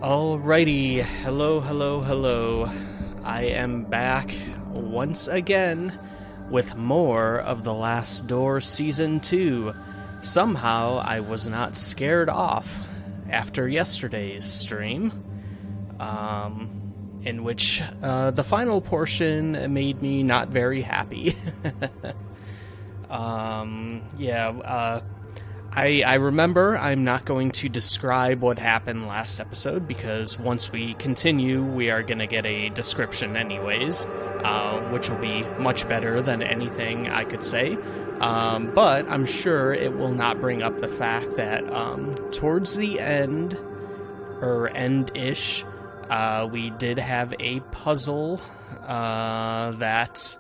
Alrighty, hello, hello, hello. I am back once again with more of The Last Door Season 2. Somehow I was not scared off after yesterday's stream, in which the final portion made me not very happy. I remember I'm not going to describe what happened last episode because once we continue, we are going to get a description anyways, which will be much better than anything I could say. But I'm sure it will not bring up the fact that towards the end, or end-ish, we did have a puzzle that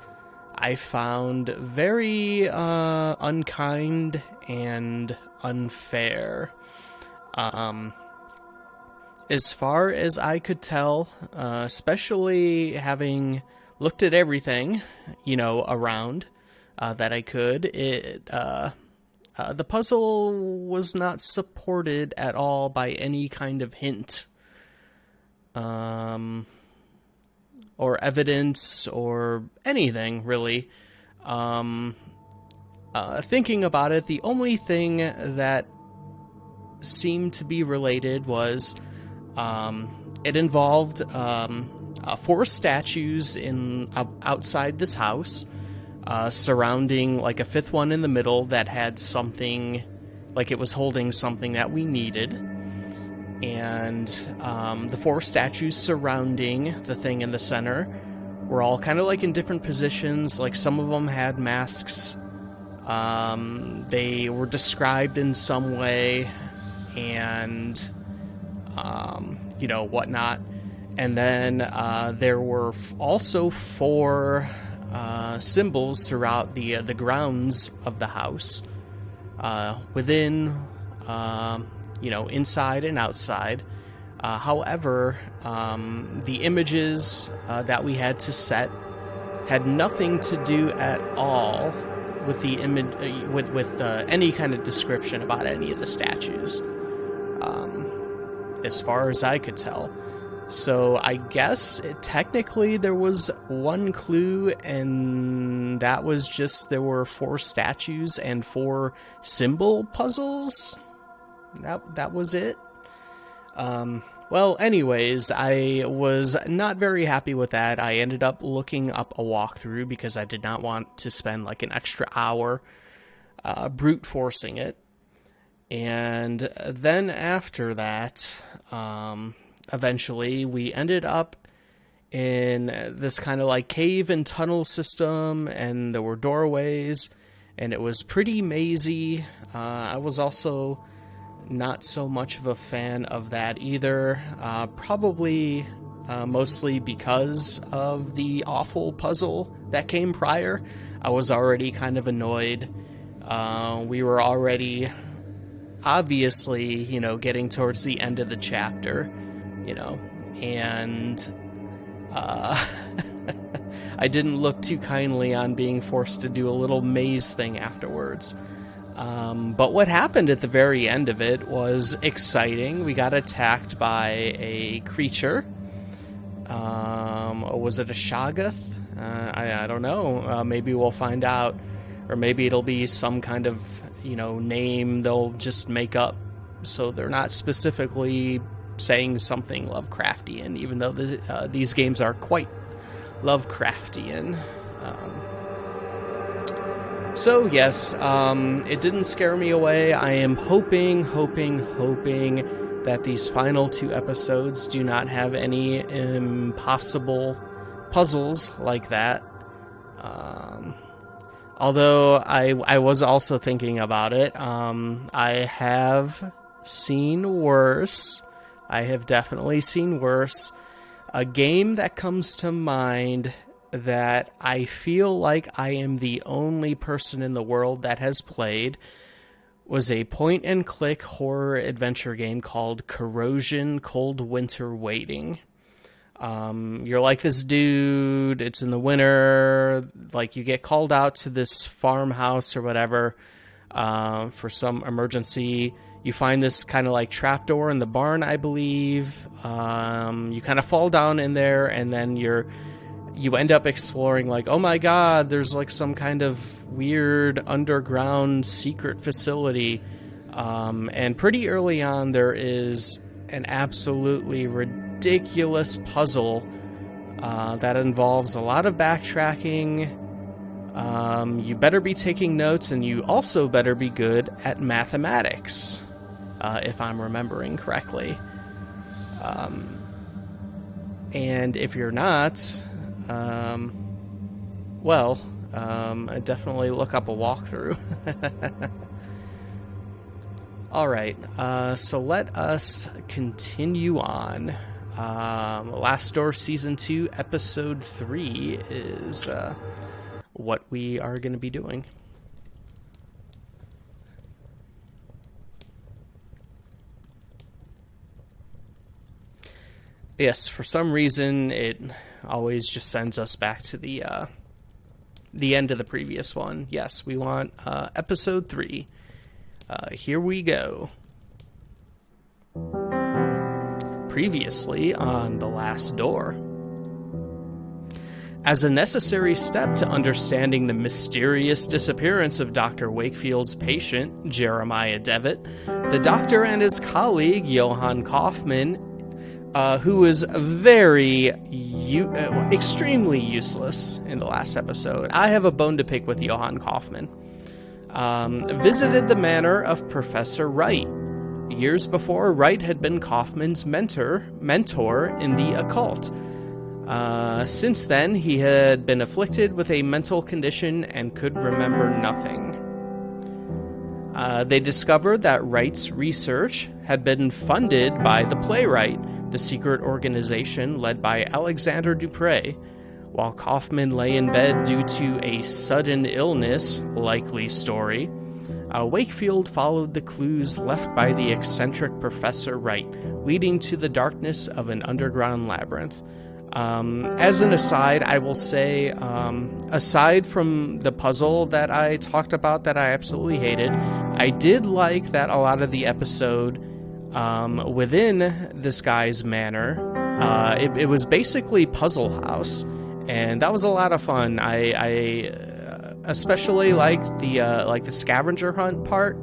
I found very unkind and unfair. As far as I could tell, especially having looked at everything, around that I could, the puzzle was not supported at all by any kind of hint. Or evidence or anything, really. Thinking about it, the only thing that seemed to be related was it involved 4 statues outside this house, surrounding like a 5th one in the middle that had something, like it was holding something that we needed. And the 4 statues surrounding the thing in the center were all kind of like in different positions. Like some of them had masks. They were described in some way, and whatnot. And then there were also 4 symbols throughout the grounds of the house, within, inside and outside. However, the images that we had to set had nothing to do at all with the image, with any kind of description about any of the statues, as far as I could tell. So I guess technically there was one clue, and that was just there were 4 statues and 4 symbol puzzles. That was it. Well, anyways, I was not very happy with that. I ended up looking up a walkthrough because I did not want to spend like an extra hour brute forcing it. And then after that, eventually we ended up in this kind of like cave and tunnel system, and there were doorways, and it was pretty mazy. I was also not so much of a fan of that either, probably mostly because of the awful puzzle that came prior. I was already kind of annoyed. We were already obviously, getting towards the end of the chapter, and I didn't look too kindly on being forced to do a little maze thing afterwards. But what happened at the very end of it was exciting. We got attacked by a creature. Was it a Shoggoth? I don't know. Maybe we'll find out. Or maybe it'll be some kind of, name they'll just make up. So they're not specifically saying something Lovecraftian, even though these games are quite Lovecraftian. So yes, it didn't scare me away. I am hoping that these final 2 episodes do not have any impossible puzzles like that. Although I was also thinking about it. I have seen worse. I have definitely seen worse. A game that comes to mind that I feel like I am the only person in the world that has played was a point-and-click horror adventure game called Corrosion: Cold Winter Waiting. You're like this dude, it's in the winter, like you get called out to this farmhouse or whatever for some emergency. You find this kind of like trapdoor in the barn, I believe. You kind of fall down in there, and then you end up exploring, like, oh my god, there's like some kind of weird underground secret facility. And pretty early on, there is an absolutely ridiculous puzzle that involves a lot of backtracking. You better be taking notes, and you also better be good at mathematics, if I'm remembering correctly. And if you're not, definitely look up a walkthrough. Alright, so let us continue on. Last Door Season 2, Episode 3 is what we are going to be doing. Yes, for some reason, it always just sends us back to the end of the previous one. Yes, we want Episode 3. Here we go. Previously on The Last Door. As a necessary step to understanding the mysterious disappearance of Dr. Wakefield's patient, Jeremiah Devitt, the doctor and his colleague, Johann Kaufman, who was extremely useless in the last episode. I have a bone to pick with Johann Kaufman. Visited the manor of Professor Wright. Years before, Wright had been Kaufman's mentor in the occult. Since then, he had been afflicted with a mental condition and could remember nothing. They discovered that Wright's research had been funded by the Playwright, the secret organization led by Alexander Dupre. While Kaufman lay in bed due to a sudden illness, likely story, Wakefield followed the clues left by the eccentric Professor Wright, leading to the darkness of an underground labyrinth. As an aside, I will say, aside from the puzzle that I talked about that I absolutely hated, I did like that a lot of the episode within this guy's manor, it was basically Puzzle House. And that was a lot of fun. I especially liked the scavenger hunt part.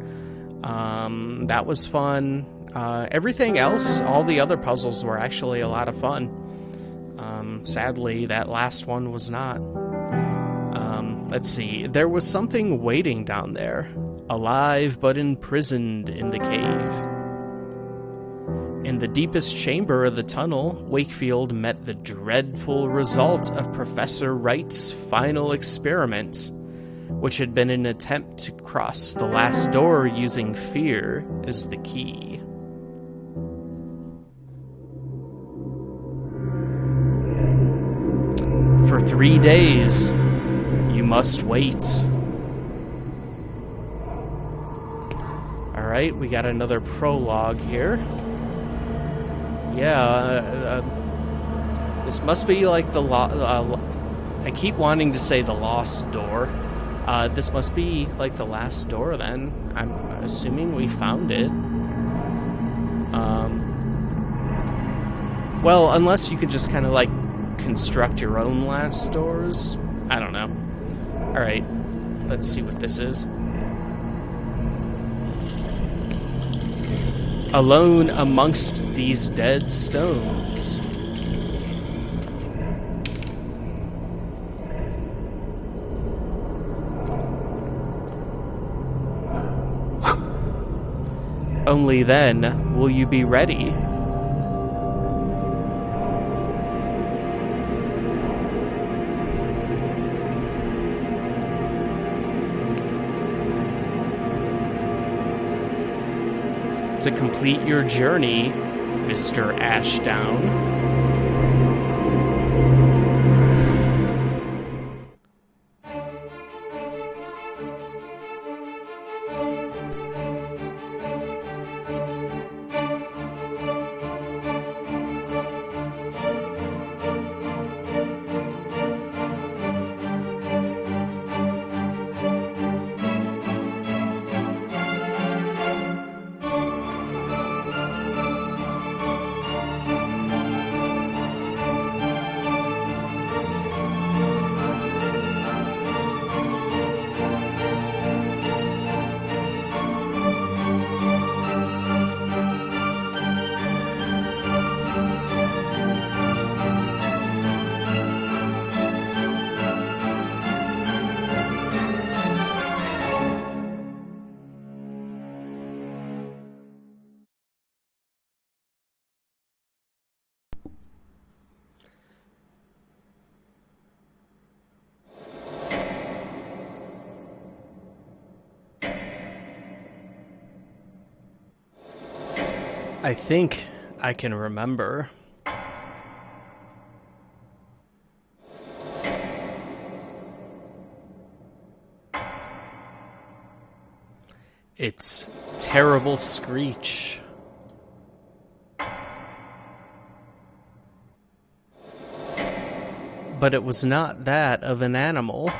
That was fun. Everything else, all the other puzzles were actually a lot of fun. Sadly, that last one was not. Let's see. There was something waiting down there, alive but imprisoned in the cave. In the deepest chamber of the tunnel, Wakefield met the dreadful result of Professor Wright's final experiment, which had been an attempt to cross the last door using fear as the key. For 3 days, you must wait. Alright, we got another prologue here. Yeah, this must be like the I keep wanting to say the lost door. This must be like the last door then. I'm assuming we found it. Well, unless you could just kind of like construct your own last doors. I don't know. Alright, let's see what this is. Alone amongst these dead stones. Only then will you be ready. To complete your journey, Mr. Ashdown. I think I can remember. It's Terrible Screech. But it was not that of an animal.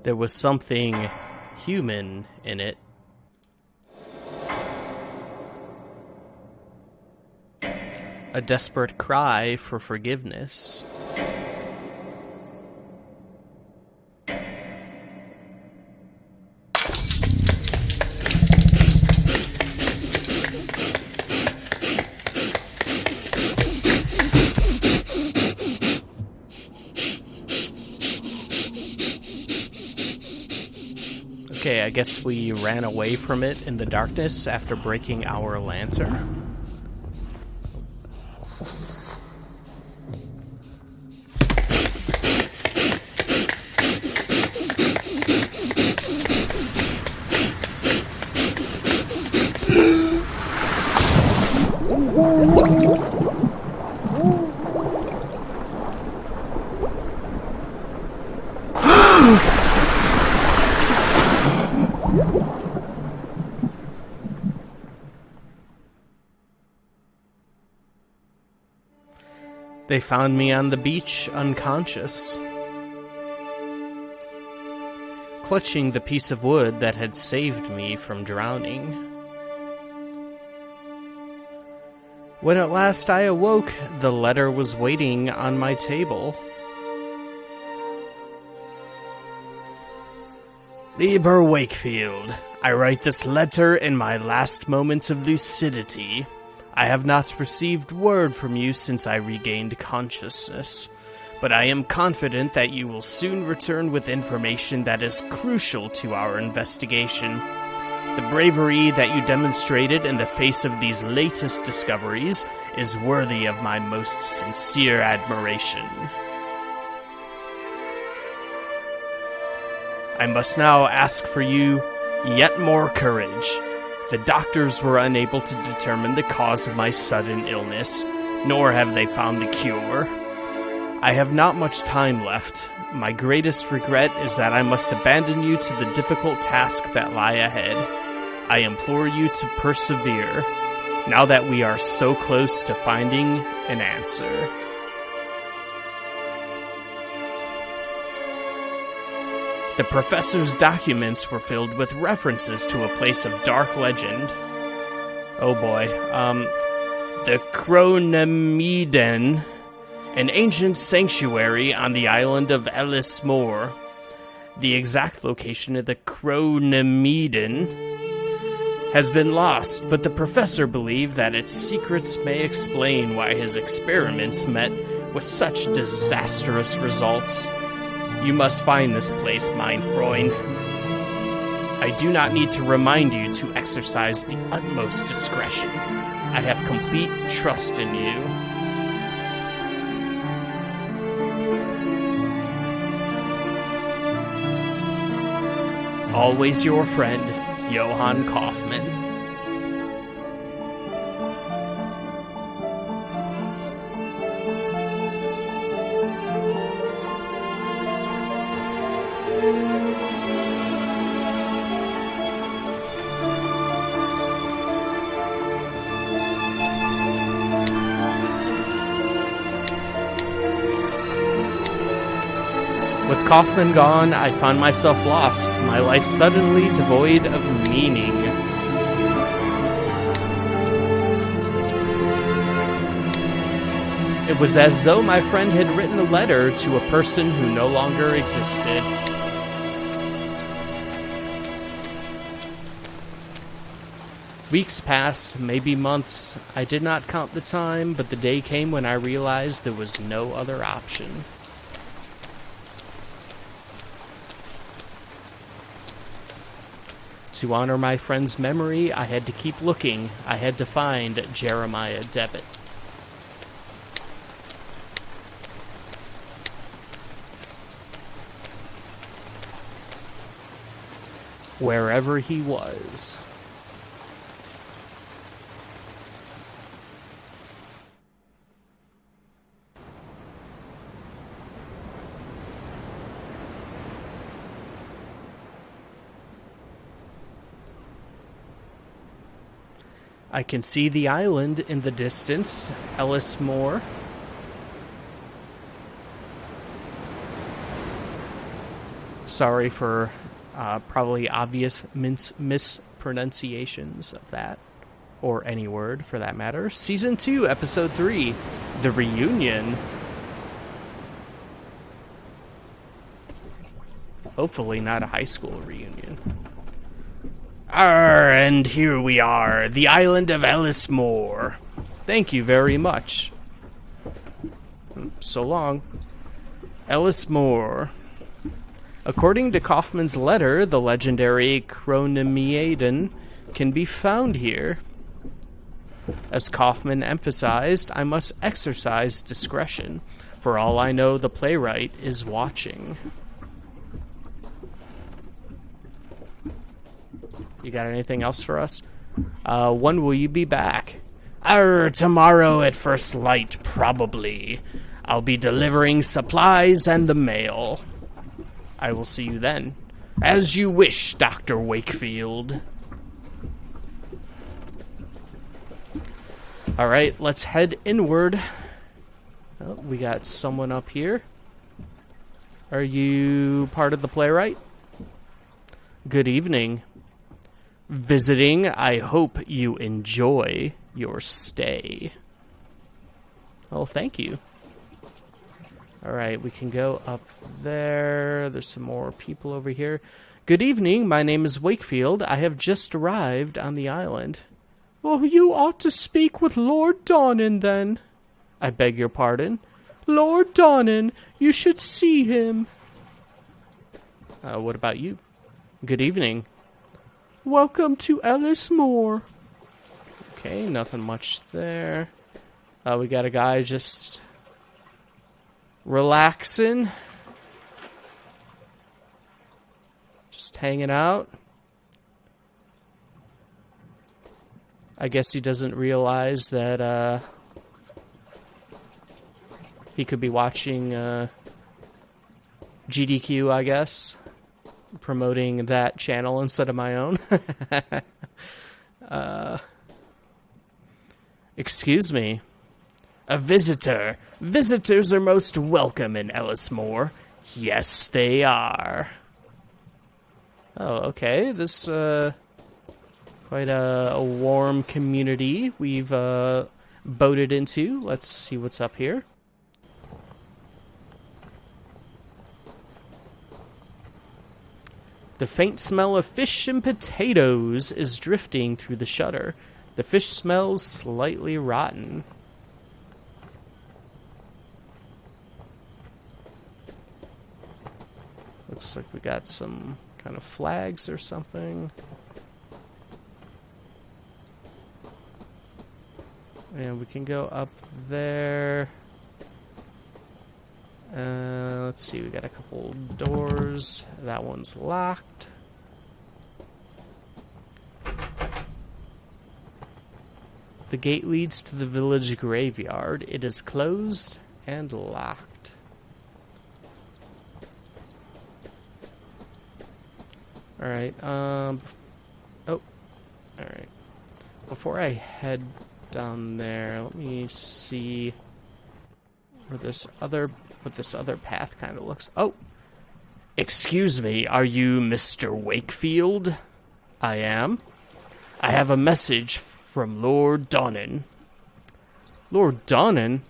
There was something human in it. A desperate cry for forgiveness. Okay, I guess we ran away from it in the darkness after breaking our lantern. They found me on the beach, unconscious, clutching the piece of wood that had saved me from drowning. When at last I awoke, the letter was waiting on my table. Lieber Wakefield, I write this letter in my last moments of lucidity. I have not received word from you since I regained consciousness, but I am confident that you will soon return with information that is crucial to our investigation. The bravery that you demonstrated in the face of these latest discoveries is worthy of my most sincere admiration. I must now ask for you yet more courage. The doctors were unable to determine the cause of my sudden illness, nor have they found the cure. I have not much time left. My greatest regret is that I must abandon you to the difficult task that lie ahead. I implore you to persevere, now that we are so close to finding an answer. The professor's documents were filled with references to a place of dark legend. Oh boy. The Cronemeden, an ancient sanctuary on the island of Ellis Moor. The exact location of the Cronemeden has been lost, but the professor believed that its secrets may explain why his experiments met with such disastrous results. You must find this place, mein Freund. I do not need to remind you to exercise the utmost discretion. I have complete trust in you. Always your friend, Johann Kaufman. With Kaufman gone, I found myself lost, my life suddenly devoid of meaning. It was as though my friend had written a letter to a person who no longer existed. Weeks passed, maybe months. I did not count the time, but the day came when I realized there was no other option. To honor my friend's memory, I had to keep looking. I had to find Jeremiah Devitt. wherever he was. I can see the island in the distance, Ellis Moore. Sorry for probably obvious mispronunciations of that, or any word for that matter. Season 2, Episode 3, The Reunion. Hopefully not a high school reunion. And here we are, the island of Ellis Moore. Thank you very much. So long. Ellis Moore. According to Kaufman's letter, the legendary Chronomiaden can be found here. As Kaufman emphasized, I must exercise discretion. For all I know, the playwright is watching. You got anything else for us? When will you be back? Tomorrow at first light, probably. I'll be delivering supplies and the mail. I will see you then. As you wish, Dr. Wakefield. Alright, let's head inward. Oh, we got someone up here. Are you part of the playwright? Good evening. Visiting, I hope you enjoy your stay. Oh, thank you. Alright, we can go up there. There's some more people over here. Good evening, my name is Wakefield. I have just arrived on the island. Oh, you ought to speak with Lord Donnan, then. I beg your pardon? Lord Donnan, you should see him. What about you? Good evening. Welcome to Ellis Moore. Okay, nothing much there. We got a guy just relaxing. Just hanging out. I guess he doesn't realize that he could be watching GDQ, I guess. Promoting that channel instead of my own. Excuse me. A visitor. Visitors are most welcome in Ellis Moore. Yes, they are. Oh, okay. This, quite a warm community we've boated into. Let's see what's up here. The faint smell of fish and potatoes is drifting through the shutter. The fish smells slightly rotten. Looks like we got some kind of flags or something. And we can go up there. Let's see, we got a couple doors. That one's locked. The gate leads to the village graveyard. It is closed and locked. Alright, oh, alright. Before I head down there, let me see where what this other path kind of looks. Oh! Excuse me, are you Mr. Wakefield? I am. I have a message from Lord Donnan. Lord Donnan?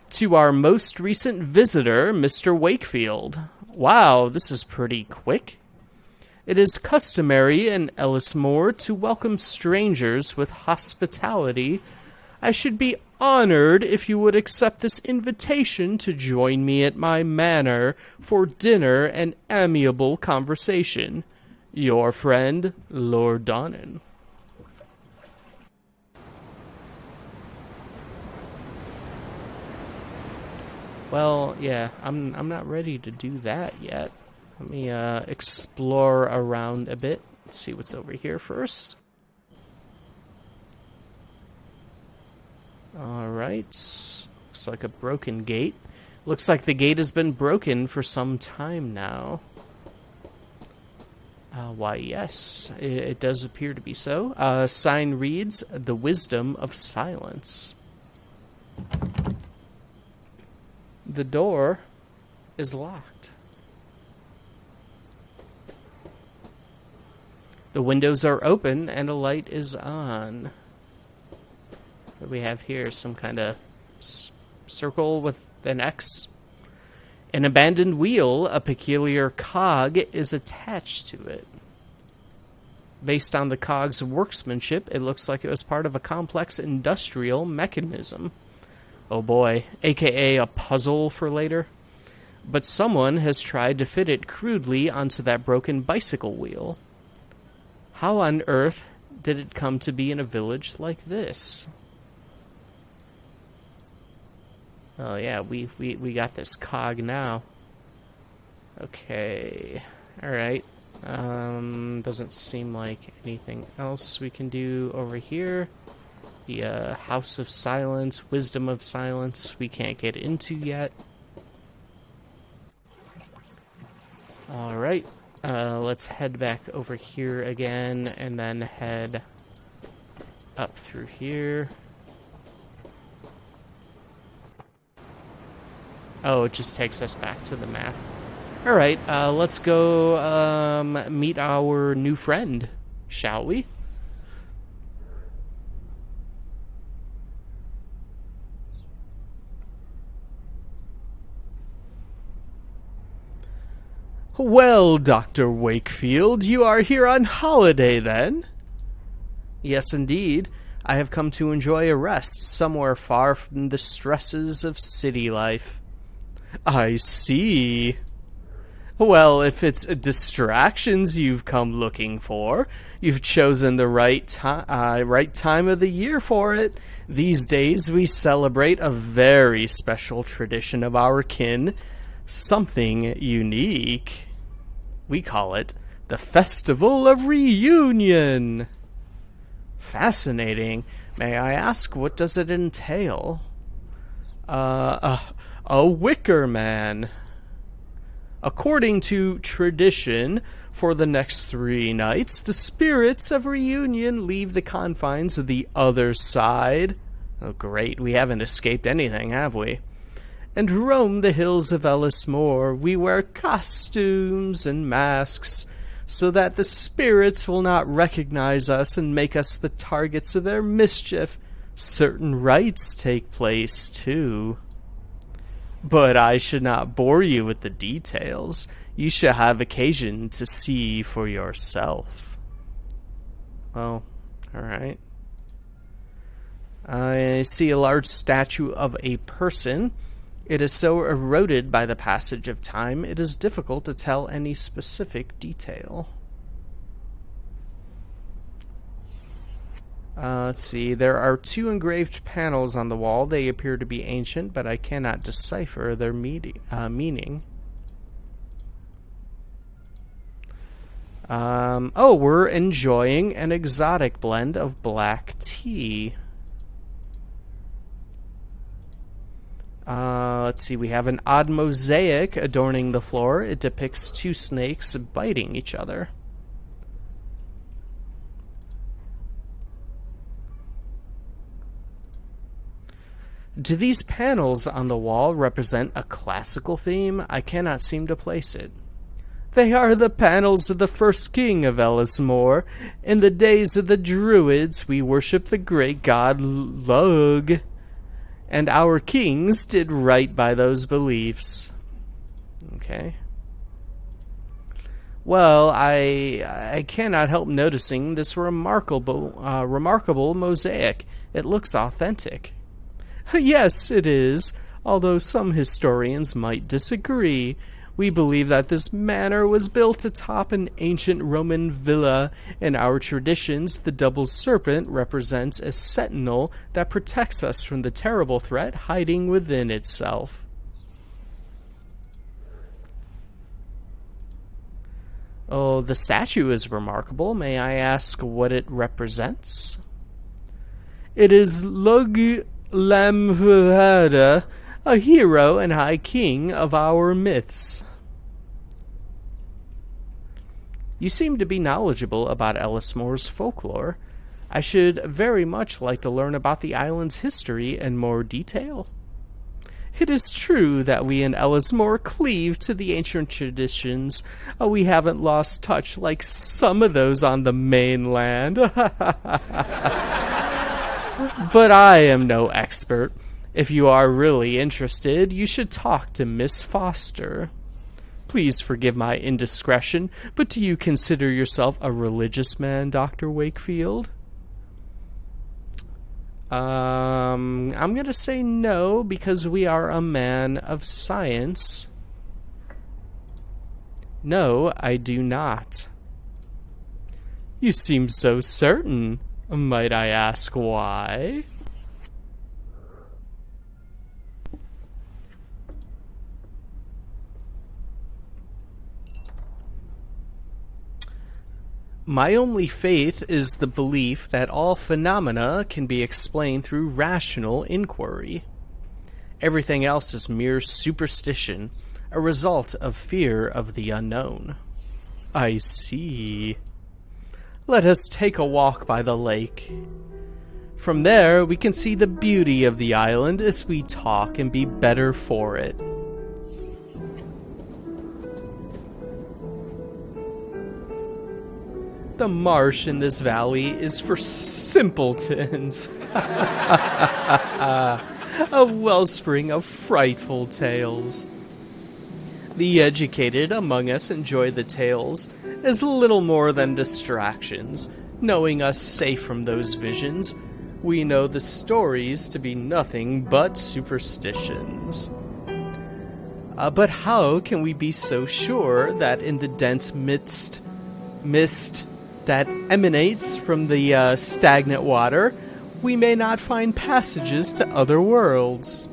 To our most recent visitor, Mr. Wakefield. Wow, this is pretty quick. It is customary in Ellis Moore to welcome strangers with hospitality. I should be honored if you would accept this invitation to join me at my manor for dinner and amiable conversation. Your friend, Lord Donnan. Well, yeah, I'm not ready to do that yet. Let me explore around a bit. Let's see what's over here first. All right. Looks like a broken gate. Looks like the gate has been broken for some time now. Why, yes, it does appear to be so. Sign reads, "The Wisdom of Silence." The door is locked. The windows are open and a light is on. What do we have here? Some kind of circle with an X. An abandoned wheel, a peculiar cog, is attached to it. Based on the cog's workmanship, it looks like it was part of a complex industrial mechanism. Oh boy, aka a puzzle for later. But someone has tried to fit it crudely onto that broken bicycle wheel. How on earth did it come to be in a village like this? Oh yeah, we got this cog now. Okay, alright. Doesn't seem like anything else we can do over here. The House of Silence, Wisdom of Silence, we can't get into yet. Alright, let's head back over here again and then head up through here. Oh, it just takes us back to the map. Alright, let's go meet our new friend, shall we? Well, Dr. Wakefield, you are here on holiday, then? Yes, indeed. I have come to enjoy a rest somewhere far from the stresses of city life. I see. Well, if it's distractions you've come looking for, you've chosen the right time of the year for it. These days we celebrate a very special tradition of our kin, something unique. We call it the Festival of Reunion. Fascinating. May I ask, what does it entail? A wicker man. According to tradition, for the next 3 nights, the spirits of reunion leave the confines of the other side. Oh, great, we haven't escaped anything, have we? And roam the hills of Ellismore. We wear costumes and masks, so that the spirits will not recognize us and make us the targets of their mischief. Certain rites take place, too. But I should not bore you with the details. You shall have occasion to see for yourself. Oh, alright. I see a large statue of a person. It is so eroded by the passage of time, it is difficult to tell any specific detail. Let's see, there are 2 engraved panels on the wall. They appear to be ancient, but I cannot decipher their meaning. Oh, we're enjoying an exotic blend of black tea. Let's see, we have an odd mosaic adorning the floor. It depicts 2 snakes biting each other. Do these panels on the wall represent a classical theme? I cannot seem to place it. They are the panels of the first king of Ellismore. In the days of the Druids, we worshiped the great god Lug, and our kings did right by those beliefs. Okay. Well, I cannot help noticing this remarkable mosaic. It looks authentic. Yes, it is, although some historians might disagree. We believe that this manor was built atop an ancient Roman villa. In our traditions, the double serpent represents a sentinel that protects us from the terrible threat hiding within itself. Oh, the statue is remarkable. May I ask what it represents? It is Lug Lamvuhada, a hero and high king of our myths. You seem to be knowledgeable about Ellismore's folklore. I should very much like to learn about the island's history in more detail. It is true that we in Ellismore cleave to the ancient traditions. We haven't lost touch like some of those on the mainland. But I am no expert. If you are really interested, you should talk to Miss Foster. Please forgive my indiscretion, but do you consider yourself a religious man, Dr. Wakefield? I'm gonna say no, because we are a man of science. No, I do not. You seem so certain. Might I ask why? My only faith is the belief that all phenomena can be explained through rational inquiry. Everything else is mere superstition, a result of fear of the unknown. I see. Let us take a walk by the lake. From there, we can see the beauty of the island as we talk and be better for it. The marsh in this valley is for simpletons. A wellspring of frightful tales. The educated among us enjoy the tales as little more than distractions. Knowing us safe from those visions, we know the stories to be nothing but superstitions. But how can we be so sure that in the dense mist that emanates from the stagnant water, we may not find passages to other worlds?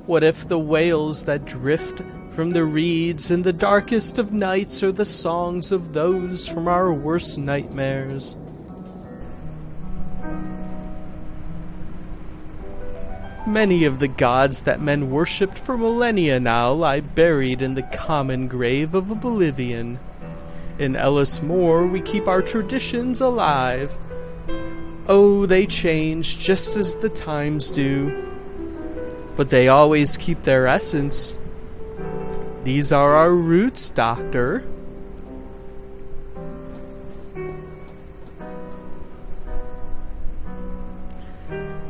What if the wails that drift from the reeds in the darkest of nights are the songs of those from our worst nightmares? Many of the gods that men worshipped for millennia now lie buried in the common grave of oblivion. In Ellismore, we keep our traditions alive. Oh, they change just as the times do, but they always keep their essence. These are our roots, Doctor.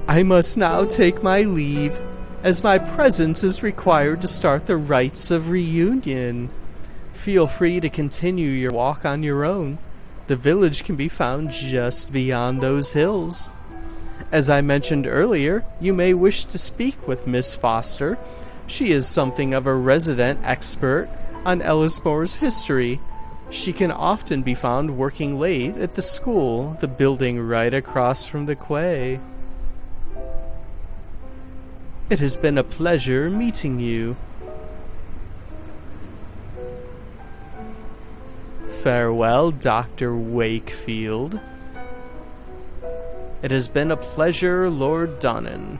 I must now take my leave, as my presence is required to start the rites of reunion. Feel free to continue your walk on your own. The village can be found just beyond those hills. As I mentioned earlier, you may wish to speak with Miss Foster. She is something of a resident expert on Ellismore's history. She can often be found working late at the school, the building right across from the quay. It has been a pleasure meeting you. Farewell, Dr. Wakefield. It has been a pleasure, Lord Donnan.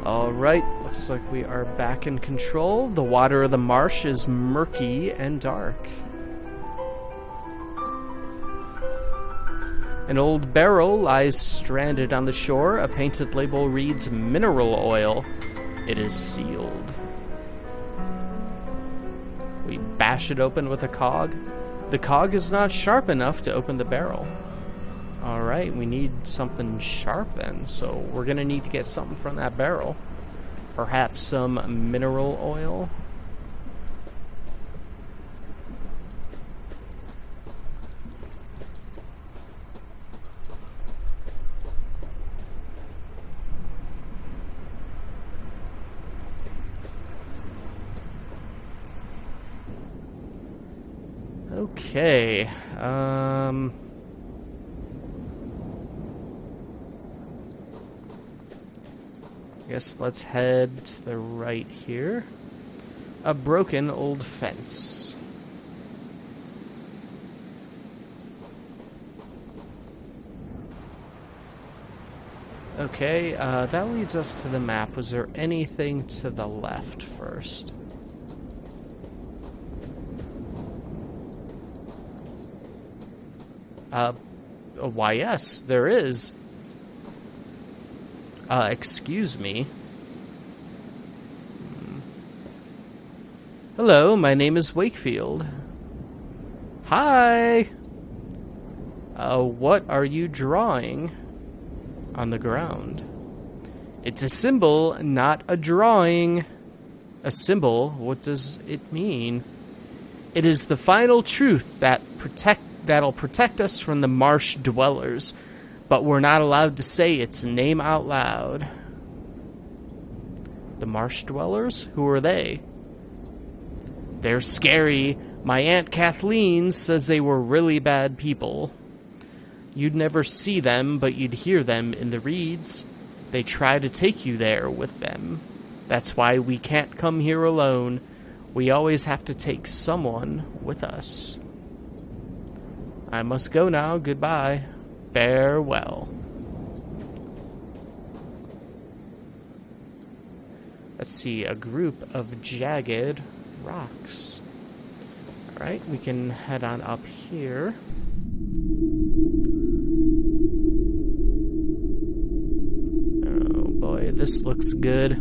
Alright, looks like we are back in control. The water of the marsh is murky and dark. An old barrel lies stranded on the shore. A painted label reads mineral oil. It is sealed. We bash it open with a cog. The cog is not sharp enough to open the barrel. Alright, we need something sharp then, so we're gonna need to get something from that barrel. Perhaps some mineral oil? Okay, I guess let's head to the right here. A broken old fence. Okay, that leads us to the map. Was there anything to the left first? Why, yes, there is. Excuse me. Hello, my name is Wakefield. Hi! What are you drawing on the ground? It's a symbol, not a drawing. A symbol? What does it mean? It is the final truth that'll protect us from the marsh dwellers, but we're not allowed to say its name out loud. The marsh dwellers? Who are they? They're scary. My Aunt Kathleen says they were really bad people. You'd never see them, but you'd hear them in the reeds. They try to take you there with them. That's why we can't come here alone. We always have to take someone with us. I must go now. Goodbye. Farewell. Let's see, a group of jagged rocks. Alright, we can head on up here. Oh boy, this looks good.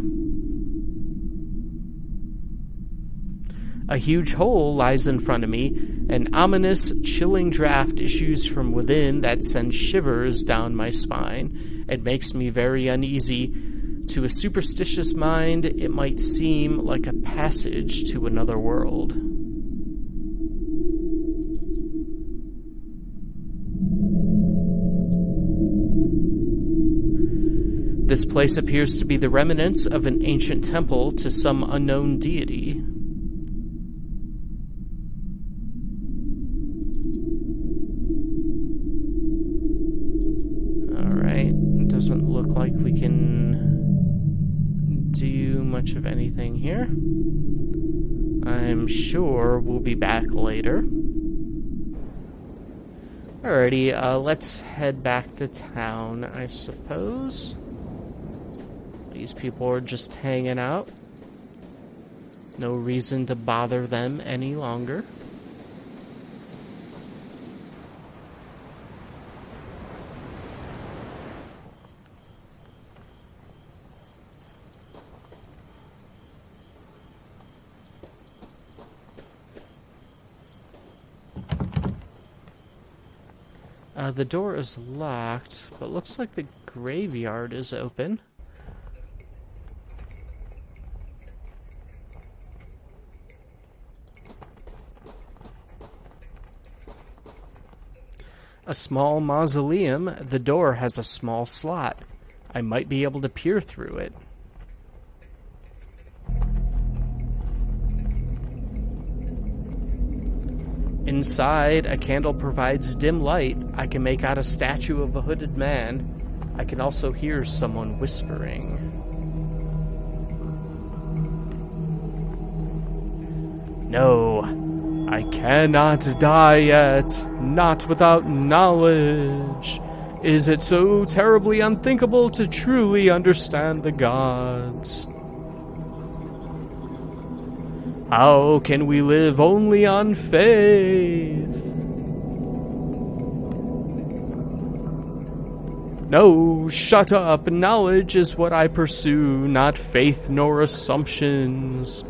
A huge hole lies in front of me. An ominous, chilling draft issues from within that sends shivers down my spine. It makes me very uneasy. To a superstitious mind, it might seem like a passage to another world. This place appears to be the remnants of an ancient temple to some unknown deity. Alright, doesn't look like we can do much of anything here. I'm sure we'll be back later. Alrighty, let's head back to town, I suppose. These people are just hanging out. No reason to bother them any longer. The door is locked, but looks like the graveyard is open. A small mausoleum. The door has a small slot. I might be able to peer through it. Inside, a candle provides dim light. I can make out a statue of a hooded man. I can also hear someone whispering. No, I cannot die yet, not without knowledge. Is it so terribly unthinkable to truly understand the gods? How can we live only on faith? No, shut up. Knowledge is what I pursue, not faith nor assumptions.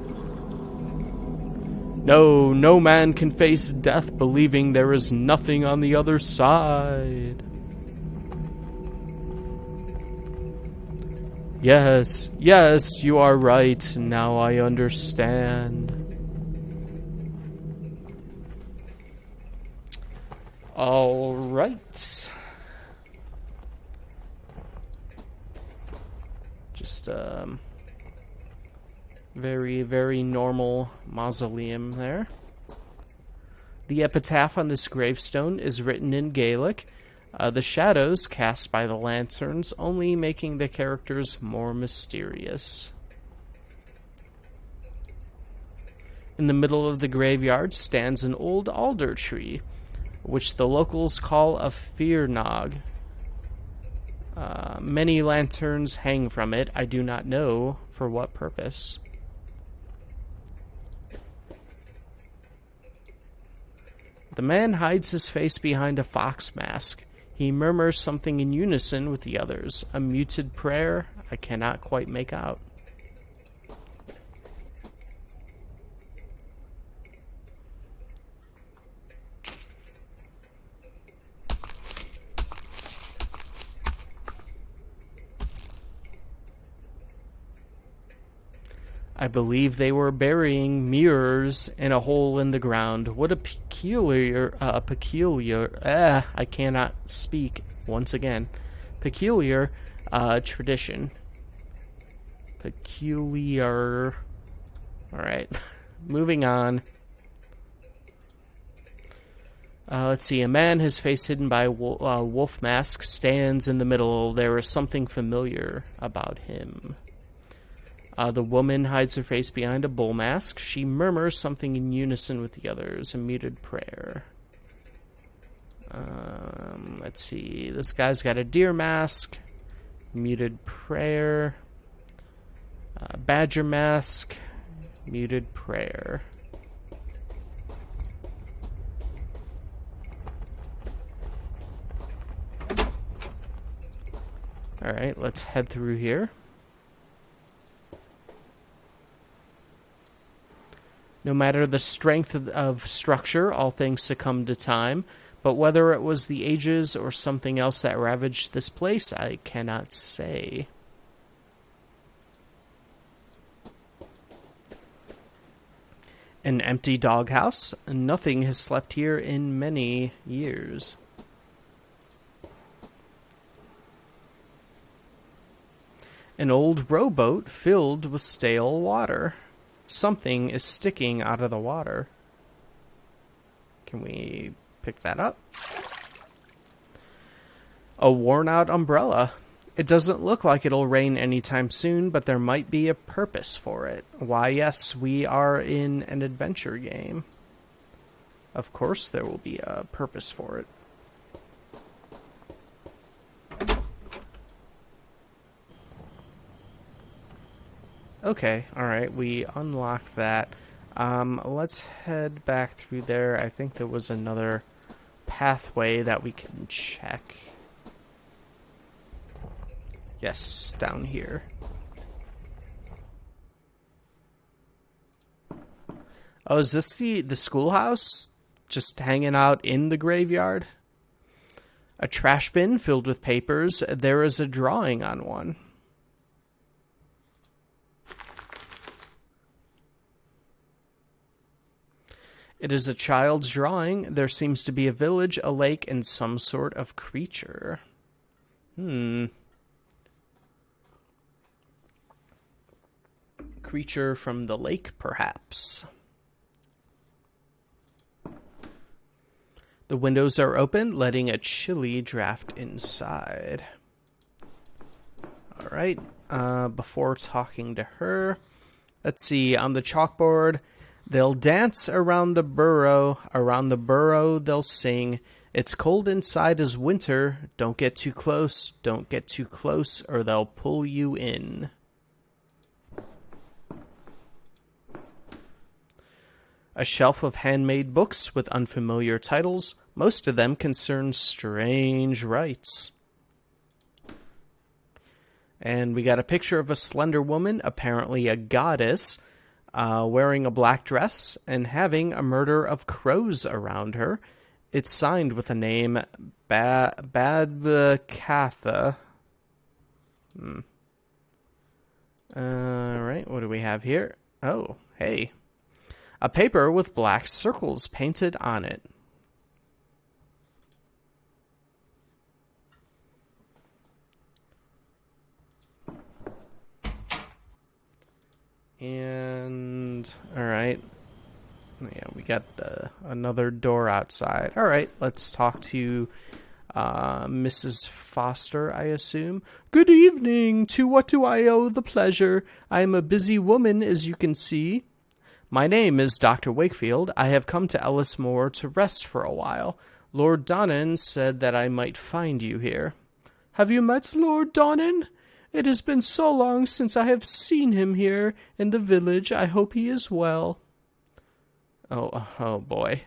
No, no man can face death believing there is nothing on the other side. Yes, yes, you are right. Now I understand. All right. Just very, very normal mausoleum there. The epitaph on this gravestone is written in Gaelic. The shadows cast by the lanterns only making the characters more mysterious. In the middle of the graveyard stands an old alder tree, which the locals call a fearnog. Many lanterns hang from it. I do not know for what purpose. The man hides his face behind a fox mask. He murmurs something in unison with the others. A muted prayer I cannot quite make out. I believe they were burying mirrors in a hole in the ground. What a I cannot speak once again. Peculiar tradition. Peculiar. Alright, moving on. Let's see, a man, his face hidden by wolf mask, stands in the middle. There is something familiar about him. The woman hides her face behind a bull mask. She murmurs something in unison with the others, a muted prayer. Let's see, this guy's got a deer mask, muted prayer, badger mask, muted prayer. Alright, let's head through here. No matter the strength of structure, all things succumb to time. But whether it was the ages or something else that ravaged this place, I cannot say. An empty doghouse. Nothing has slept here in many years. An old rowboat filled with stale water. Something is sticking out of the water. Can we pick that up? A worn-out umbrella. It doesn't look like it'll rain anytime soon, but there might be a purpose for it. Why, yes, we are in an adventure game. Of course there will be a purpose for it. Okay, alright, we unlocked that. Let's head back through there. I think there was another pathway that we can check. Yes, down here. Oh, is this the schoolhouse? Just hanging out in the graveyard? A trash bin filled with papers. There is a drawing on one. It is a child's drawing. There seems to be a village, a lake, and some sort of creature. Creature from the lake, perhaps. The windows are open, letting a chilly draft inside. Alright, before talking to her, let's see, on the chalkboard, they'll dance around the burrow they'll sing. It's cold inside as winter, don't get too close, or they'll pull you in. A shelf of handmade books with unfamiliar titles, most of them concern strange rites. And we got a picture of a slender woman, apparently a goddess, wearing a black dress and having a murder of crows around her. It's signed with the name Badvakatha. Alright, what do we have here? Oh, hey. A paper with black circles painted on it. And, alright. Yeah, we got another door outside. Alright, let's talk to Mrs. Foster, I assume. Good evening. To what do I owe the pleasure? I am a busy woman, as you can see. My name is Dr. Wakefield. I have come to Ellismore to rest for a while. Lord Donnan said that I might find you here. Have you met Lord Donnan? It has been so long since I have seen him here in the village. I hope he is well. Oh boy.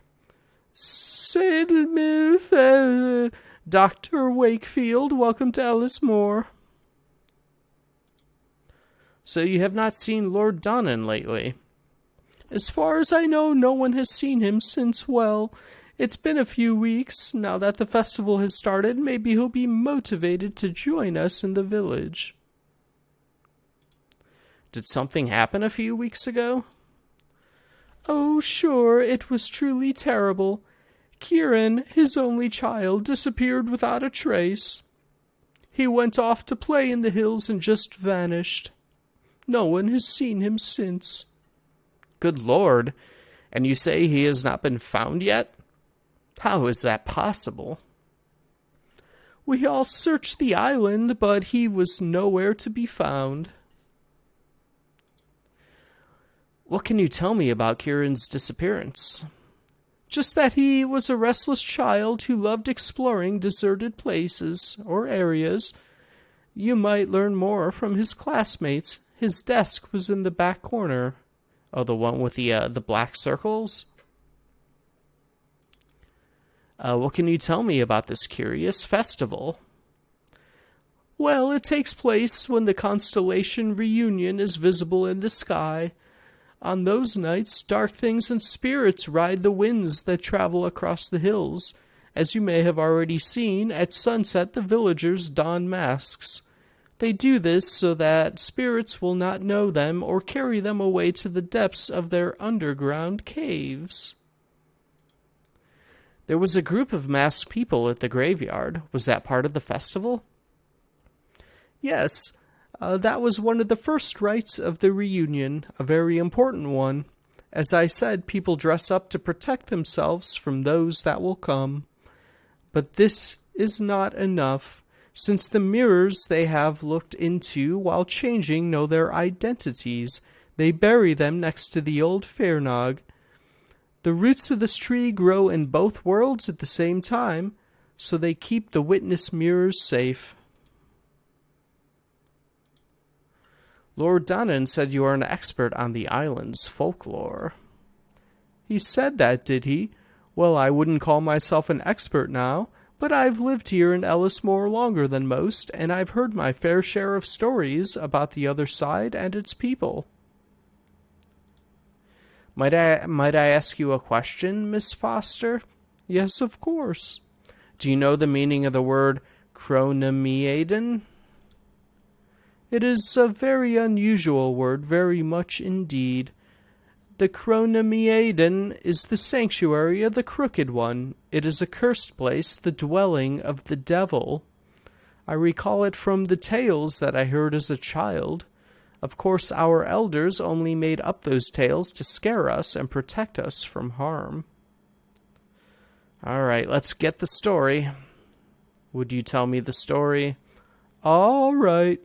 Dr. Wakefield, welcome to Ellismore. So you have not seen Lord Donnan lately? As far as I know, no one has seen him since, well, it's been a few weeks. Now that the festival has started, maybe he'll be motivated to join us in the village. Did something happen a few weeks ago? Oh, sure, it was truly terrible. Kieran, his only child, disappeared without a trace. He went off to play in the hills and just vanished. No one has seen him since. Good Lord, and you say he has not been found yet? How is that possible? We all searched the island, but he was nowhere to be found. What can you tell me about Kieran's disappearance? Just that he was a restless child who loved exploring deserted places or areas. You might learn more from his classmates. His desk was in the back corner. Oh, the one with the black circles? What can you tell me about this curious festival? Well, it takes place when the constellation Reunion is visible in the sky. On those nights, dark things and spirits ride the winds that travel across the hills. As you may have already seen, at sunset the villagers don masks. They do this so that spirits will not know them or carry them away to the depths of their underground caves. There was a group of masked people at the graveyard. Was that part of the festival? Yes. That was one of the first rites of the reunion, a very important one. As I said, people dress up to protect themselves from those that will come. But this is not enough, since the mirrors they have looked into while changing know their identities. They bury them next to the old Fairnog. The roots of this tree grow in both worlds at the same time, so they keep the witness mirrors safe. Lord Donnan said you are an expert on the island's folklore. He said that, did he? Well, I wouldn't call myself an expert now, but I've lived here in Ellismore longer than most, and I've heard my fair share of stories about the other side and its people. Might I ask you a question, Miss Foster? Yes, of course. Do you know the meaning of the word Chronamiaden? It is a very unusual word, very much indeed. The Chronamiaden is the sanctuary of the Crooked One. It is a cursed place, the dwelling of the devil. I recall it from the tales that I heard as a child. Of course, our elders only made up those tales to scare us and protect us from harm. All right, let's get the story. Would you tell me the story? All right.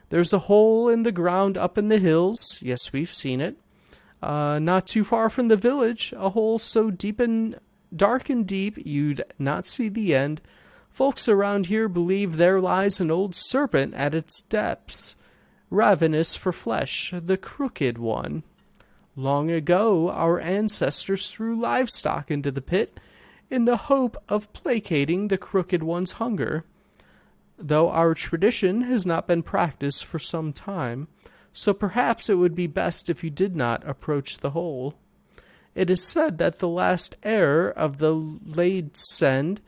There's a hole in the ground up in the hills. Yes, we've seen it. Not too far from the village. A hole so deep and dark and deep you'd not see the end. Folks around here believe there lies an old serpent at its depths, ravenous for flesh, the Crooked One. Long ago, our ancestors threw livestock into the pit in the hope of placating the Crooked One's hunger. Though our tradition has not been practiced for some time, so perhaps it would be best if you did not approach the hole. It is said that the last heir of the Laidsend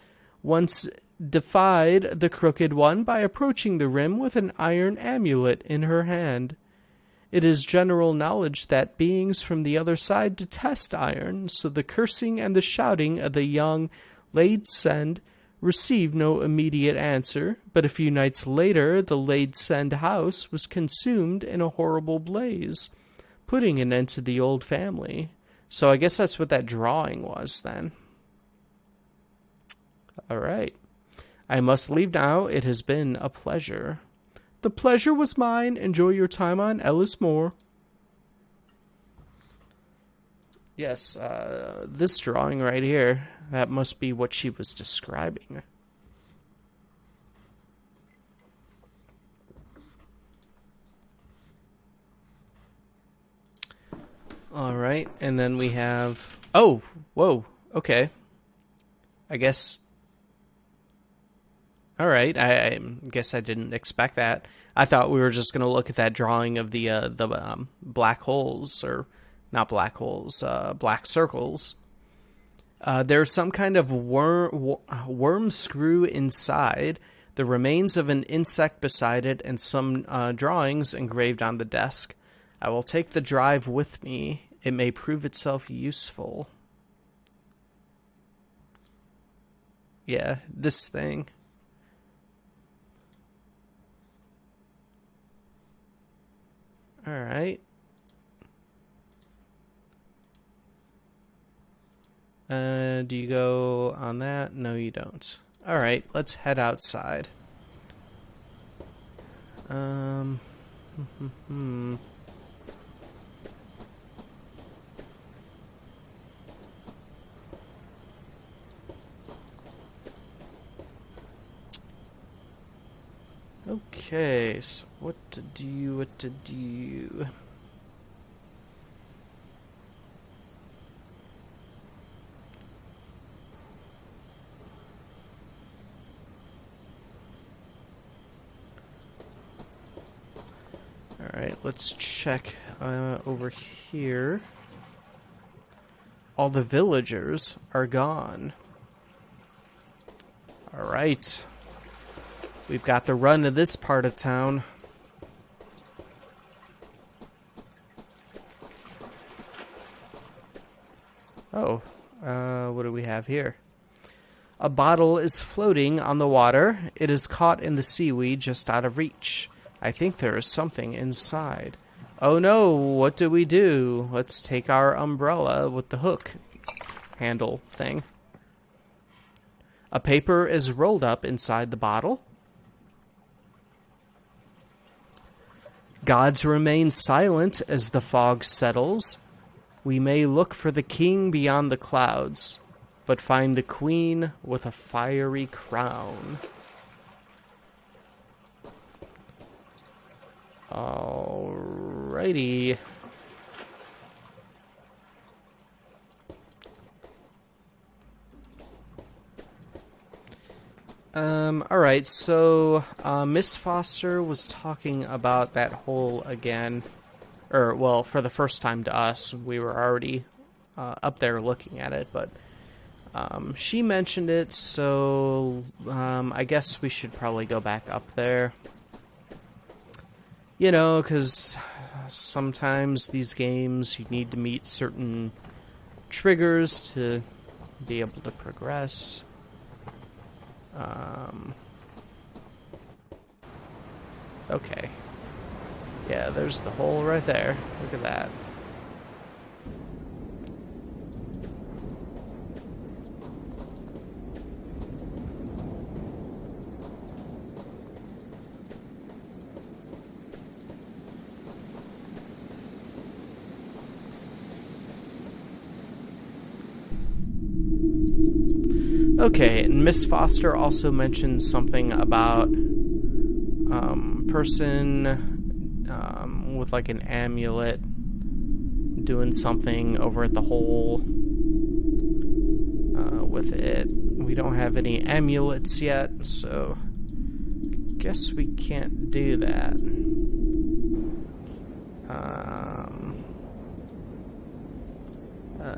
once defied the Crooked One by approaching the rim with an iron amulet in her hand. It is general knowledge that beings from the other side detest iron, so the cursing and the shouting of the young Laidsend received no immediate answer, but a few nights later the Laidsend house was consumed in a horrible blaze, putting an end to the old family. So I guess that's what that drawing was then. All right. I must leave now. It has been a pleasure. The pleasure was mine. Enjoy your time on Ellis Moor. Yes, this drawing right here, that must be what she was describing. All right, and then we have... Oh, whoa, okay. I guess... All right, I guess I didn't expect that. I thought we were just going to look at that drawing of the black holes, or not black holes, black circles. There's some kind of worm screw inside, the remains of an insect beside it, and some drawings engraved on the desk. I will take the drive with me. It may prove itself useful. Yeah, this thing. All right. Do you go on that? No, you don't. All right, let's head outside. Okay, so what to do? Alright, let's check over here. All the villagers are gone. Alright. We've got the run of this part of town. Oh, what do we have here? A bottle is floating on the water. It is caught in the seaweed just out of reach. I think there is something inside. Oh no, what do we do? Let's take our umbrella with the hook handle thing. A paper is rolled up inside the bottle. Gods remain silent as the fog settles. We may look for the king beyond the clouds, but find the queen with a fiery crown. Alrighty. Alright, so, Miss Foster was talking about that hole again. Or, well, for the first time to us. We were already up there looking at it, but she mentioned it, so I guess we should probably go back up there. You know, because sometimes these games, you need to meet certain triggers to be able to progress. Okay. Yeah, there's the hole right there. Look at that. Okay, and Miss Foster also mentioned something about person with like an amulet doing something over at the hole with it. We don't have any amulets yet, so guess we can't do that.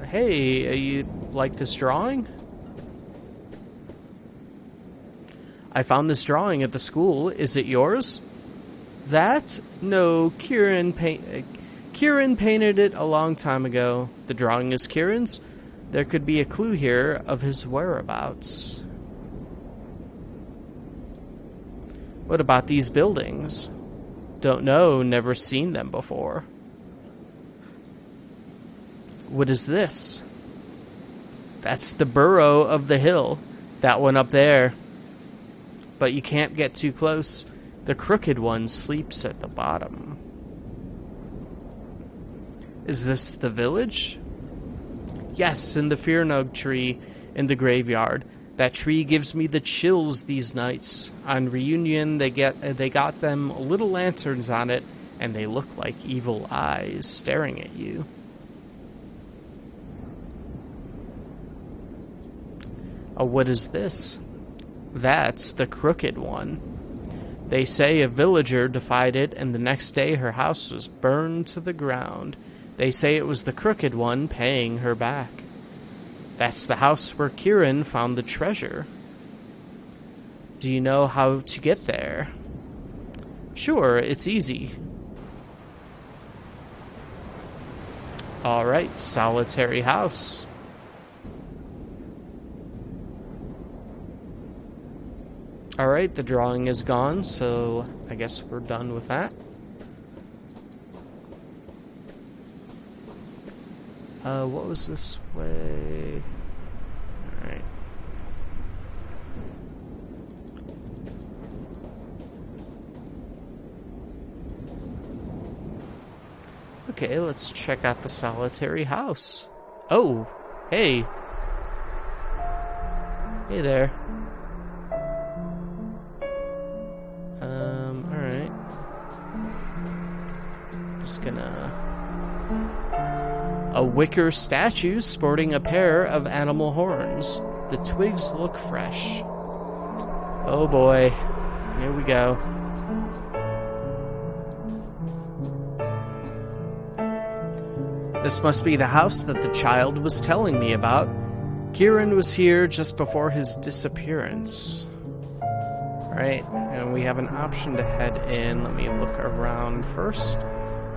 Hey, you like this drawing? I found this drawing at the school. Is it yours? That? No, Kieran painted it a long time ago. The drawing is Kieran's? There could be a clue here of his whereabouts. What about these buildings? Don't know, never seen them before. What is this? That's the burrow of the hill. That one up there. but you can't get too close. The crooked one sleeps at the bottom. Is this the village? Yes, in the Firnog tree in the graveyard. That tree gives me the chills these nights. On reunion, they got them little lanterns on it, and they look like evil eyes staring at you. Oh, what is this? That's the crooked one. They say a villager defied it, and the next day her house was burned to the ground. They say it was the crooked one paying her back. That's the house where Kieran found the treasure. Do you know how to get there? Sure, it's easy. Alright, solitary house. Alright, the drawing is gone, so I guess we're done with that. What was this way? Alright. Okay, let's check out the solitary house. Oh, hey. Hey there. Alright. Just gonna... A wicker statue sporting a pair of animal horns. The twigs look fresh. Oh boy. Here we go. This must be the house that the child was telling me about. Kieran was here just before his disappearance. Right, and we have an option to head in. Let me look around first.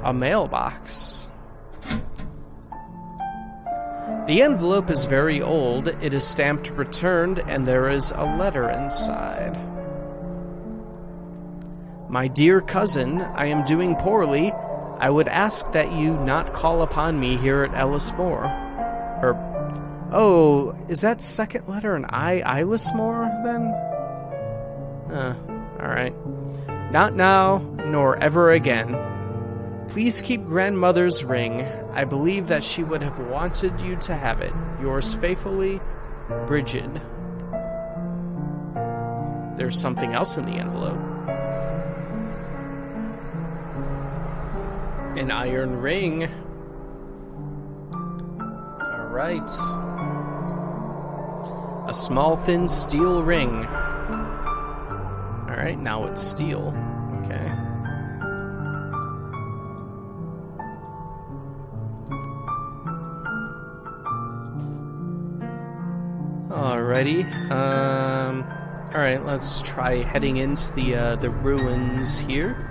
A mailbox. The envelope is very old. It is stamped returned, and there is a letter inside. My dear cousin, I am doing poorly. I would ask that you not call upon me here at Ellismore. Oh, is that second letter an I, Eilismore, then? Alright. Not now, nor ever again. Please keep grandmother's ring. I believe that she would have wanted you to have it. Yours faithfully, Bridget. There's something else in the envelope. An iron ring. Alright. A small, thin steel ring. Alright, now it's steel. Okay. Alrighty. Alright, let's try heading into the ruins here.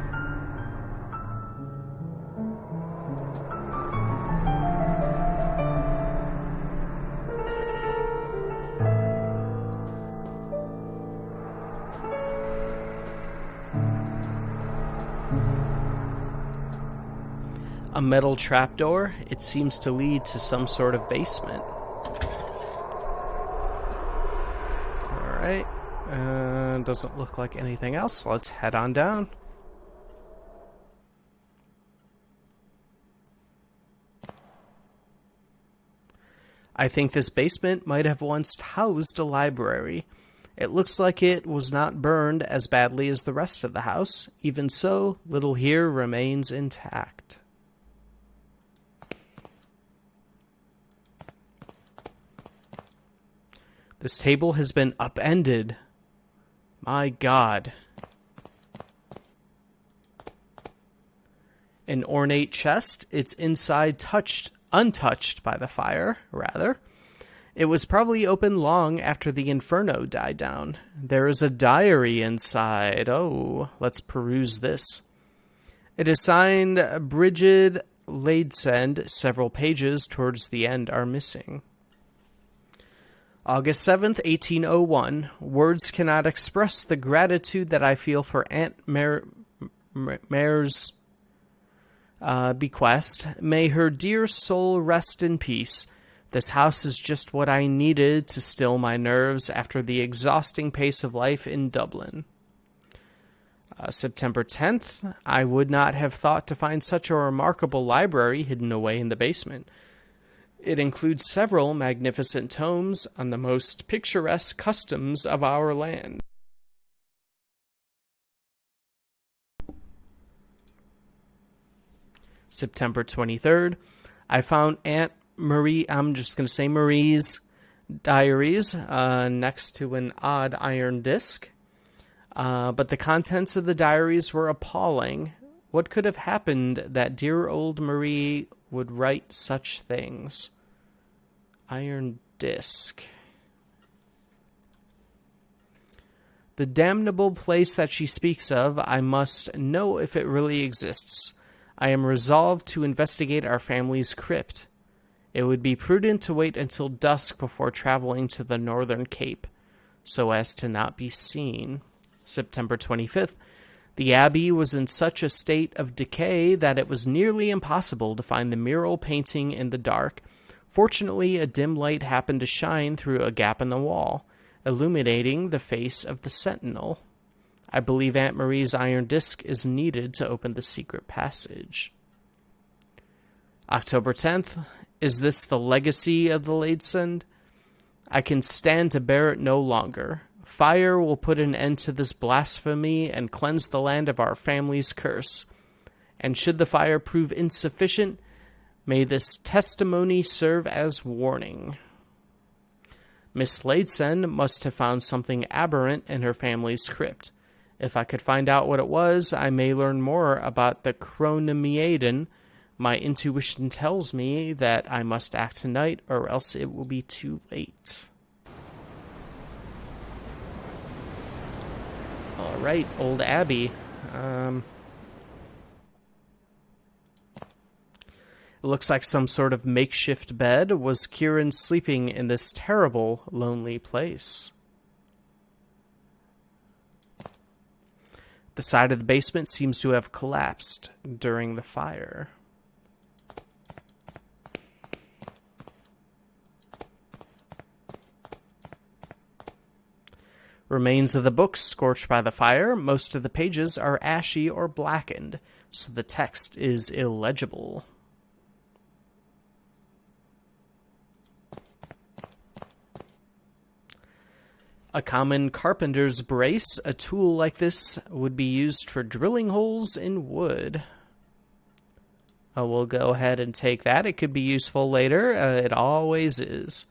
A metal trapdoor. It seems to lead to some sort of basement. Alright. Doesn't look like anything else. Let's head on down. I think this basement might have once housed a library. It looks like it was not burned as badly as the rest of the house. Even so, little here remains intact. This table has been upended. My God. An ornate chest, its inside untouched by the fire, rather. It was probably open long after the inferno died down. There is a diary inside. Oh, let's peruse this. It is signed Bridget Ladesend. Several pages towards the end are missing. August 7th, 1801. Words cannot express the gratitude that I feel for Aunt Mare's bequest. May her dear soul rest in peace. This house is just what I needed to still my nerves after the exhausting pace of life in Dublin. September 10th, I would not have thought to find such a remarkable library hidden away in the basement. It includes several magnificent tomes on the most picturesque customs of our land. September 23rd, I found Aunt Marie, I'm just going to say Marie's diaries, next to an odd iron disc. But the contents of the diaries were appalling. What could have happened that dear old Marie would write such things? Iron disc. The damnable place that she speaks of, I must know if it really exists. I am resolved to investigate our family's crypt. It would be prudent to wait until dusk before traveling to the Northern Cape, so as to not be seen. September 25th. The abbey was in such a state of decay that it was nearly impossible to find the mural painting in the dark. Fortunately, a dim light happened to shine through a gap in the wall, illuminating the face of the sentinel. I believe Aunt Marie's iron disc is needed to open the secret passage. October 10th. Is this the legacy of the Ladesund? I can stand to bear it no longer. Fire will put an end to this blasphemy and cleanse the land of our family's curse. And should the fire prove insufficient, may this testimony serve as warning. Miss Ladesund must have found something aberrant in her family's crypt. If I could find out what it was, I may learn more about the Chronomeaden. My intuition tells me that I must act tonight, or else it will be too late. All right, Old Abbey. It looks like some sort of makeshift bed. Was Kieran sleeping in this terrible, lonely place? The side of the basement seems to have collapsed during the fire. Remains of the books scorched by the fire. Most of the pages are ashy or blackened, so the text is illegible. A common carpenter's brace, a tool like this would be used for drilling holes in wood. We'll go ahead and take that. It could be useful later. It always is.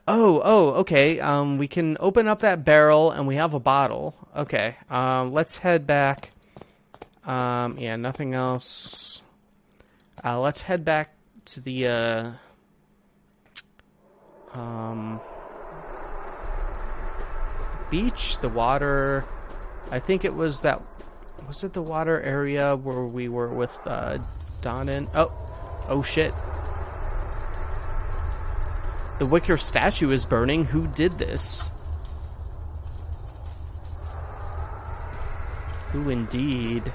Okay. We can open up that barrel and we have a bottle. Okay. Let's head back. Yeah, nothing else. Let's head back to the, beach, the water. I think it was that. Was it the water area where we were with Donnan? Oh shit! The wicker statue is burning. Who did this? Who indeed?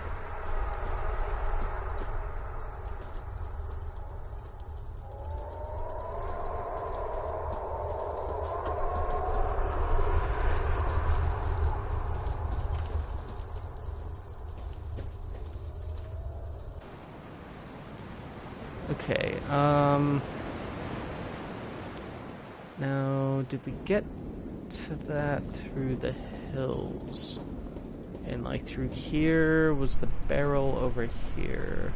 Okay, now, did we get to that through the hills? And, like, through here was the barrel over here.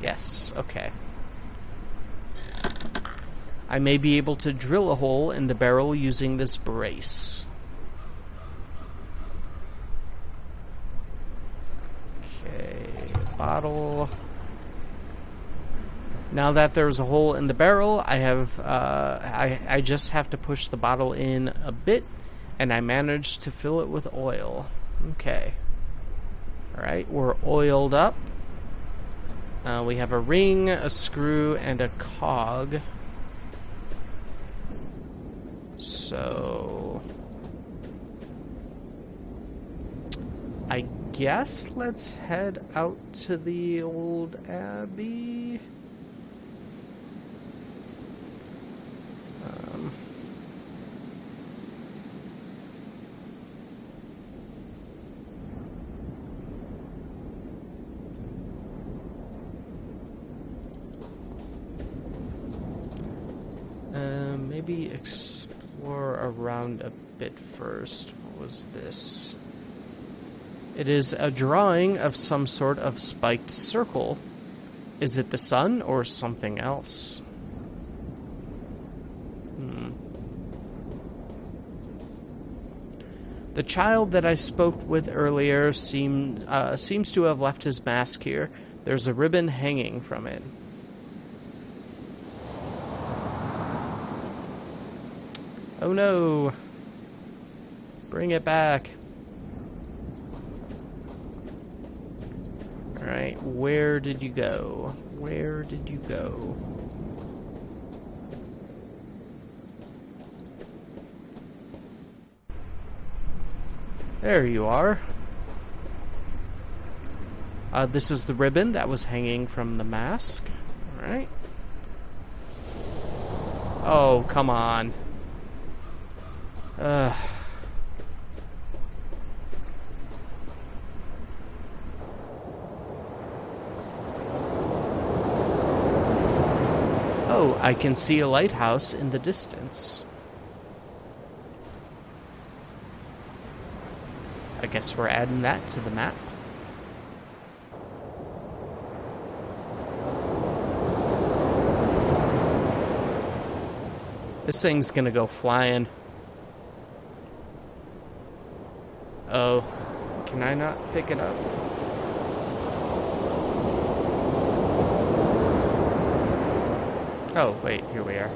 Yes, okay. I may be able to drill a hole in the barrel using this brace. Okay, bottle. Now that there's a hole in the barrel, I have I just have to push the bottle in a bit, and I managed to fill it with oil. Okay. Alright, we're oiled up. We have a ring, a screw, and a cog. So I guess let's head out to the old abbey. maybe explore around a bit first. What was this? It is a drawing of some sort of spiked circle. Is it the sun or something else? The child that I spoke with earlier seems to have left his mask here. There's a ribbon hanging from it. Oh no! Bring it back. Alright, where did you go? Where did you go? There you are. This is the ribbon that was hanging from the mask. Alright. Oh, come on. Oh, I can see a lighthouse in the distance. I guess we're adding that to the map. This thing's gonna go flying. Oh, can I not pick it up? Oh, wait, here we are.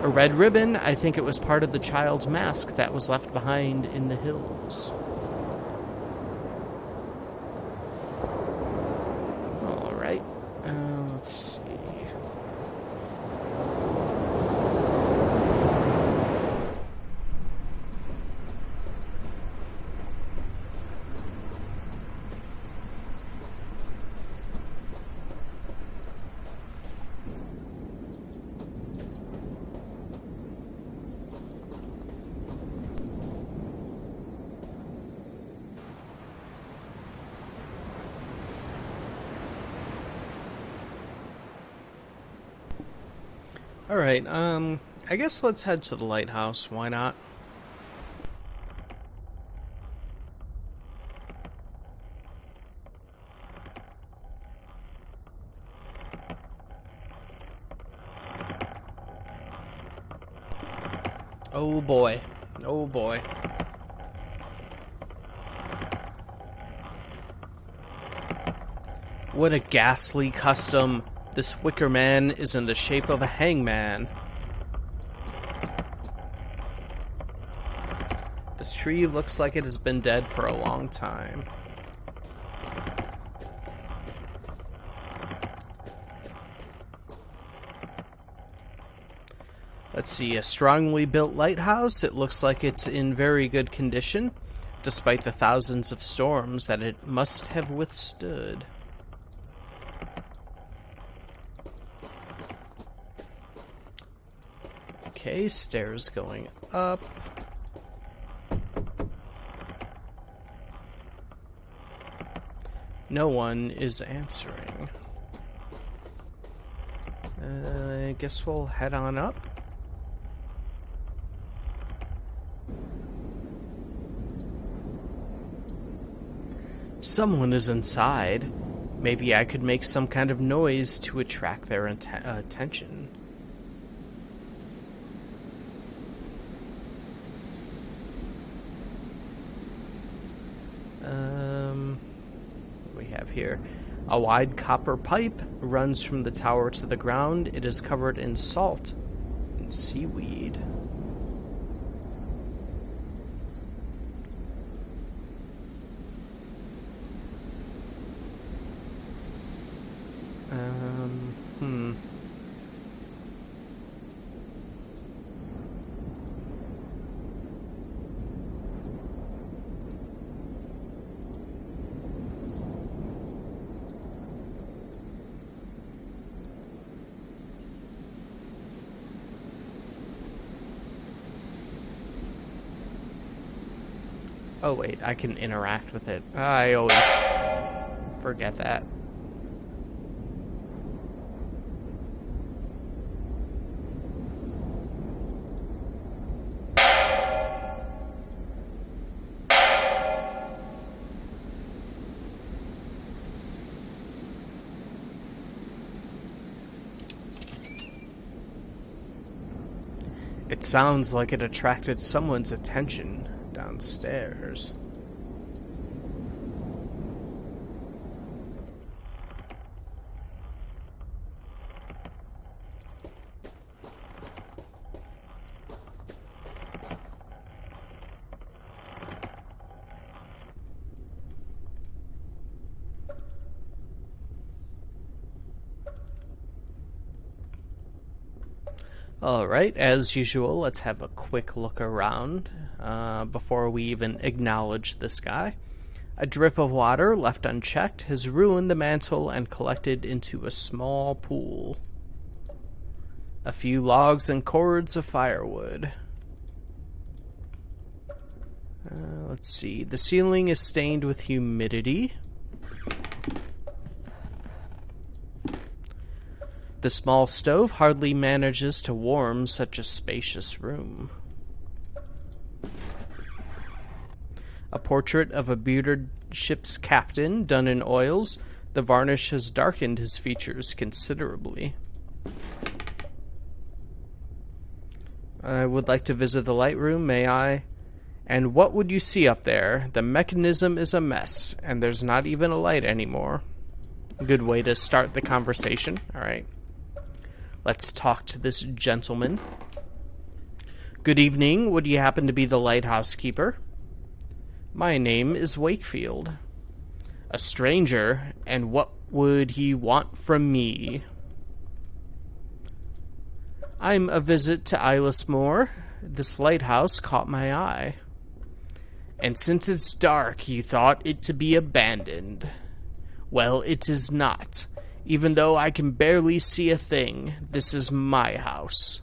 A red ribbon. I think it was part of the child's mask that was left behind in the hills. Alright, let's see. Alright, I guess let's head to the lighthouse, why not? Oh boy, oh boy. What a ghastly custom. This wicker man is in the shape of a hangman. This tree looks like it has been dead for a long time. Let's see, a strongly built lighthouse. It looks like it's in very good condition, despite the thousands of storms that it must have withstood. Okay, stairs going up. No one is answering. I guess we'll head on up. Someone is inside. Maybe I could make some kind of noise to attract their attention. What do we have here? A wide copper pipe runs from the tower to the ground. It is covered in salt and seaweed. Oh wait, I can interact with it. I always forget that. It sounds like it attracted someone's attention downstairs. Alright, as usual, let's have a quick look around before we even acknowledge this guy. A drip of water left unchecked has ruined the mantle and collected into a small pool. A few logs and cords of firewood. Let's see, the ceiling is stained with humidity. The small stove hardly manages to warm such a spacious room. A portrait of a bearded ship's captain done in oils, the varnish has darkened his features considerably. I would like to visit the light room, may I? And what would you see up there? The mechanism is a mess, and there's not even a light anymore. Good way to start the conversation, alright. Let's talk to this gentleman. Good evening. Would you happen to be the lighthouse keeper? My name is Wakefield. A stranger, and what would he want from me? I'm a visit to Islasmore. This lighthouse caught my eye. And since it's dark, you thought it to be abandoned. Well, it is not. Even though I can barely see a thing, this is my house.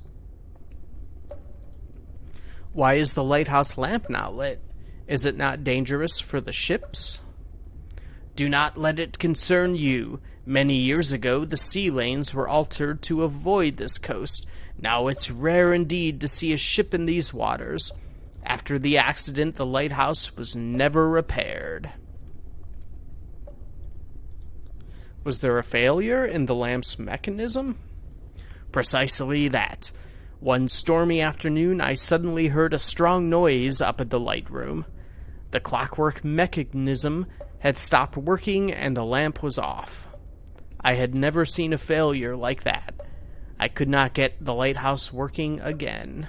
Why is the lighthouse lamp not lit? Is it not dangerous for the ships? Do not let it concern you. Many years ago, the sea lanes were altered to avoid this coast. Now it's rare indeed to see a ship in these waters. After the accident, the lighthouse was never repaired. Was there a failure in the lamp's mechanism? Precisely that. One stormy afternoon, I suddenly heard a strong noise up at the light room. The clockwork mechanism had stopped working and the lamp was off. I had never seen a failure like that. I could not get the lighthouse working again.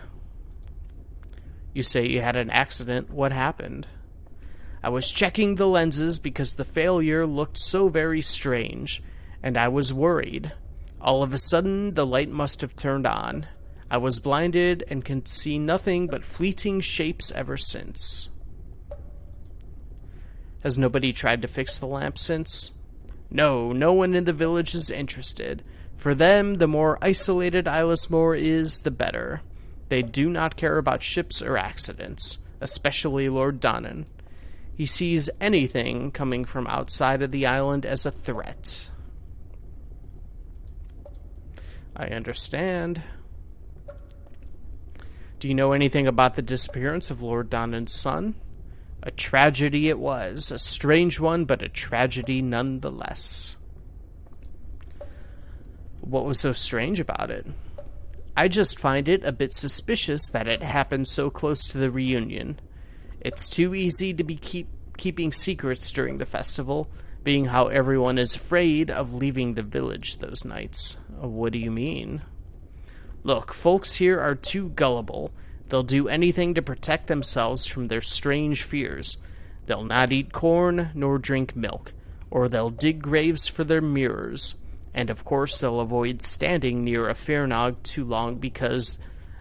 You say you had an accident. What happened? I was checking the lenses because the failure looked so very strange, and I was worried. All of a sudden, the light must have turned on. I was blinded and can see nothing but fleeting shapes ever since. Has nobody tried to fix the lamp since? No, no one in the village is interested. For them, the more isolated Islasmore is, the better. They do not care about ships or accidents, especially Lord Donnan. He sees anything coming from outside of the island as a threat. I understand. Do you know anything about the disappearance of Lord Donnan's son? A tragedy it was, a strange one, but a tragedy nonetheless. What was so strange about it? I just find it a bit suspicious that it happened so close to the reunion. It's too easy to be keeping secrets during the festival, being how everyone is afraid of leaving the village those nights. What do you mean? Look, folks here are too gullible. They'll do anything to protect themselves from their strange fears. They'll not eat corn nor drink milk, or they'll dig graves for their mirrors. And of course they'll avoid standing near a Fairnog too long because,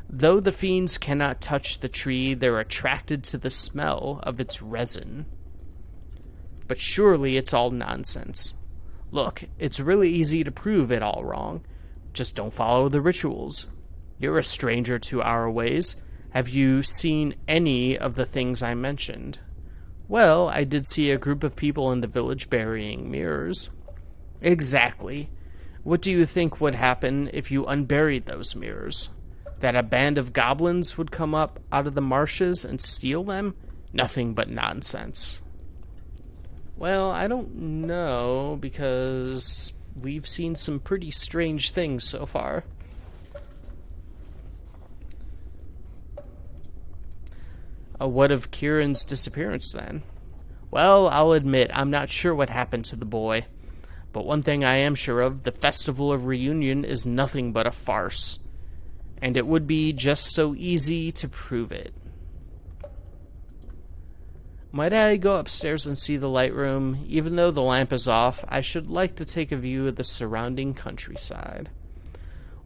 though the fiends cannot touch the tree, they're attracted to the smell of its resin. But surely it's all nonsense. Look, it's really easy to prove it all wrong. Just don't follow the rituals. You're a stranger to our ways. Have you seen any of the things I mentioned? Well, I did see a group of people in the village burying mirrors. Exactly. What do you think would happen if you unburied those mirrors? That a band of goblins would come up out of the marshes and steal them? Nothing but nonsense. Well, I don't know, because we've seen some pretty strange things so far. What of Kieran's disappearance then? Well, I'll admit, I'm not sure what happened to the boy. But one thing I am sure of, the Festival of Reunion is nothing but a farce. And it would be just so easy to prove it. Might I go upstairs and see the light room? Even though the lamp is off, I should like to take a view of the surrounding countryside.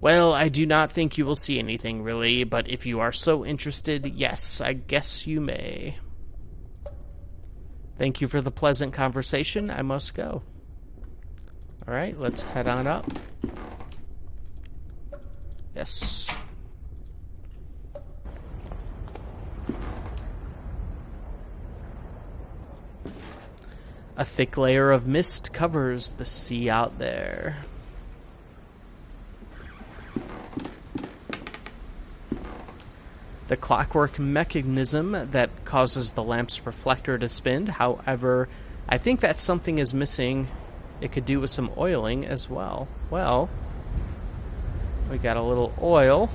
Well, I do not think you will see anything, really, but if you are so interested, yes, I guess you may. Thank you for the pleasant conversation. I must go. Alright, let's head on up. Yes. A thick layer of mist covers the sea out there. The clockwork mechanism that causes the lamp's reflector to spin, however, I think that something is missing. It could do with some oiling as well. Well, we got a little oil.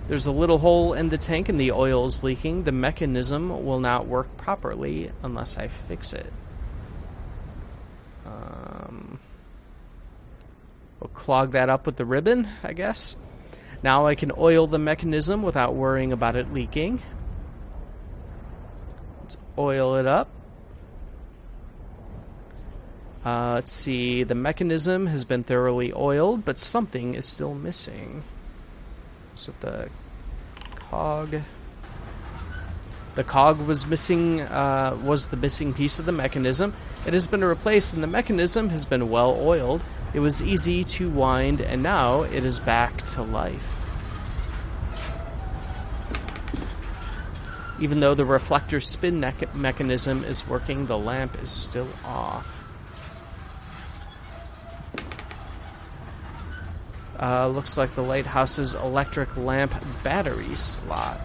There's a little hole in the tank and the oil is leaking. The mechanism will not work properly unless I fix it. We'll clog that up with the ribbon, I guess. Now I can oil the mechanism without worrying about it leaking. Let's oil it up. Let's see, the mechanism has been thoroughly oiled, but something is still missing. Is it the cog? The cog was missing, was the missing piece of the mechanism. It has been replaced and the mechanism has been well oiled. It was easy to wind and now it is back to life. Even though the reflector spin mechanism is working, the lamp is still off. Looks like the lighthouse's electric lamp battery slot.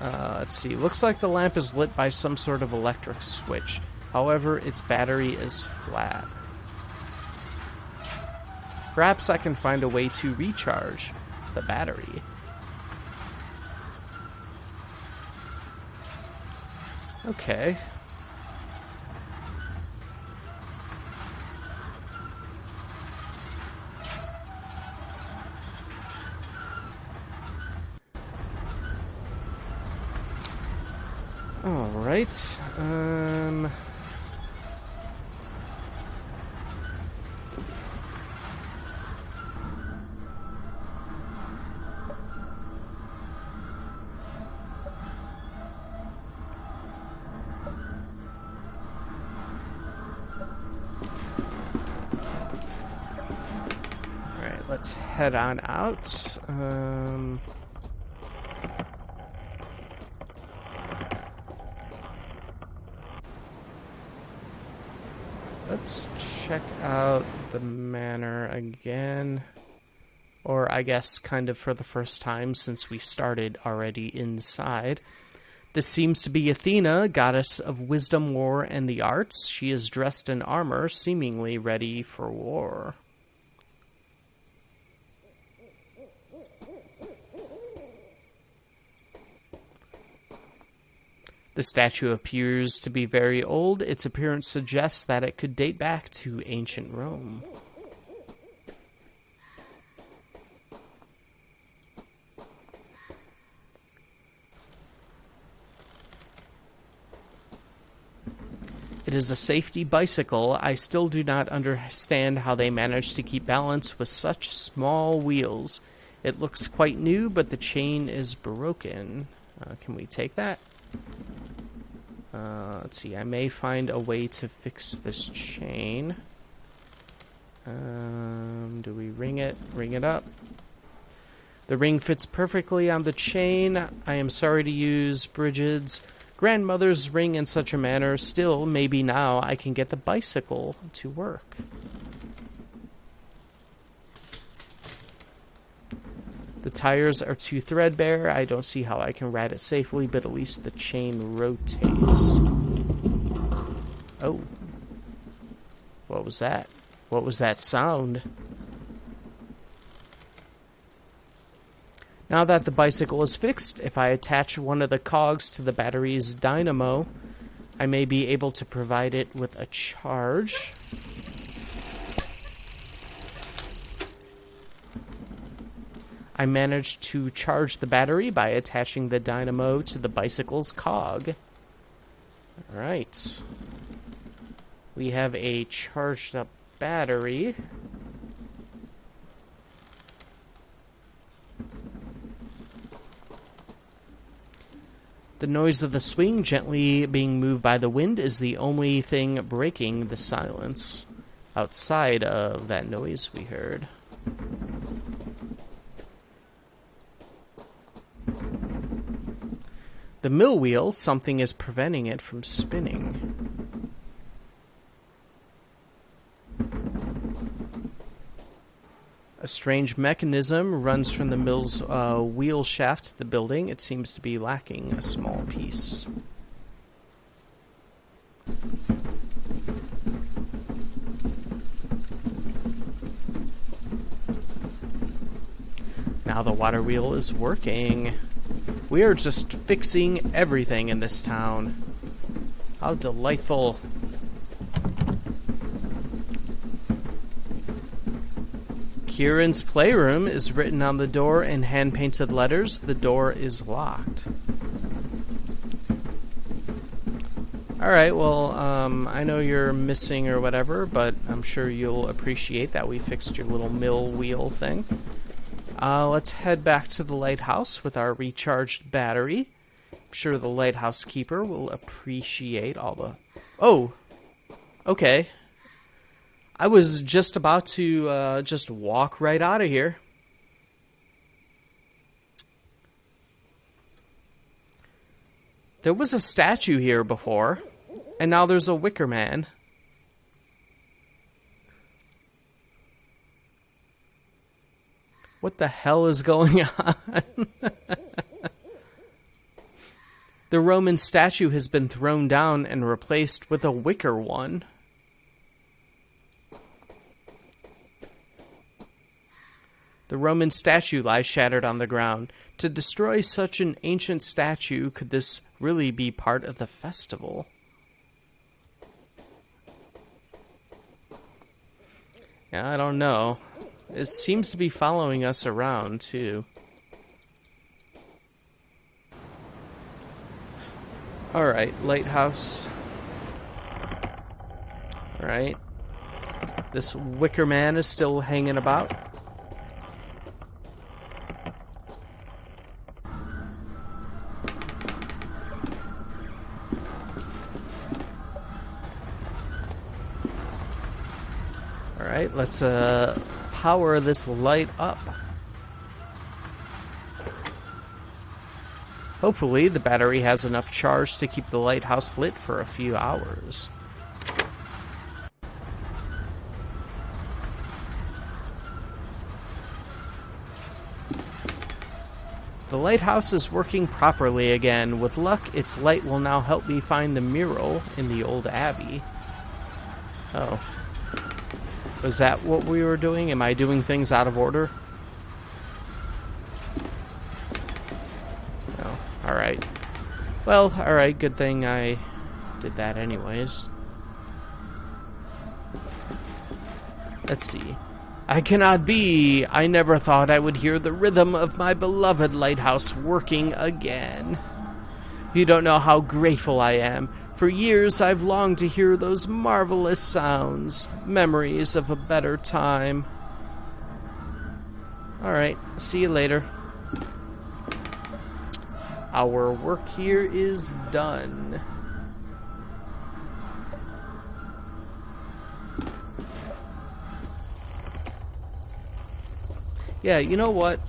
Let's see. Looks like the lamp is lit by some sort of electric switch. However, its battery is flat. Perhaps I can find a way to recharge the battery. Okay. All right. Let's head on out. Let's check out the manor again. Or I guess kind of for the first time since we started already inside. This seems to be Athena, goddess of wisdom, war, and the arts. She is dressed in armor, seemingly ready for war. The statue appears to be very old. Its appearance suggests that it could date back to ancient Rome. It is a safety bicycle. I still do not understand how they managed to keep balance with such small wheels. It looks quite new, but the chain is broken. Can we take that? Let's see, I may find a way to fix this chain. Do we ring it? Ring it up. The ring fits perfectly on the chain. I am sorry to use Brigid's grandmother's ring in such a manner. Still, maybe now I can get the bicycle to work. The tires are too threadbare. I don't see how I can ride it safely, but at least the chain rotates. Oh. What was that? What was that sound? Now that the bicycle is fixed, if I attach one of the cogs to the battery's dynamo, I may be able to provide it with a charge. I managed to charge the battery by attaching the dynamo to the bicycle's cog. Alright. We have a charged up battery. The noise of the swing gently being moved by the wind is the only thing breaking the silence outside of that noise we heard. The mill wheel, something is preventing it from spinning. A strange mechanism runs from the mill's wheel shaft to the building. It seems to be lacking a small piece. Now the water wheel is working. We are just fixing everything in this town. How delightful. Kieran's playroom is written on the door in hand-painted letters. The door is locked. Alright, well, I know you're missing or whatever, but I'm sure you'll appreciate that we fixed your little mill wheel thing. Let's head back to the lighthouse with our recharged battery. I'm sure the lighthouse keeper will appreciate all the... Oh! Okay. I was just about to just walk right out of here. There was a statue here before, and now there's a wicker man. What the hell is going on? The Roman statue has been thrown down and replaced with a wicker one. The Roman statue lies shattered on the ground. To destroy such an ancient statue, could this really be part of the festival? Yeah, I don't know. It seems to be following us around, too. Alright, lighthouse. Alright. This wicker man is still hanging about. Alright, let's power this light up. Hopefully the battery has enough charge to keep the lighthouse lit for a few hours. The lighthouse is working properly again. With luck, its light will now help me find the mural in the old abbey. Oh. Was that what we were doing? Am I doing things out of order? No. Alright. Well, alright, good thing I did that anyways. Let's see. I cannot be! I never thought I would hear the rhythm of my beloved lighthouse working again. You don't know how grateful I am. For years I've longed to hear those marvelous sounds, memories of a better time. Alright, see you later. Our work here is done. Yeah, you know what?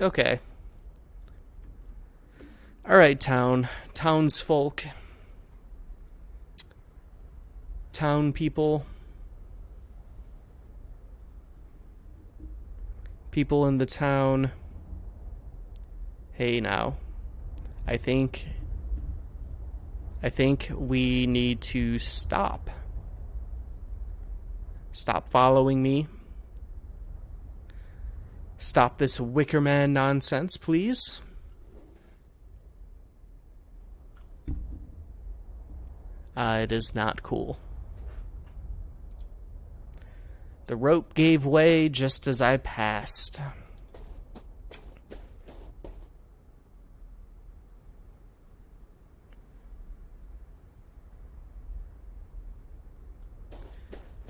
Okay. Alright, townsfolk, town people, people in the town. Hey now, I think we need to stop following me. Stop this Wicker Man nonsense, please. It is not cool. The rope gave way just as I passed.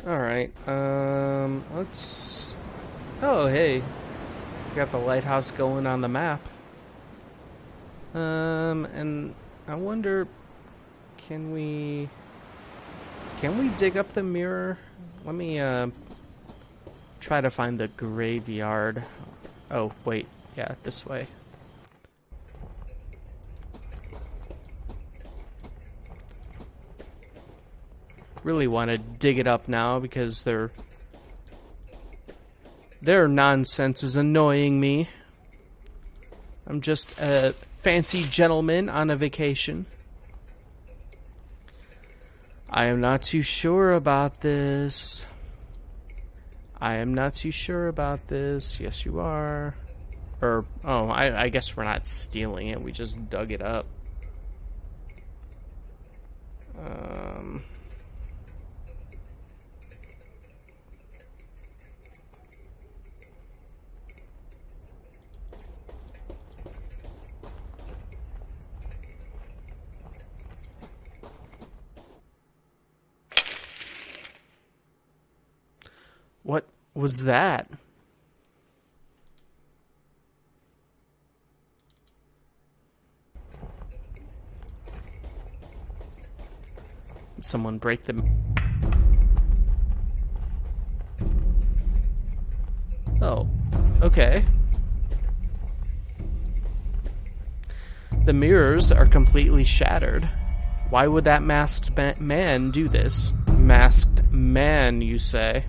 Alright, let's... Oh, hey. Got the lighthouse going on the map. And I wonder... Can we dig up the mirror? Let me, try to find the graveyard. Oh, wait. Yeah, this way. Really want to dig it up now because their nonsense is annoying me. I'm just a fancy gentleman on a vacation. I am not too sure about this. I am not too sure about this. Yes, you are. Or, oh, I guess we're not stealing it. We just dug it up. What was that? Did someone break the... Oh, okay. The mirrors are completely shattered. Why would that masked man do this? Masked man, you say?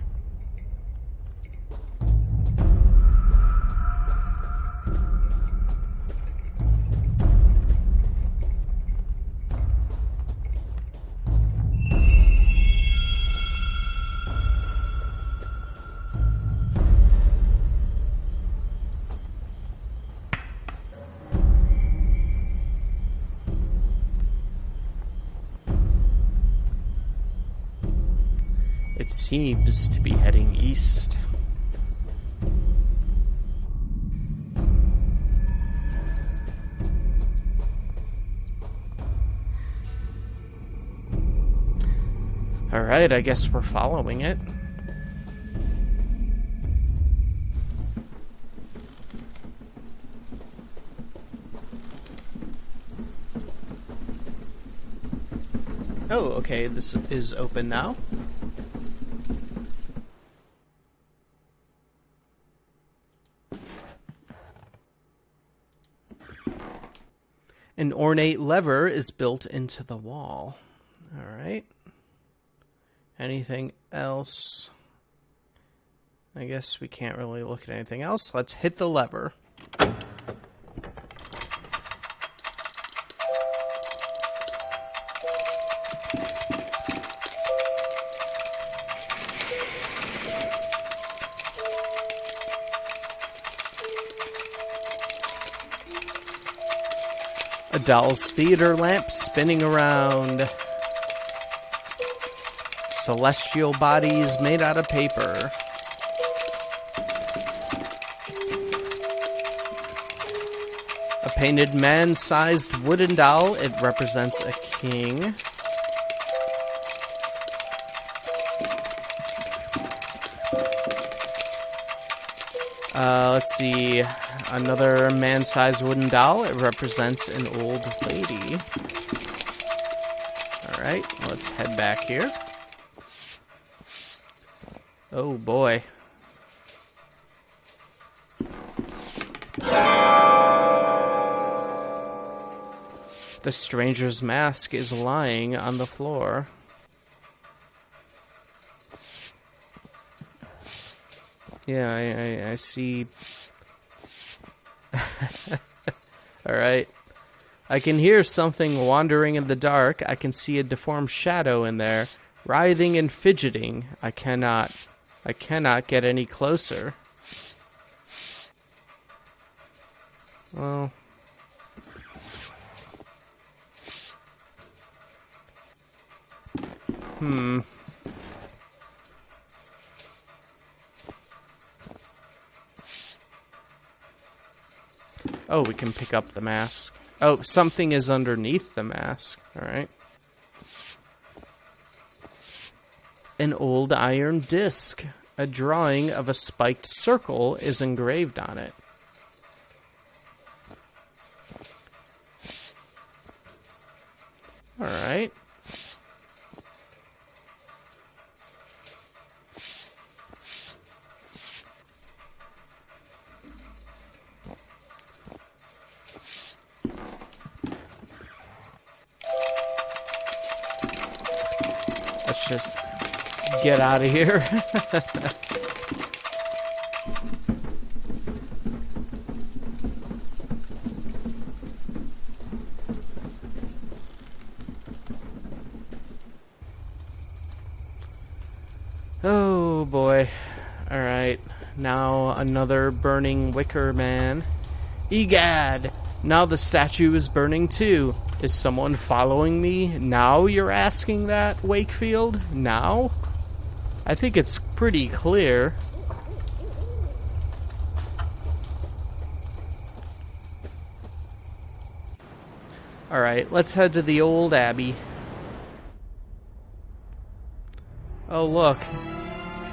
It seems to be heading east. Alright, I guess we're following it. Oh, okay, this is open now. An ornate lever is built into the wall. All right. Anything else? I guess we can't really look at anything else. Let's hit the lever. A doll's theater lamp spinning around. Celestial bodies made out of paper. A painted man-sized wooden doll. It represents a king. Let's see. Another man-sized wooden doll. It represents an old lady. Alright, let's head back here. Oh boy. The stranger's mask is lying on the floor. Yeah, I see. Alright. I can hear something wandering in the dark. I can see a deformed shadow in there, writhing and fidgeting. I cannot get any closer. Well... Oh, we can pick up the mask. Oh, something is underneath the mask. Alright. An old iron disc. A drawing of a spiked circle is engraved on it. Alright. Let's just get out of here. Oh boy. Alright. Now another burning wicker man. Egad! Now the statue is burning too. Is someone following me? Now you're asking that, Wakefield? Now? I think it's pretty clear. Alright, let's head to the old abbey. Oh look.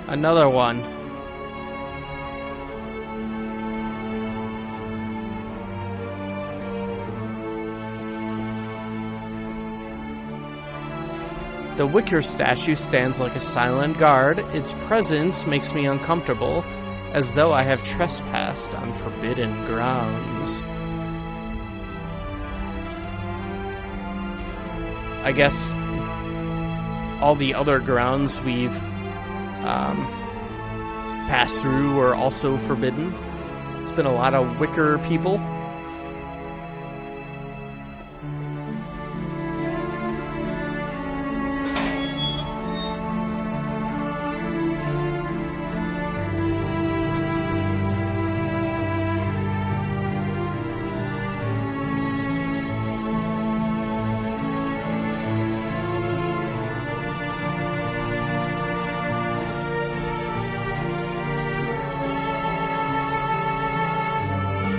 Another one. The wicker statue stands like a silent guard. Its presence makes me uncomfortable, as though I have trespassed on forbidden grounds. I guess all the other grounds we've passed through were also forbidden. There's been a lot of wicker people.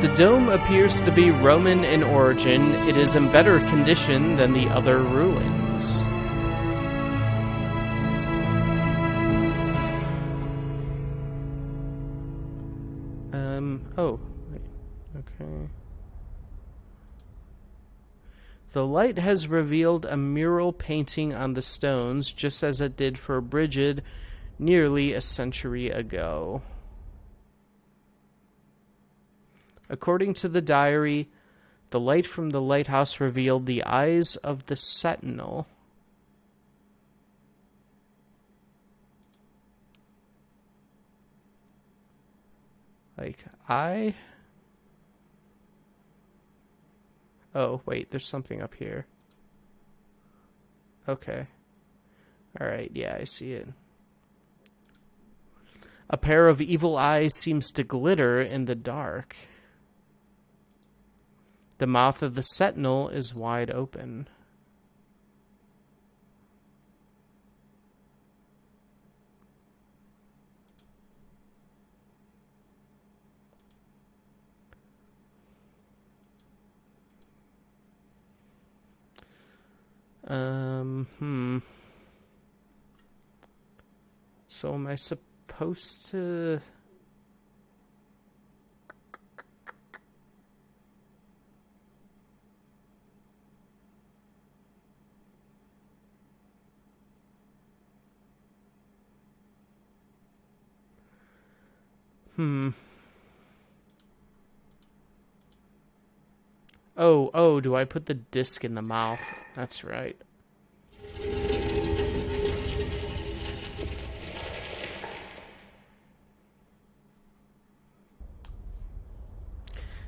The dome appears to be Roman in origin. It is in better condition than the other ruins. Oh, wait. Okay. The light has revealed a mural painting on the stones, just as it did for Brigid nearly a century ago. According to the diary, the light from the lighthouse revealed the eyes of the sentinel. Like, eye? Oh, wait, there's something up here. Okay. Alright, yeah, I see it. A pair of evil eyes seems to glitter in the dark. The mouth of the sentinel is wide open. So am I supposed to... Oh, do I put the disc in the mouth? That's right.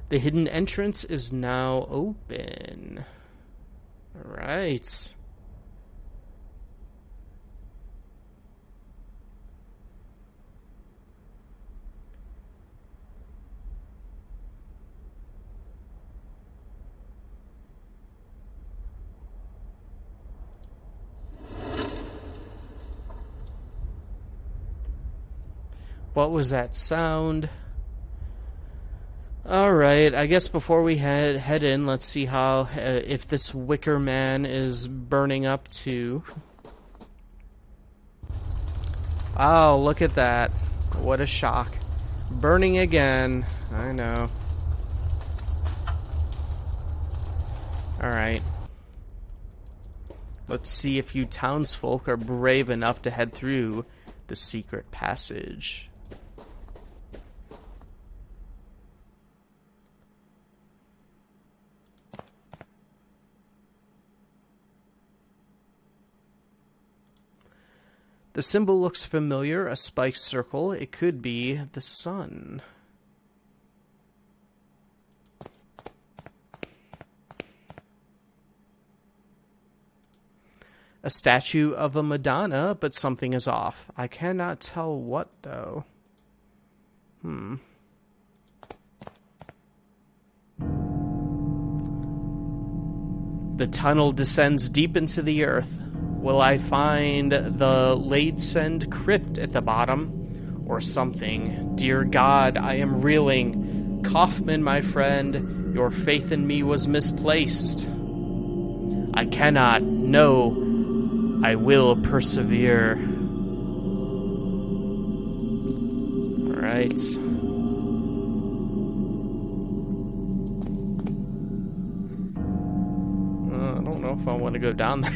The hidden entrance is now open. All right. What was that sound? Alright, I guess before we head in, let's see how, if this Wicker Man is burning up too. Oh, look at that. What a shock. Burning again. I know. Alright. Let's see if you townsfolk are brave enough to head through the secret passage. The symbol looks familiar, a spiked circle. It could be the sun. A statue of a Madonna, but something is off. I cannot tell what, though. The tunnel descends deep into the earth. Will I find the Ladesend crypt at the bottom? Or something? Dear God, I am reeling. Kaufman, my friend, your faith in me was misplaced. I cannot. No. I will persevere. Alright. I don't know if I want to go down there.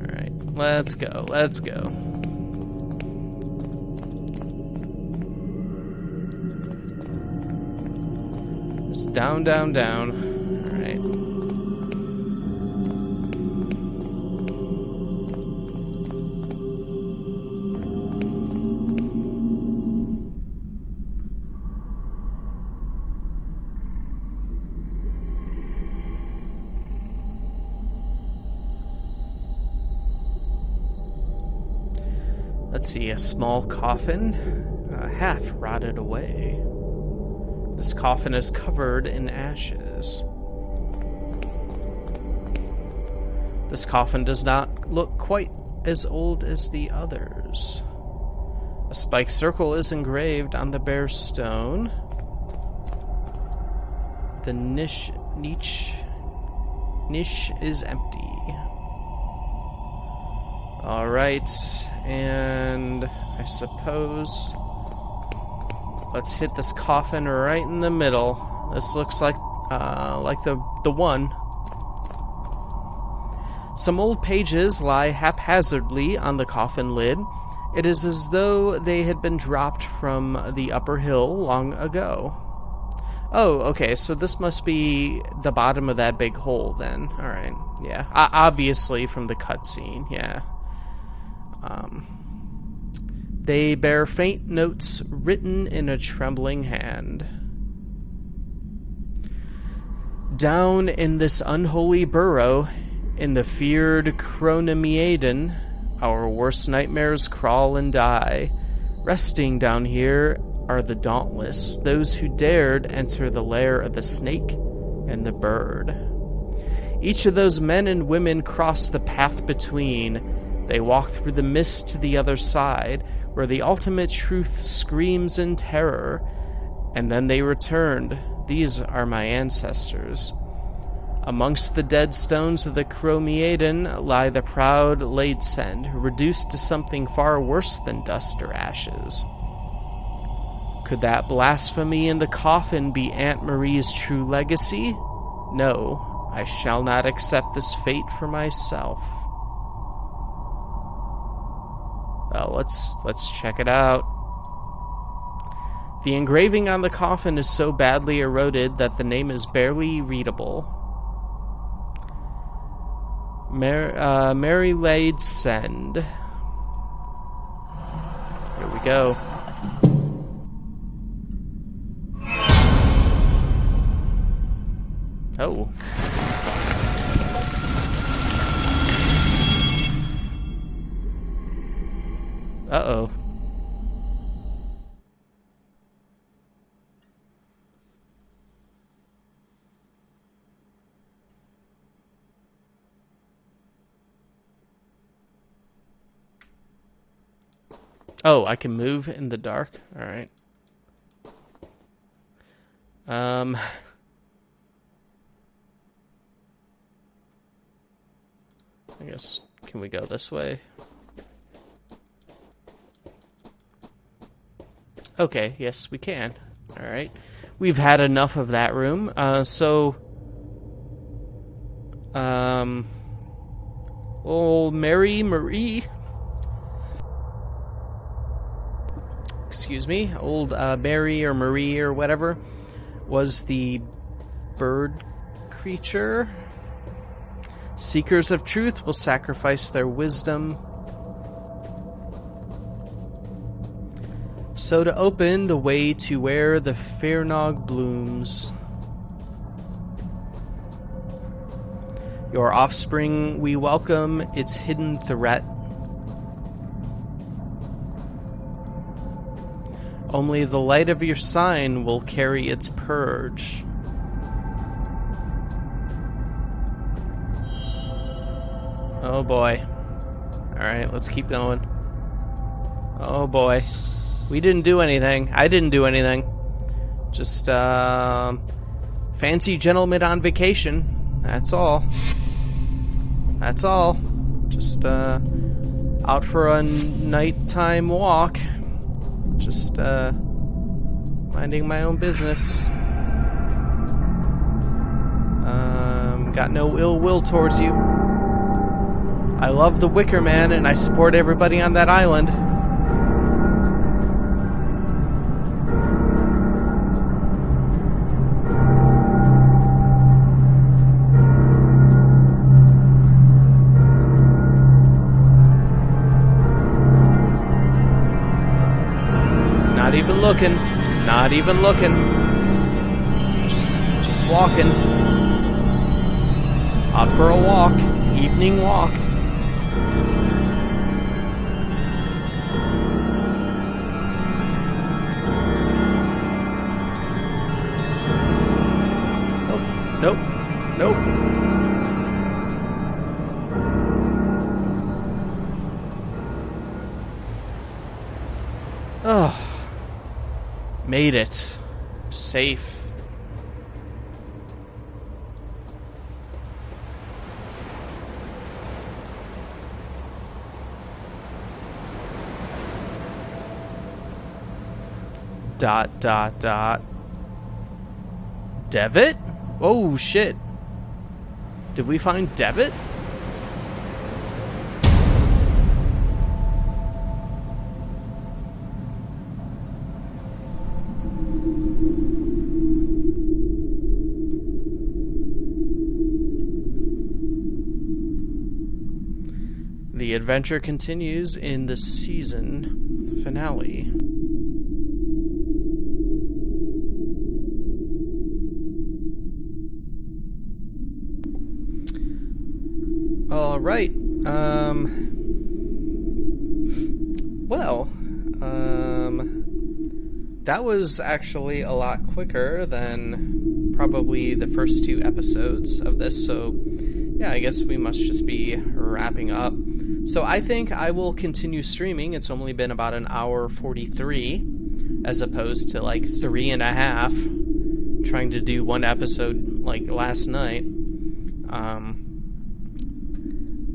Alright, let's go, let's go. Just down, down, down. Alright. Let's see, a small coffin, half rotted away. This coffin is covered in ashes. This coffin does not look quite as old as the others. A spiked circle is engraved on the bare stone. The niche is empty. Alright, and I suppose let's hit this coffin right in the middle. This looks like the one. Some old pages lie haphazardly on the coffin lid. It is as though they had been dropped from the upper hill long ago. Oh, okay, so this must be the bottom of that big hole then. Alright, yeah. Obviously from the cutscene, yeah. They bear faint notes written in a trembling hand. Down in this unholy burrow, in the feared Chronomiaden, our worst nightmares crawl and die. Resting down here are the dauntless, those who dared enter the lair of the snake and the bird. Each of those men and women crossed the path between. They walked through the mist to the other side, where the ultimate truth screams in terror. And then they returned. These are my ancestors. Amongst the dead stones of the Chromiaden lie the proud Ladesend, reduced to something far worse than dust or ashes. Could that blasphemy in the coffin be Aunt Marie's true legacy? No, I shall not accept this fate for myself. Well, let's check it out. The engraving on the coffin is so badly eroded that the name is barely readable. Mary Ladesend. Here we go. Oh. Uh-oh. Oh, I can move in the dark? Alright. I guess, can we go this way? Okay, yes, we can. Alright. We've had enough of that room. Old Marie. Excuse me. Old Mary or Marie or whatever was the bird creature. Seekers of truth will sacrifice their wisdom. So to open the way to where the Fairnog blooms. Your offspring we welcome, its hidden threat. Only the light of your sign will carry its purge. Oh boy. Alright, let's keep going. Oh boy. We didn't do anything. I didn't do anything. Just, fancy gentleman on vacation. That's all. That's all. Just, out for a nighttime walk. Just, minding my own business. Got no ill will towards you. I love the Wicker Man, and I support everybody on that island. Not even looking. Not even looking. Just walking. Out for a walk. Evening walk. Nope. Nope. Oh. Made it. Safe. Dot, dot, dot. Devitt? Oh, shit. Did we find Devitt? The adventure continues in the season finale. All right. That was actually a lot quicker than probably the first two episodes of this, so yeah, I guess we must just be wrapping up. So I think I will continue streaming. It's only been about an hour 43, as opposed to like 3.5, trying to do one episode like last night.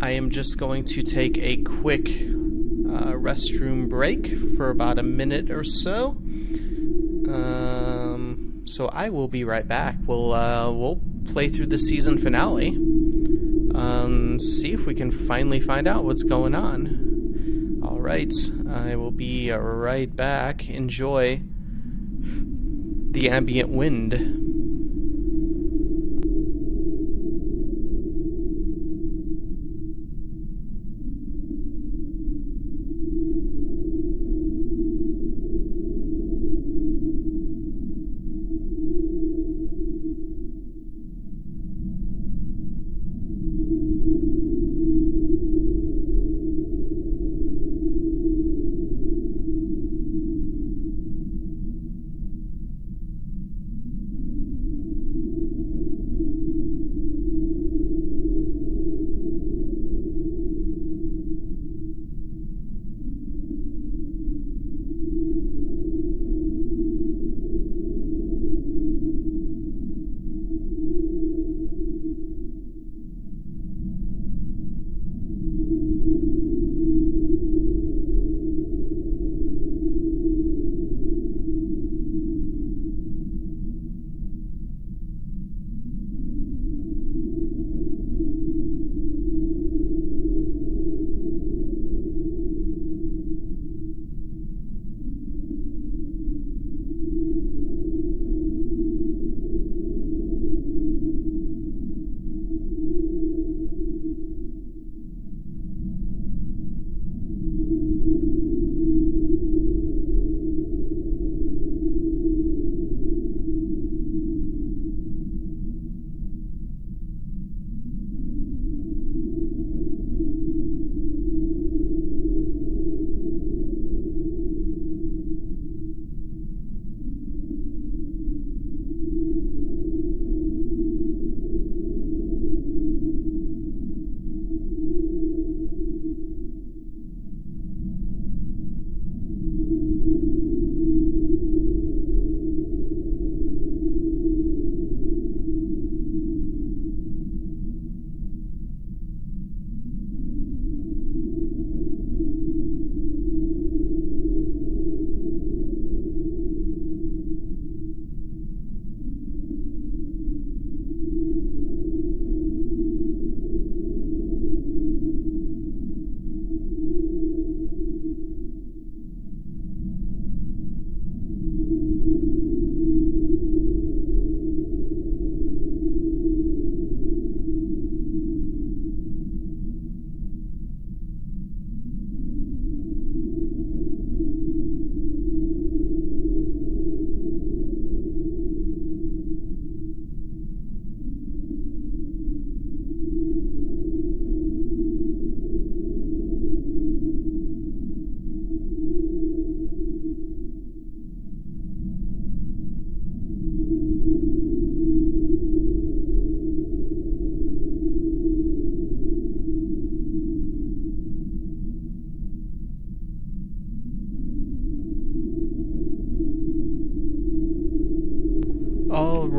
I am just going to take a quick restroom break for about a minute or so. So I will be right back. We'll play through the season finale. See if we can finally find out what's going on. All right, I will be right back. Enjoy the ambient wind.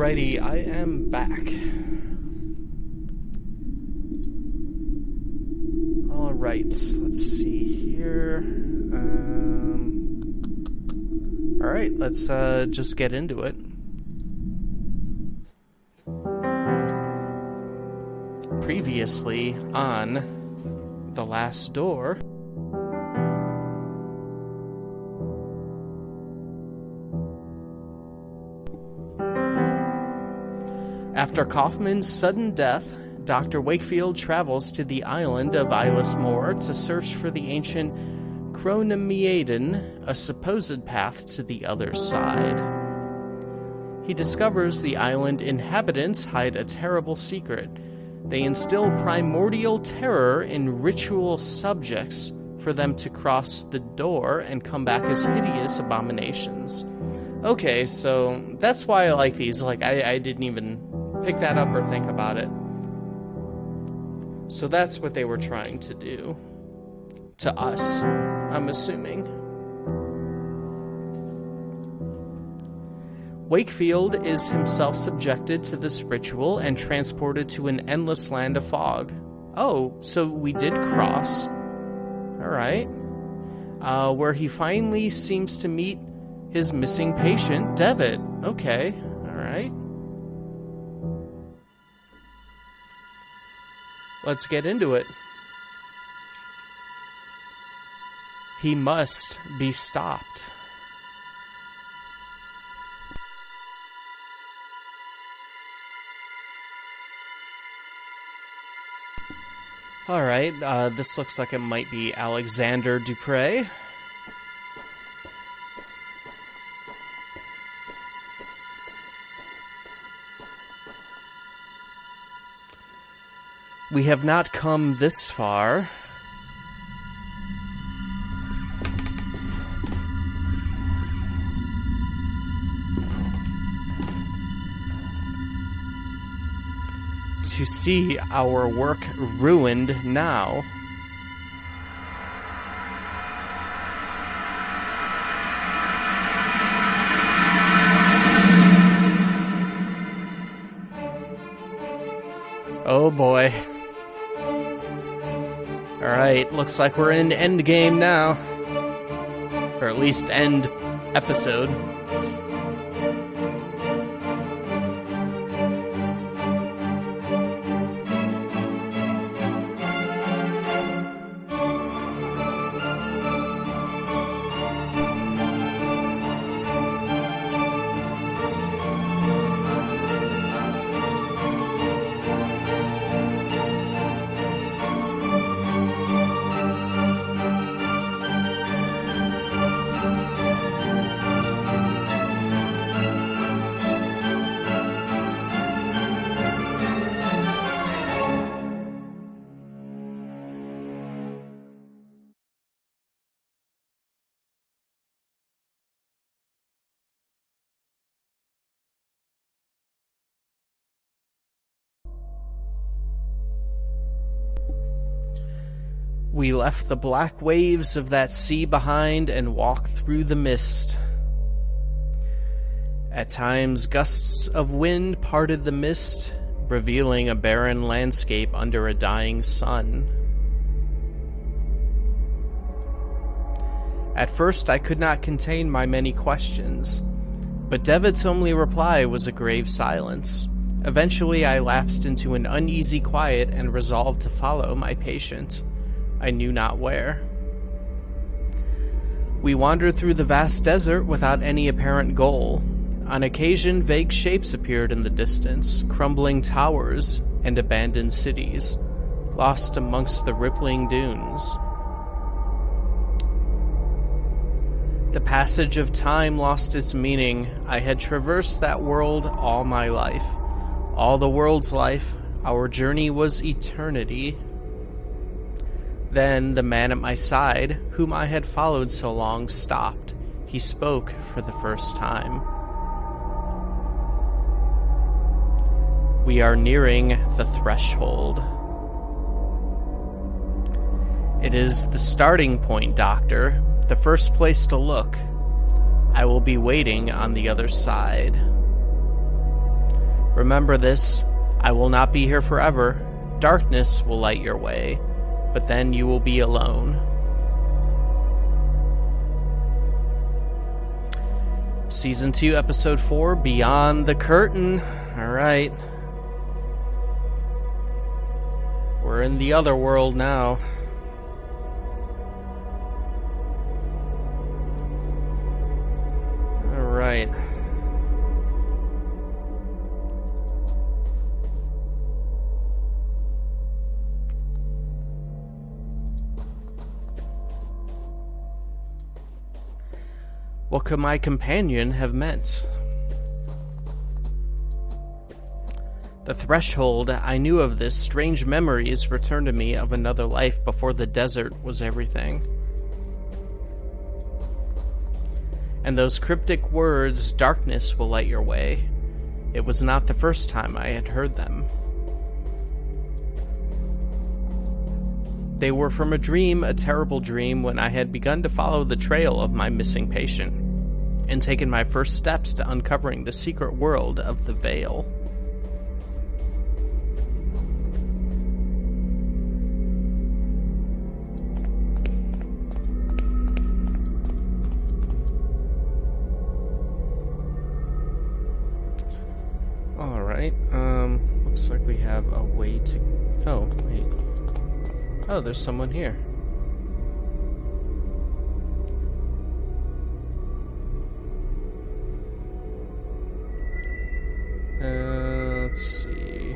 Alrighty, I am back. Alright, let's see here. Alright, let's just get into it. Previously on The Last Door. After Kaufman's sudden death, Dr. Wakefield travels to the island of Islas Moor to search for the ancient Chronomeaden, a supposed path to the other side. He discovers the island inhabitants hide a terrible secret. They instill primordial terror in ritual subjects for them to cross the door and come back as hideous abominations. Okay, so that's why I like these. Like, I didn't even pick that up or think about it. So that's what they were trying to do. To us, I'm assuming. Wakefield is himself subjected to this ritual and transported to an endless land of fog. Oh, so we did cross. Alright. Where he finally seems to meet his missing patient, Devitt. Okay, alright. Let's get into it. He must be stopped. Alright, this looks like it might be Alexander Dupre. We have not come this far. To see our work ruined now. Oh boy. Alright, looks like we're in endgame now. Or at least end episode. We left the black waves of that sea behind and walked through the mist. At times, gusts of wind parted the mist, revealing a barren landscape under a dying sun. At first, I could not contain my many questions, but Devitt's only reply was a grave silence. Eventually, I lapsed into an uneasy quiet and resolved to follow my patient. I knew not where. We wandered through the vast desert without any apparent goal. On occasion, vague shapes appeared in the distance, crumbling towers and abandoned cities, lost amongst the rippling dunes. The passage of time lost its meaning. I had traversed that world all my life. All the world's life. Our journey was eternity. Then the man at my side, whom I had followed so long, stopped. He spoke for the first time. We are nearing the threshold. It is the starting point, Doctor. The first place to look. I will be waiting on the other side. Remember this, I will not be here forever. Darkness will light your way, but then you will be alone. Season 2, Episode 4, Beyond the Curtain. Alright. We're in the other world now. Alright. What could my companion have meant? The threshold, I knew of this. Strange memories returned to me of another life before the desert was everything. And those cryptic words, darkness will light your way. It was not the first time I had heard them. They were from a dream, a terrible dream, when I had begun to follow the trail of my missing patient, and taken my first steps to uncovering the secret world of the Veil. Alright, looks like we have a way to... Oh, wait. Oh, there's someone here. Let's see.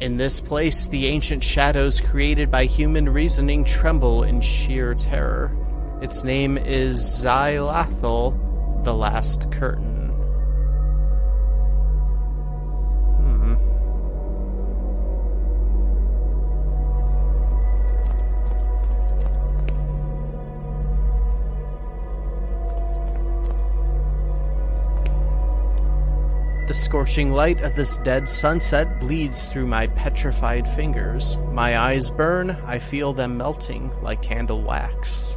In this place, the ancient shadows created by human reasoning tremble in sheer terror. Its name is Xylathal, the Last Curtain. The scorching light of this dead sunset bleeds through my petrified fingers. My eyes burn, I feel them melting like candle wax.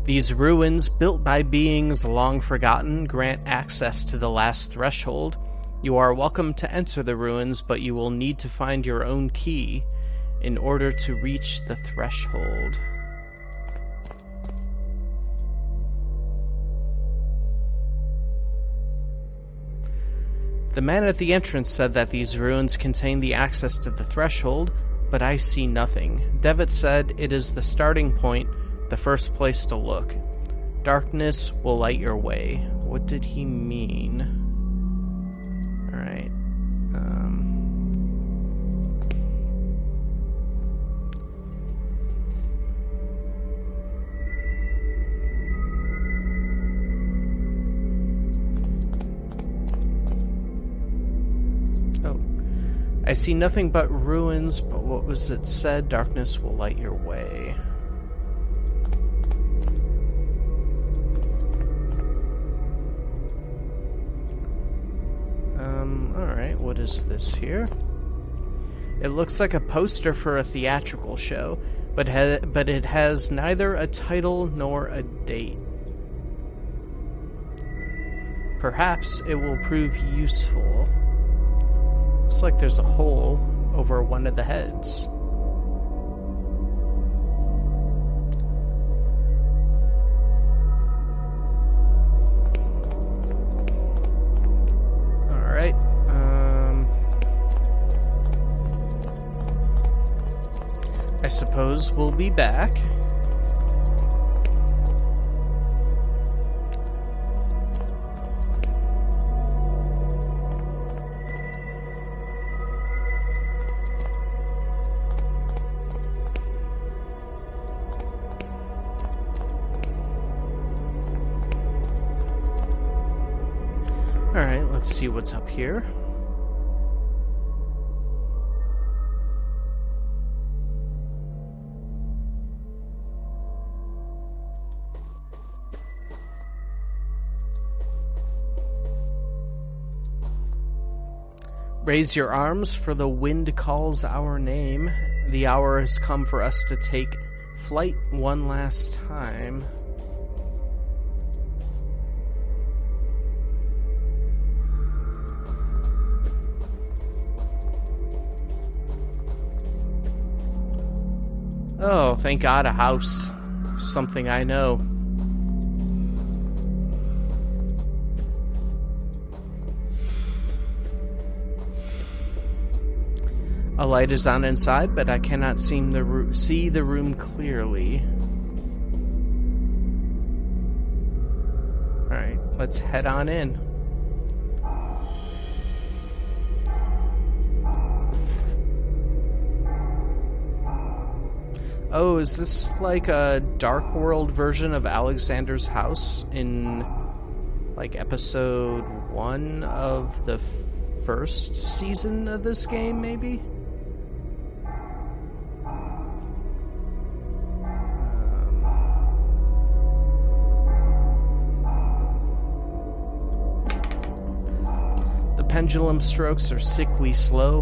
These ruins, built by beings long forgotten, grant access to the last threshold. You are welcome to enter the ruins, but you will need to find your own key in order to reach the threshold. The man at the entrance said that these ruins contain the access to the threshold, but I see nothing. Devitt said it is the starting point, the first place to look. Darkness will light your way. What did he mean? Alright. Oh. I see nothing but ruins, but what was it said? Darkness will light your way. Alright, what is this here? It looks like a poster for a theatrical show, but it has neither a title nor a date. Perhaps it will prove useful. Looks like there's a hole over one of the heads. I suppose we'll be back. Alright, let's see what's up here. Raise your arms, for the wind calls our name. The hour has come for us to take flight one last time. Oh, thank God, a house. Something I know. A light is on inside, but I cannot see the room clearly. Alright, let's head on in. Oh, is this like a Dark World version of Alexander's house in, like, episode 1 of the first season of this game, maybe? The pendulum strokes are sickly slow,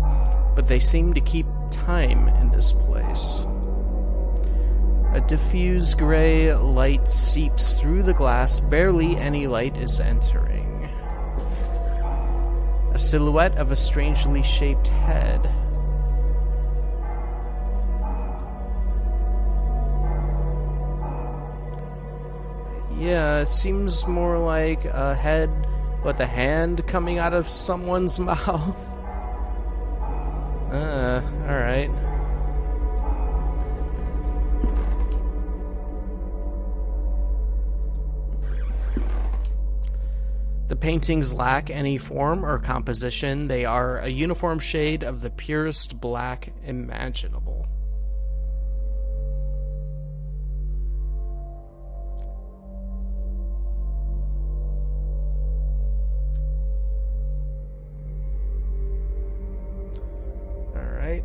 but they seem to keep time in this place. A diffuse gray light seeps through the glass. Barely any light is entering. A silhouette of a strangely shaped head. Yeah, it seems more like a head with a hand coming out of someone's mouth. Alright. The paintings lack any form or composition. They are a uniform shade of the purest black imaginable. Alright,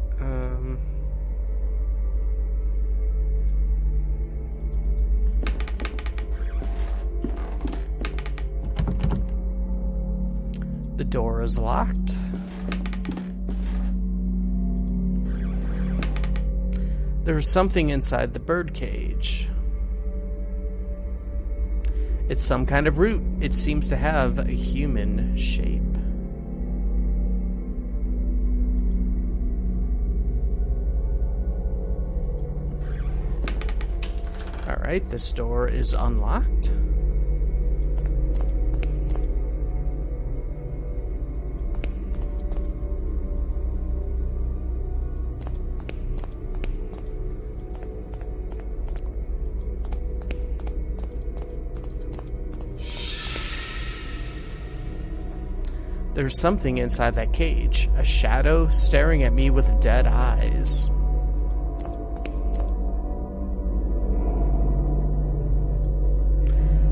the door is locked. There's something inside the birdcage. It's some kind of root. It seems to have a human shape. Alright, this door is unlocked. There's something inside that cage, a shadow staring at me with dead eyes.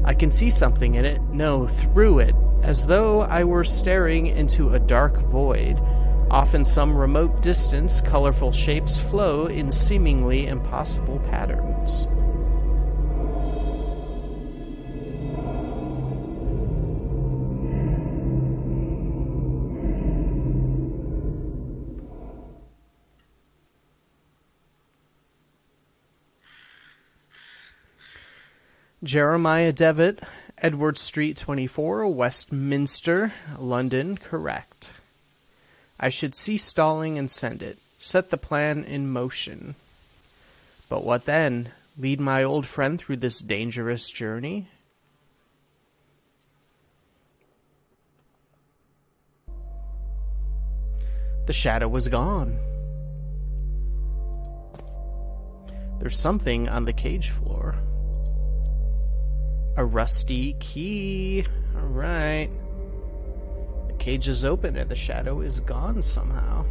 I can see something in it, no, through it, as though I were staring into a dark void. Off in some remote distance, colorful shapes flow in seemingly impossible patterns. Jeremiah Devitt, Edward Street 24, Westminster, London, correct. I should cease stalling and send it. Set the plan in motion. But what then? Lead my old friend through this dangerous journey? The shadow was gone. There's something on the cage floor. A rusty key. Alright. The cage is open and the shadow is gone somehow.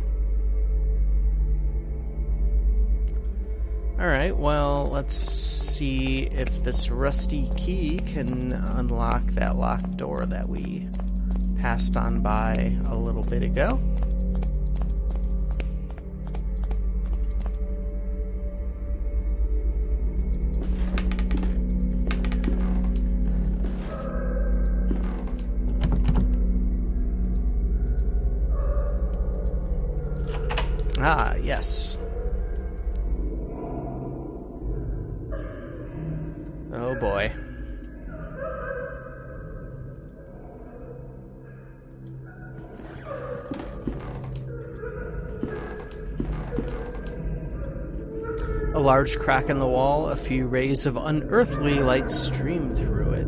Alright, well, let's see if this rusty key can unlock that locked door that we passed on by a little bit ago. Ah, yes. Oh boy. A large crack in the wall, a few rays of unearthly light stream through it.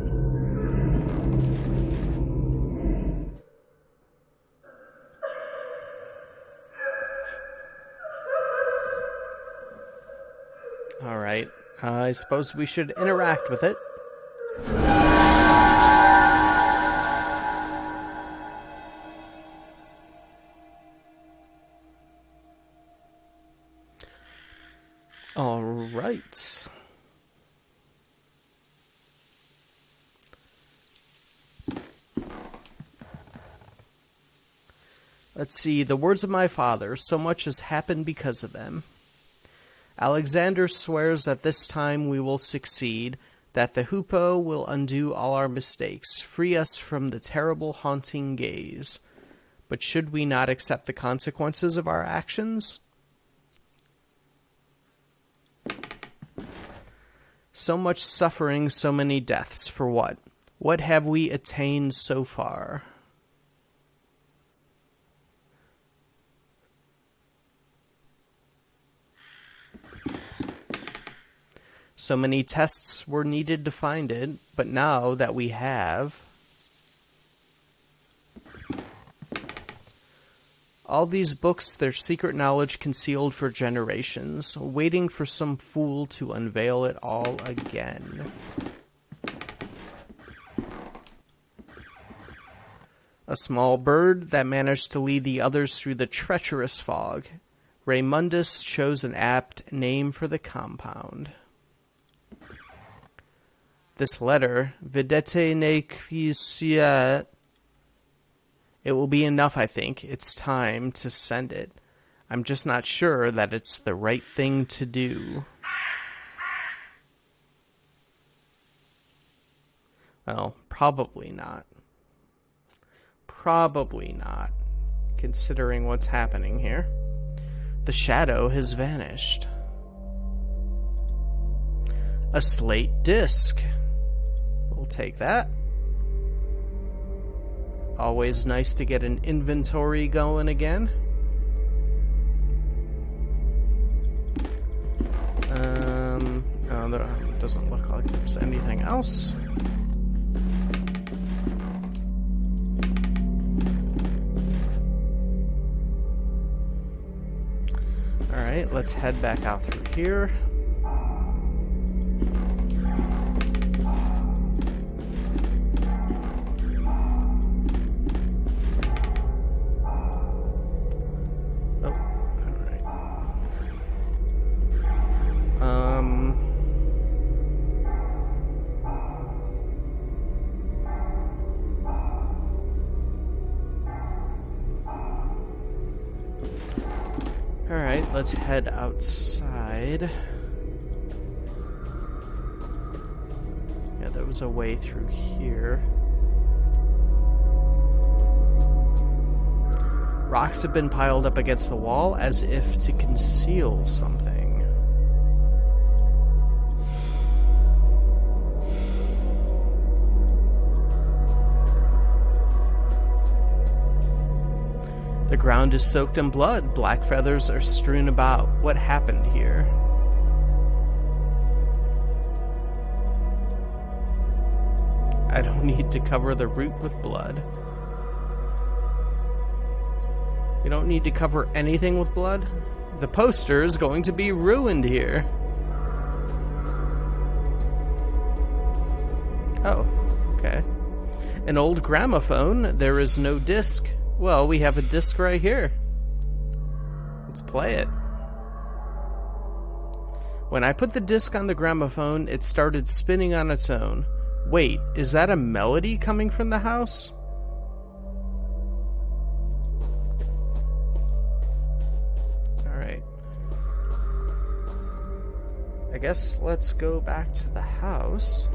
Alright, I suppose we should interact with it. Alright. Let's see, the words of my father, so much has happened because of them. Alexander swears that this time we will succeed, that the Hoopoe will undo all our mistakes, free us from the terrible haunting gaze. But should we not accept the consequences of our actions? So much suffering, so many deaths, for what? What have we attained so far? So many tests were needed to find it, but now that we have... all these books, their secret knowledge concealed for generations, waiting for some fool to unveil it all again. A small bird that managed to lead the others through the treacherous fog. Raymundus chose an apt name for the compound. This letter, Videte ne quisiat. It will be enough, I think. It's time to send it. I'm just not sure that it's the right thing to do. Well, probably not. Probably not, considering what's happening here. The shadow has vanished. A slate disc. We'll take that. Always nice to get an inventory going again. No, there doesn't look like there's anything else. Alright, let's head back out through here. Alright, let's head outside. Yeah, there was a way through here. Rocks have been piled up against the wall as if to conceal something. The ground is soaked in blood. Black feathers are strewn about. What happened here? I don't need to cover the root with blood. You don't need to cover anything with blood? The poster is going to be ruined here. Oh, okay. An old gramophone. There is no disc. Well, we have a disc right here. Let's play it. When I put the disc on the gramophone, it started spinning on its own. Wait, is that a melody coming from the house? Alright. I guess let's go back to the house.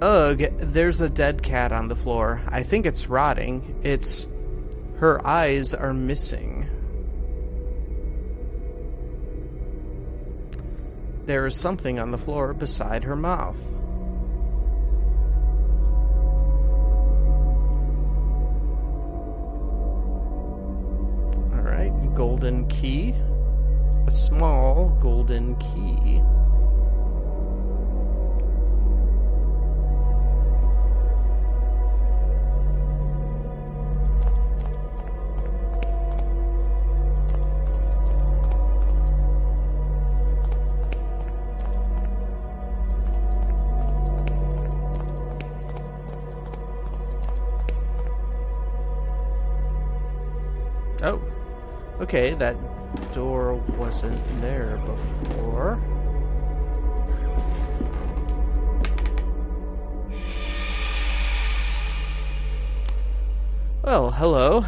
Ugh, there's a dead cat on the floor. I think it's rotting. Her eyes are missing. There is something on the floor beside her mouth. Alright, golden key. A small golden key. Oh, okay, that door wasn't there before. Well, hello.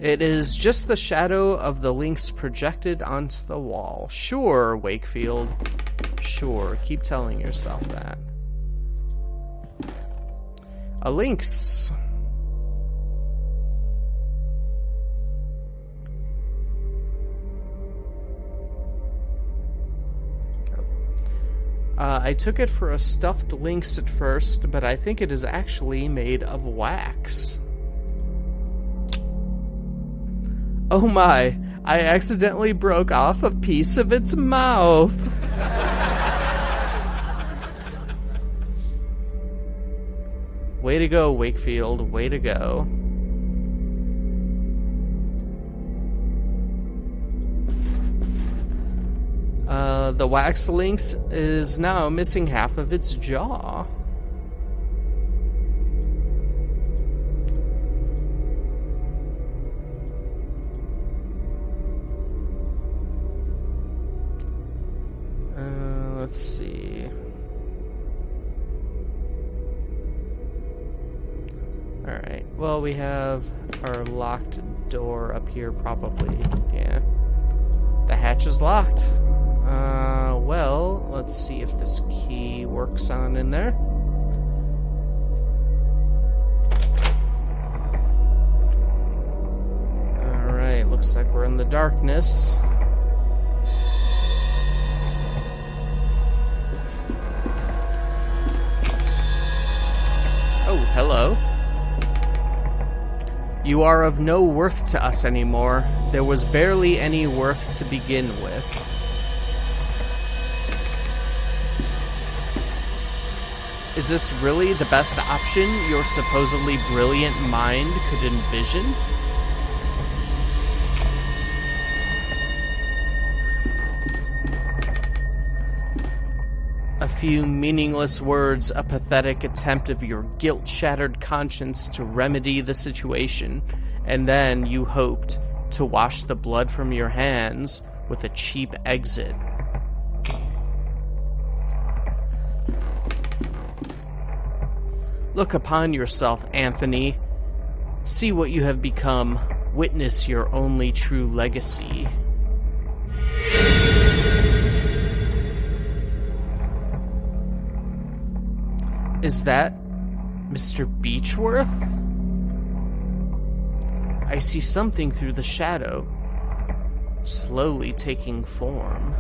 It is just the shadow of the lynx projected onto the wall. Sure, Wakefield. Sure, keep telling yourself that. A lynx. I took it for a stuffed lynx at first, but I think it is actually made of wax. Oh my, I accidentally broke off a piece of its mouth. Way to go, Wakefield, way to go. The wax lynx is now missing half of its jaw. Let's see. Alright, well, we have our locked door up here, probably. Yeah. The hatch is locked. Well, let's see if this key works on in there. Alright, looks like we're in the darkness. Oh, hello. You are of no worth to us anymore. There was barely any worth to begin with. Is this really the best option your supposedly brilliant mind could envision? A few meaningless words, a pathetic attempt of your guilt-shattered conscience to remedy the situation, and then you hoped to wash the blood from your hands with a cheap exit. Look upon yourself, Anthony. See what you have become. Witness your only true legacy. Is that Mr. Beechworth? I see something through the shadow, slowly taking form.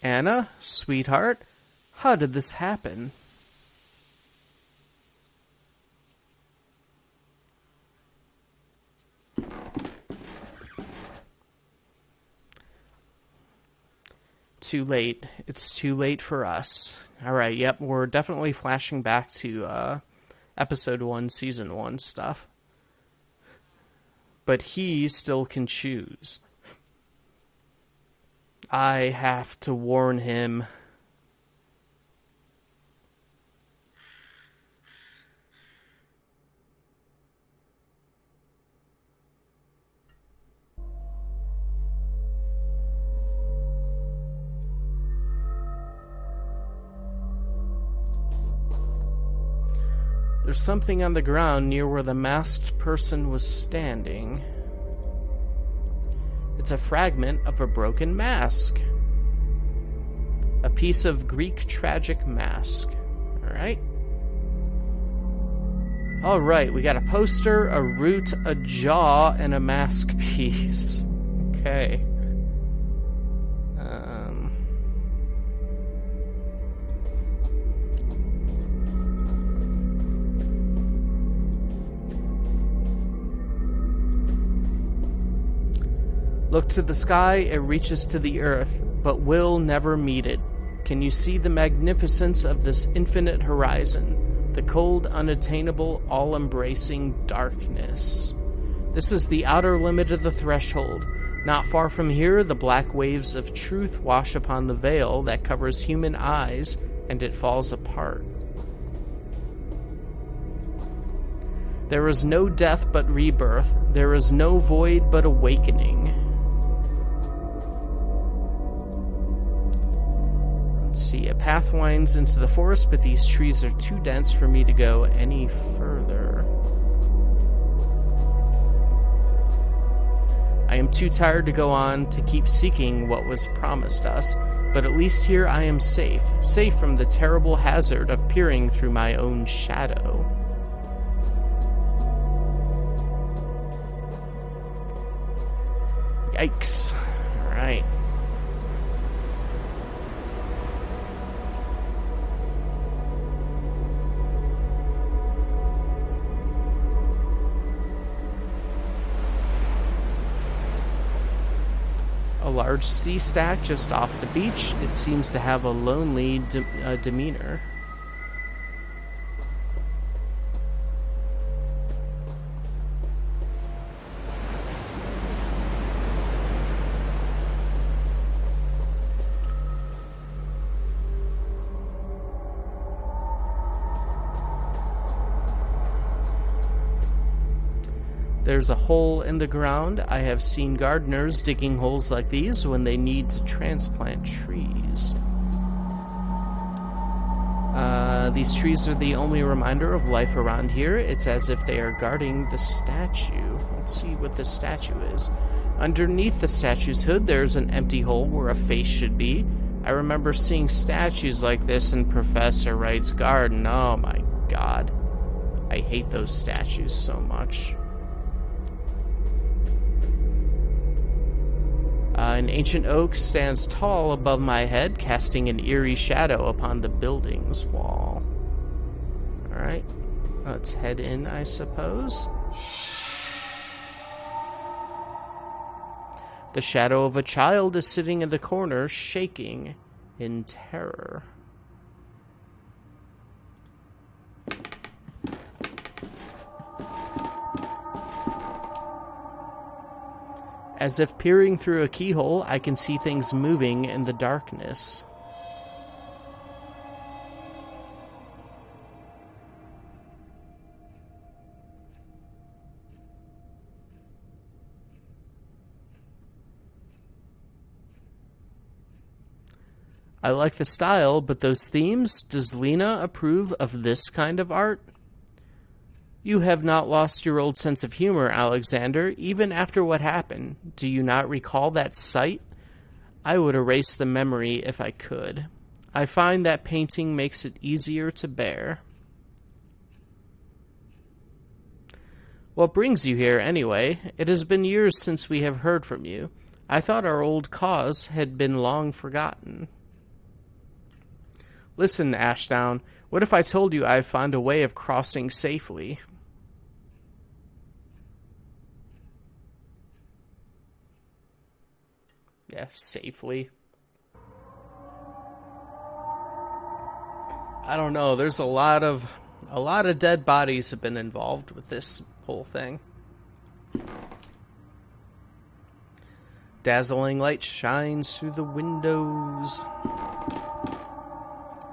Anna, sweetheart, how did this happen? Too late. It's too late for us. Alright, yep, we're definitely flashing back to episode 1, season 1 stuff. But he still can choose. I have to warn him. There's something on the ground near where the masked person was standing. It's a fragment of a broken mask. A piece of Greek tragic mask. Alright. Alright, we got a poster, a root, a jaw, and a mask piece. Okay. Look to the sky, it reaches to the earth, but will never meet it. Can you see the magnificence of this infinite horizon? The cold, unattainable, all-embracing darkness. This is the outer limit of the threshold. Not far from here, the black waves of truth wash upon the veil that covers human eyes, and it falls apart. There is no death but rebirth. There is no void but awakening. Let's see, a path winds into the forest, but these trees are too dense for me to go any further. I am too tired to go on to keep seeking what was promised us, but at least here I am safe from the terrible hazard of peering through my own shadow. Yikes. Alright. A large sea stack just off the beach. It seems to have a lonely demeanor. There's a hole in the ground. I have seen gardeners digging holes like these when they need to transplant trees. These trees are the only reminder of life around here. It's as if they are guarding the statue. Let's see what this statue is. Underneath the statue's hood, there's an empty hole where a face should be. I remember seeing statues like this in Professor Wright's garden. Oh my god. I hate those statues so much. An ancient oak stands tall above my head, casting an eerie shadow upon the building's wall. Alright, let's head in, I suppose. The shadow of a child is sitting in the corner, shaking in terror. As if peering through a keyhole, I can see things moving in the darkness. I like the style, but those themes, does Lena approve of this kind of art? You have not lost your old sense of humor, Alexander, even after what happened. Do you not recall that sight? I would erase the memory if I could. I find that painting makes it easier to bear. What brings you here, anyway? It has been years since we have heard from you. I thought our old cause had been long forgotten. Listen, Ashdown, what if I told you I have found a way of crossing safely? Yeah, safely. I don't know, there's a lot of dead bodies have been involved with this whole thing. Dazzling light shines through the windows.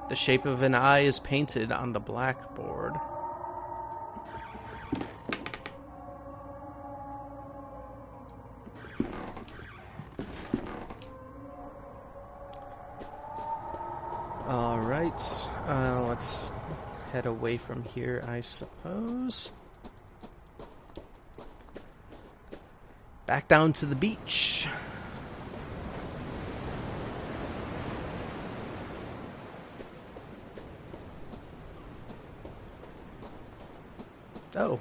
The shape of an eye is painted on the blackboard. Alright, let's head away from here, I suppose. Back down to the beach. Oh.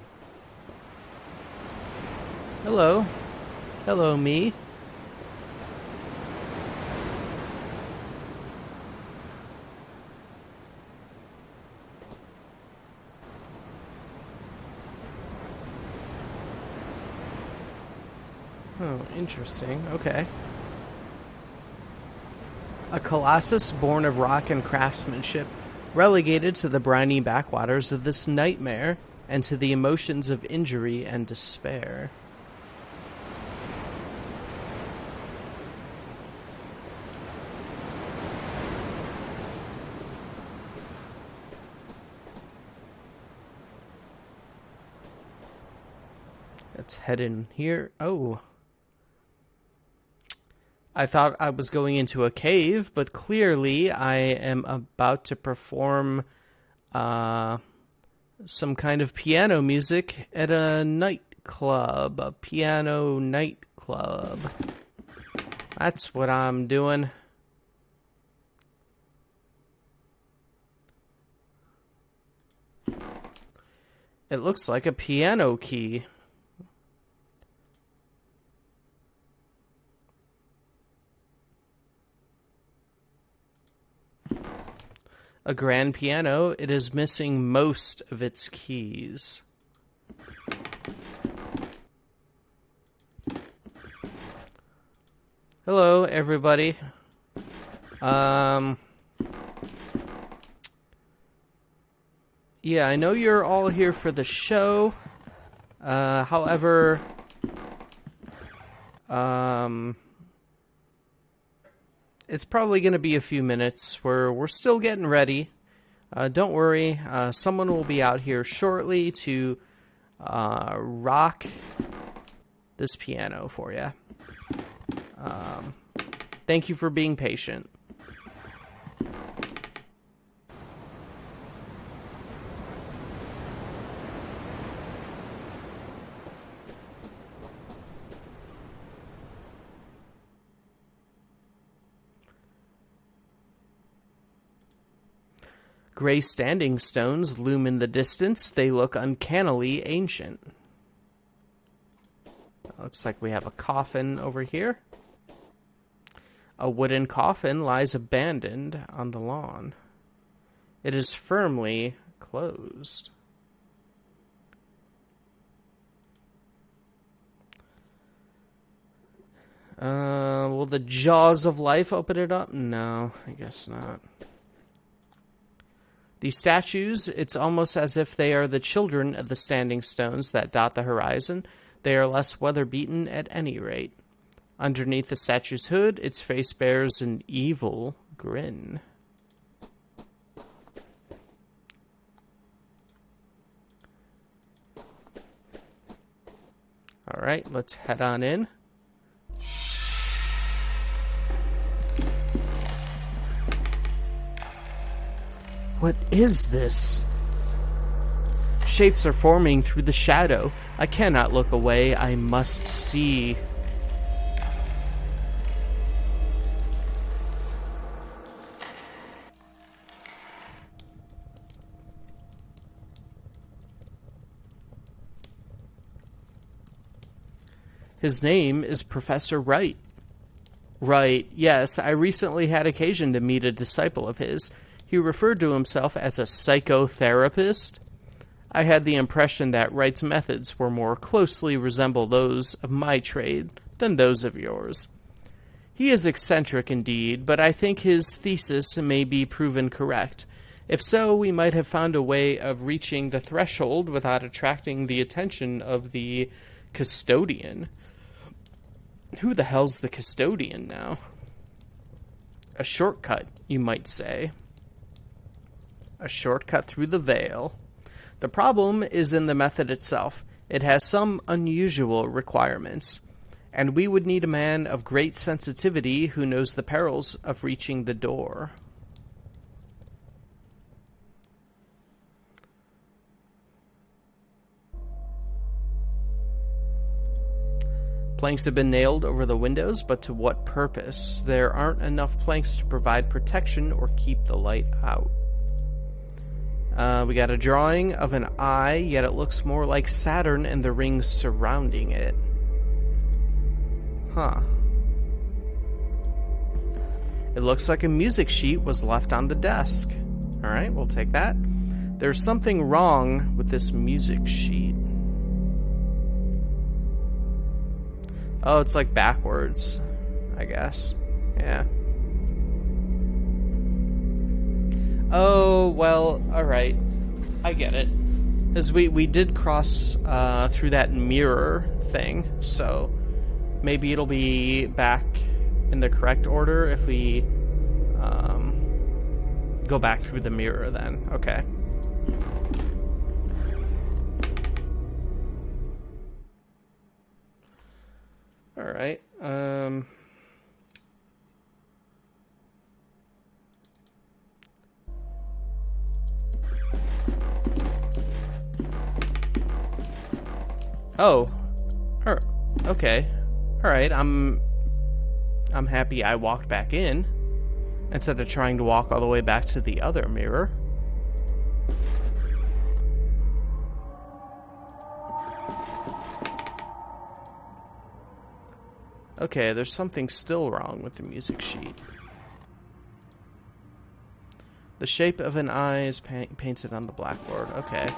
Hello. Hello, me. Oh, interesting. Okay. A colossus born of rock and craftsmanship, relegated to the briny backwaters of this nightmare and to the emotions of injury and despair. Let's head in here. Oh. I thought I was going into a cave, but clearly I am about to perform some kind of piano music at a nightclub. A piano nightclub. That's what I'm doing. It looks like a piano key. A grand piano, it is missing most of its keys. Hello, everybody. Yeah, I know you're all here for the show. However, it's probably going to be a few minutes. We're still getting ready. Don't worry. Someone will be out here shortly to rock this piano for you. Thank you for being patient. Gray standing stones loom in the distance. They look uncannily ancient. Looks like we have a coffin over here. A wooden coffin lies abandoned on the lawn. It is firmly closed. Will the jaws of life open it up? No, I guess not. These statues, it's almost as if they are the children of the standing stones that dot the horizon. They are less weather-beaten at any rate. Underneath the statue's hood, its face bears an evil grin. All right, let's head on in. What is this? Shapes are forming through the shadow. I cannot look away. I must see. His name is Professor Wright. Right, yes, I recently had occasion to meet a disciple of his. He referred to himself as a psychotherapist. I had the impression that Wright's methods were more closely resemble those of my trade than those of yours. He is eccentric indeed, but I think his thesis may be proven correct. If so, we might have found a way of reaching the threshold without attracting the attention of the custodian. Who the hell's the custodian now? A shortcut, you might say. A shortcut through the veil. The problem is in the method itself. It has some unusual requirements, and we would need a man of great sensitivity who knows the perils of reaching the door. Planks have been nailed over the windows, but to what purpose? There aren't enough planks to provide protection or keep the light out. We got a drawing of an eye, yet it looks more like Saturn and the rings surrounding it. Huh. It looks like a music sheet was left on the desk. Alright, we'll take that. There's something wrong with this music sheet. Oh, it's like backwards, I guess. Yeah. Oh, well, alright. I get it. Because we did cross through that mirror thing, so maybe it'll be back in the correct order if we go back through the mirror then. Okay. Alright, oh. Okay. Alright, I'm happy I walked back in instead of trying to walk all the way back to the other mirror. Okay, there's something still wrong with the music sheet. The shape of an eye is painted on the blackboard. Okay.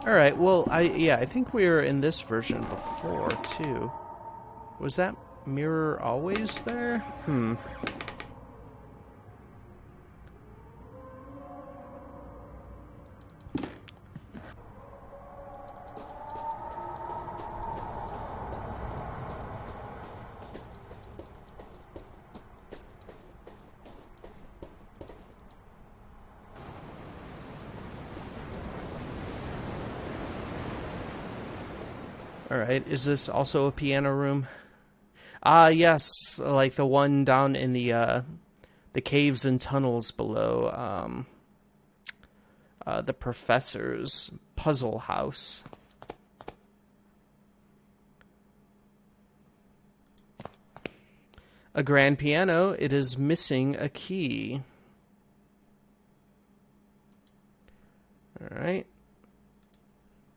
Alright, well, I think we were in this version before, too. Was that mirror always there? Alright, is this also a piano room? Ah, yes, like the one down in the caves and tunnels below the professor's puzzle house. A grand piano, it is missing a key. Alright.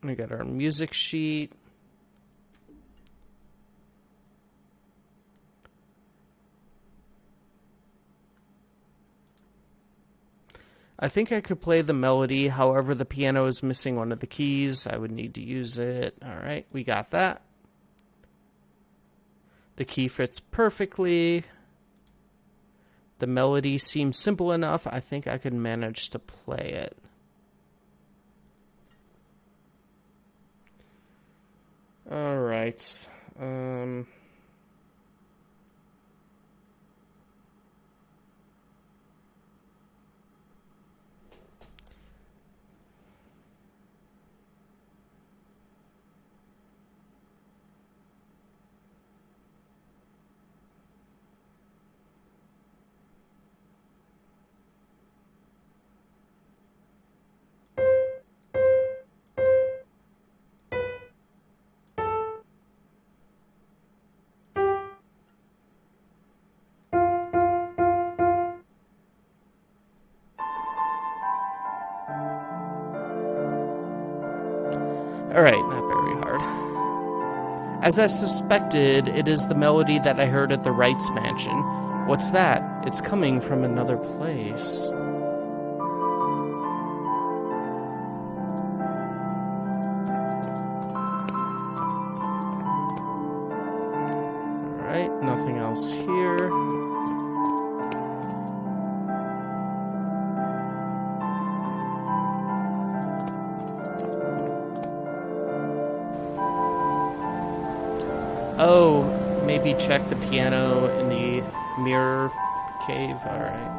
We got our music sheet. I think I could play the melody, however the piano is missing one of the keys. I would need to use it. Alright, we got that. The key fits perfectly. The melody seems simple enough. I think I could manage to play it. Alright. Alright, not very hard. As I suspected, it is the melody that I heard at the Wrights mansion. What's that? It's coming from another place. Alright, nothing else here. Oh, maybe check the piano in the mirror cave. Alright.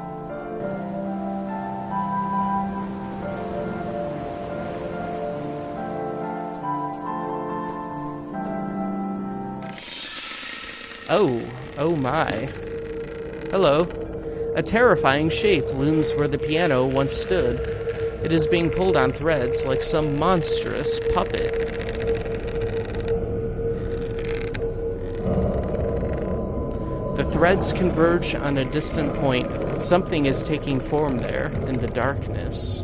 Oh my. Hello. A terrifying shape looms where the piano once stood. It is being pulled on threads like some monstrous puppet. The threads converge on a distant point. Something is taking form there in the darkness.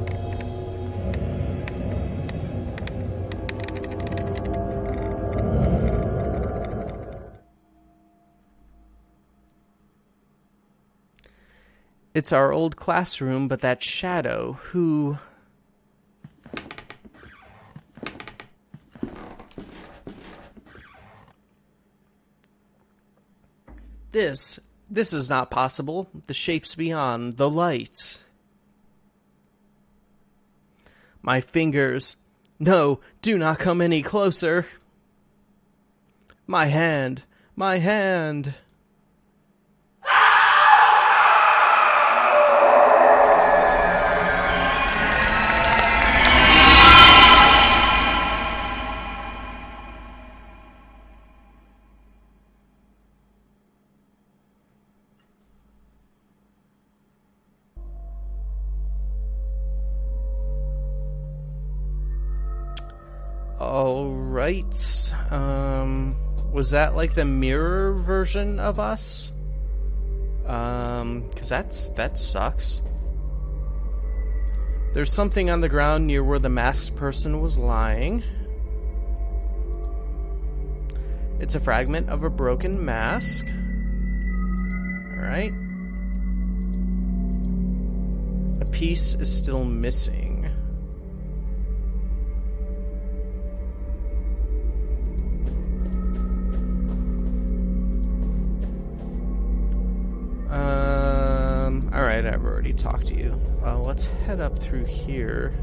It's our old classroom, but that shadow, who... This is not possible. The shapes beyond, the light. My fingers. No, do not come any closer. My hand. My hand. Alright, was that like the mirror version of us? Cause that sucks. There's something on the ground near where the masked person was lying. It's a fragment of a broken mask. Alright. A piece is still missing. Alright, I've already talked to you. Let's head up through here.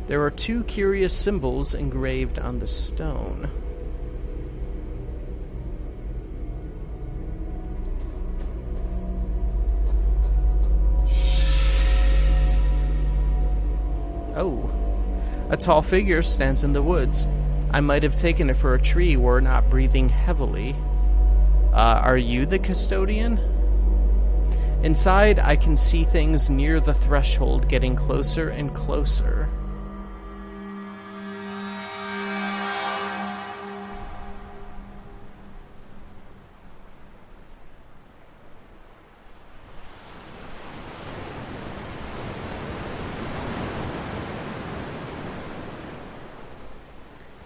There are two curious symbols engraved on the stone. Oh, a tall figure stands in the woods. I might have taken it for a tree were it not breathing heavily. Are you the custodian? Inside, I can see things near the threshold getting closer and closer.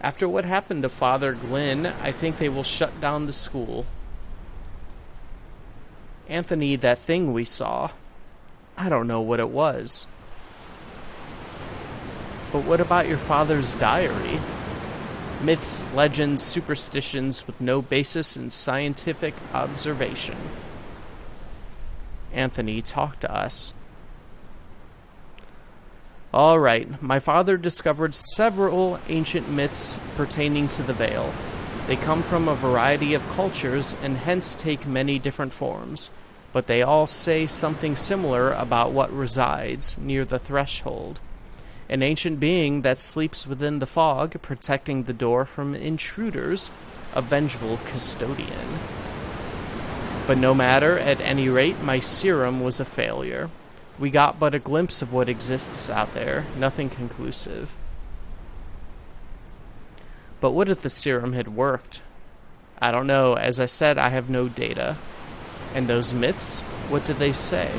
After what happened to Father Glynn, I think they will shut down the school. Anthony, that thing we saw, I don't know what it was. But what about your father's diary? Myths, legends, superstitions with no basis in scientific observation. Anthony, talk to us. All right, my father discovered several ancient myths pertaining to the Veil. They come from a variety of cultures and hence take many different forms, but they all say something similar about what resides near the threshold. An ancient being that sleeps within the fog, protecting the door from intruders, a vengeful custodian. But no matter, at any rate, my serum was a failure. We got but a glimpse of what exists out there, nothing conclusive. But what if the serum had worked? I don't know. As I said, I have no data. And those myths, what do they say?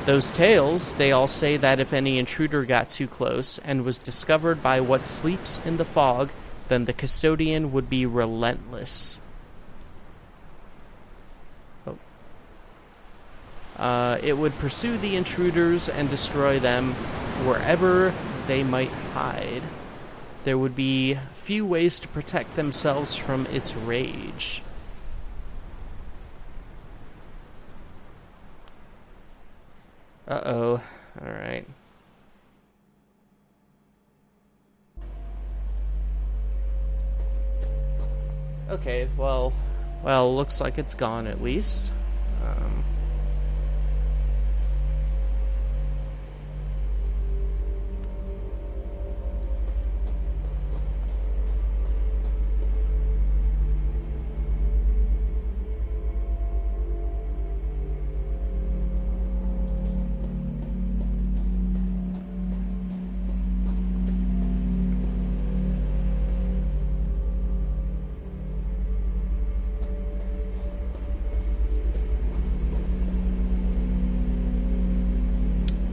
Those tales, they all say that if any intruder got too close and was discovered by what sleeps in the fog, then the custodian would be relentless. It would pursue the intruders and destroy them wherever they might hide. There would be few ways to protect themselves from its rage. Uh-oh. Alright. Okay, well, looks like it's gone at least.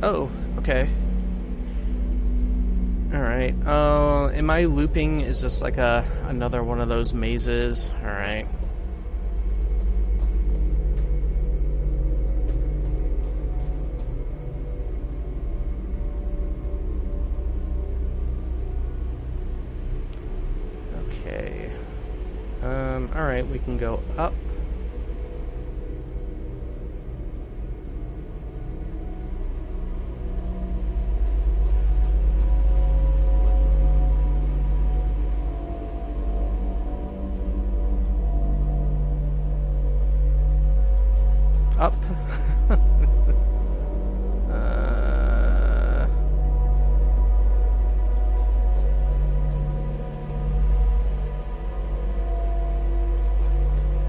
Oh, okay. Alright. Am I looping? Is this like another one of those mazes? Alright. Okay. Alright, we can go up. Up.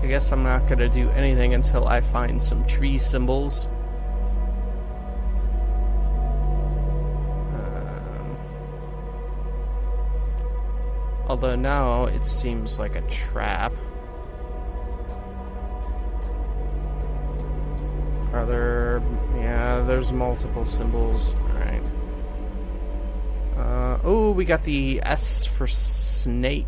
I guess I'm not gonna do anything until I find some tree symbols. Although now it seems like a trap. Are there... yeah, there's multiple symbols. Alright. Oh, we got the S for snake.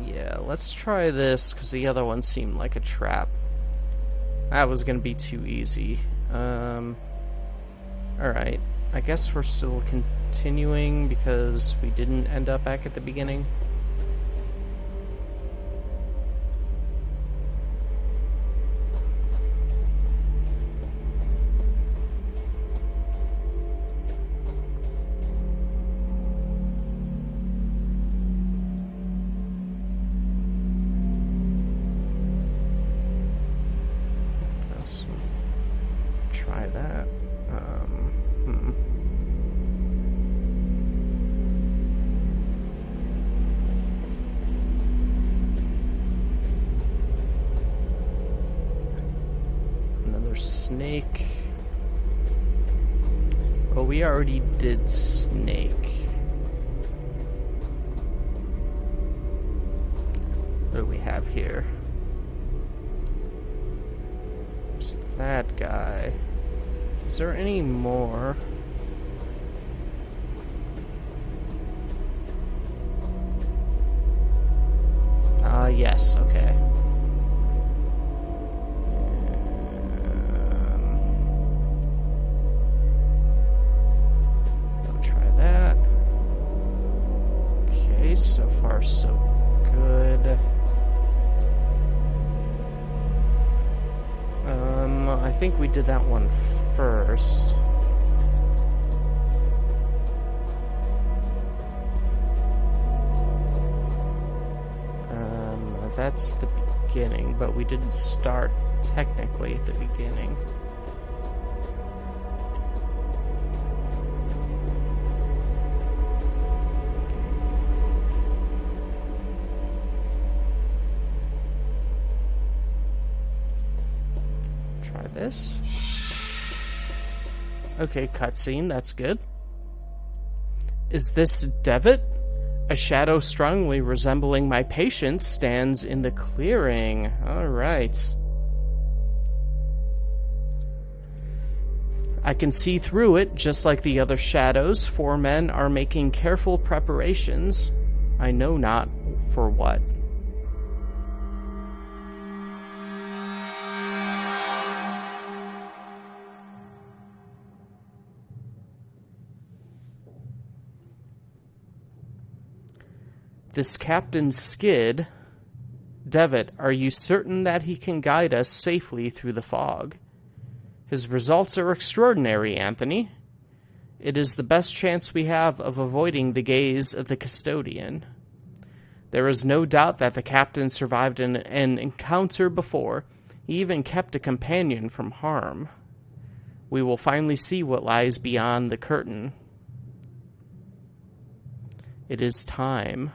Yeah, let's try this, because the other one seemed like a trap. That was going to be too easy. Alright. I guess we're still continuing, because we didn't end up back at the beginning. Try that. Another snake. Well, we already did snake. What do we have here? There's that guy. Is there any more? Yes, okay. I'll try that. Okay, so far so good. I think we did that one first. That's the beginning, but we didn't start technically at the beginning. Try this. Okay, cutscene, that's good. Is this Devitt? A shadow strongly resembling my patient stands in the clearing. Alright. I can see through it, just like the other shadows. 4 men are making careful preparations. I know not for what. This Captain Skid... Devitt, are you certain that he can guide us safely through the fog? His results are extraordinary, Anthony. It is the best chance we have of avoiding the gaze of the custodian. There is no doubt that the captain survived an encounter before. He even kept a companion from harm. We will finally see what lies beyond the curtain. It is time.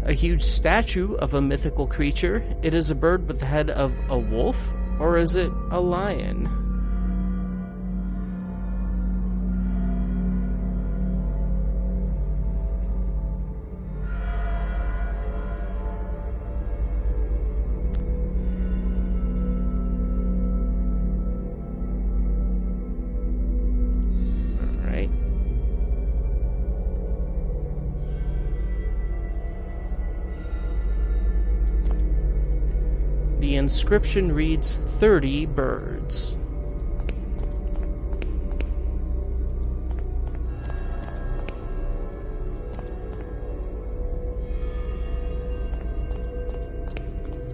A huge statue of a mythical creature. It is a bird with the head of a wolf, or is it a lion? The inscription reads 30 birds.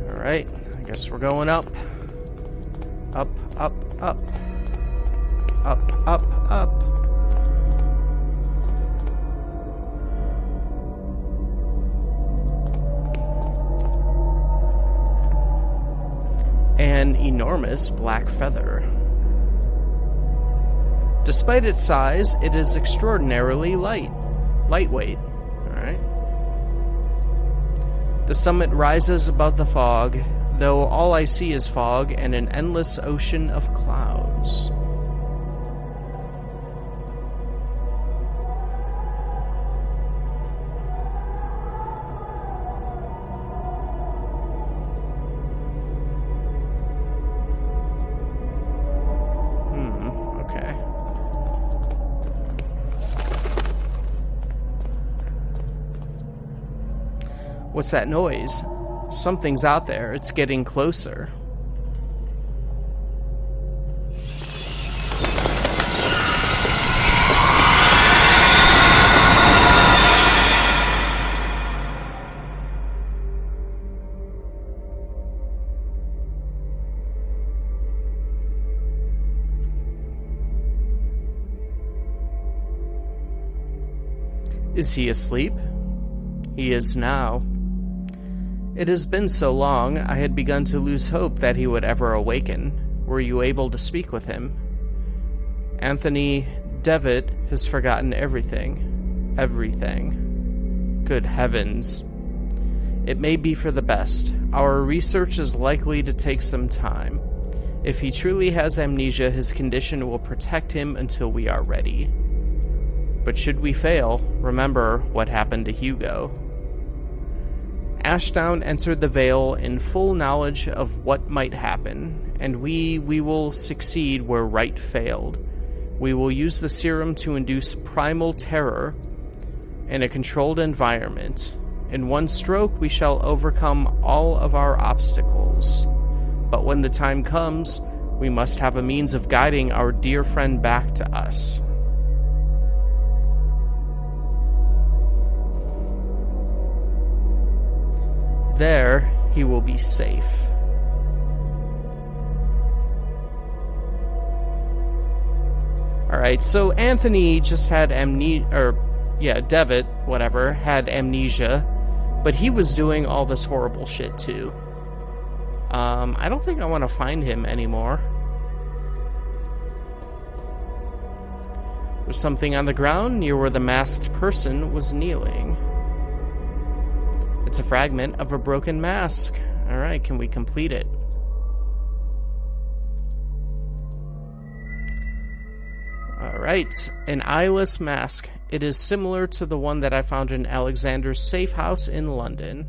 Alright, I guess we're going up. Up, up, up. Up, up, up. An enormous black feather. Despite its size, it is extraordinarily lightweight. Alright. The summit rises above the fog, though all I see is fog and an endless ocean of clouds. What's that noise? Something's out there. It's getting closer. Is he asleep? He is now. It has been so long, I had begun to lose hope that he would ever awaken. Were you able to speak with him? Anthony Devitt has forgotten everything. Everything. Good heavens. It may be for the best. Our research is likely to take some time. If he truly has amnesia, his condition will protect him until we are ready. But should we fail, remember what happened to Hugo. Ashdown entered the Vale in full knowledge of what might happen, and we will succeed where right failed. We will use the serum to induce primal terror in a controlled environment. In one stroke, we shall overcome all of our obstacles. But when the time comes, we must have a means of guiding our dear friend back to us. There, he will be safe. Alright, so Anthony just had Devitt, whatever, had amnesia, but he was doing all this horrible shit too. I don't think I want to find him anymore. There's something on the ground near where the masked person was kneeling. It's a fragment of a broken mask. Alright, can we complete it? Alright, an eyeless mask. It is similar to the one that I found in Alexander's safe house in London.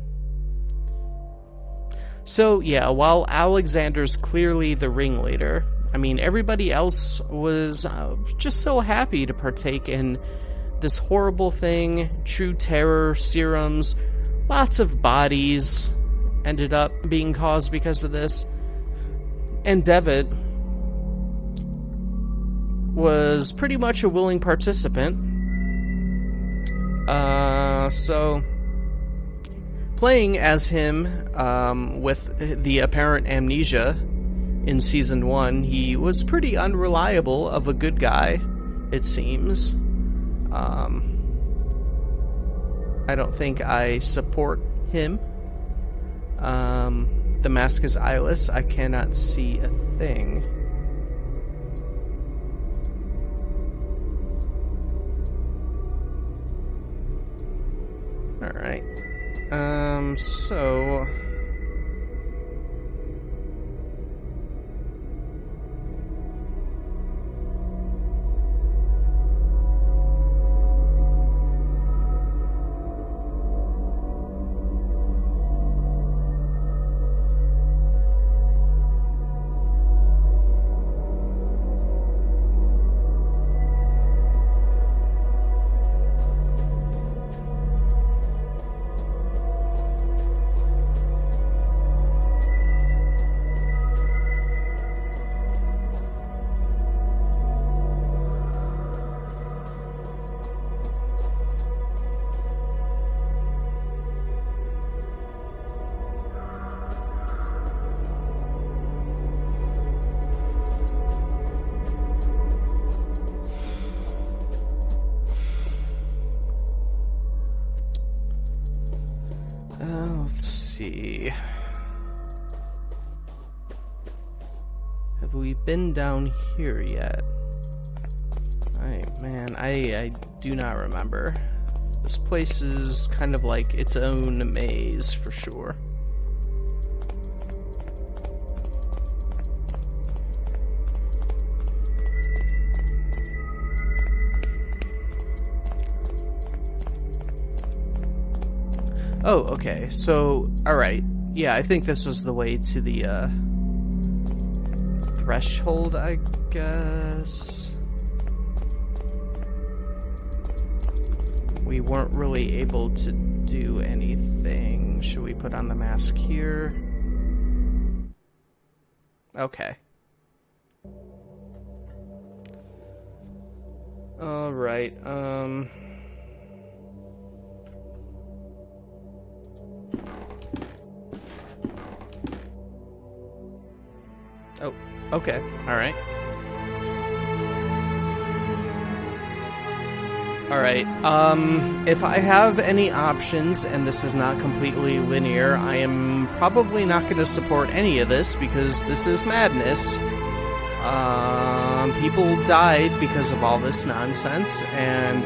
So, yeah, while Alexander's clearly the ringleader, I mean, everybody else was just so happy to partake in this horrible thing, true terror, serums. Lots of bodies ended up being caused because of this. And Devitt was pretty much a willing participant. So playing as him with the apparent amnesia in Season 1, he was pretty unreliable of a good guy, it seems. I don't think I support him. The mask is eyeless. I cannot see a thing. Alright. So... let's see. Have we been down here yet? I do not remember. This place is kind of like its own maze for sure. Oh, okay. So, alright. Yeah, I think this was the way to the, threshold, I guess. We weren't really able to do anything. Should we put on the mask here? Okay. Alright, Oh, okay. Alright. Alright, if I have any options, and this is not completely linear, I am probably not going to support any of this, because this is madness. People died because of all this nonsense, and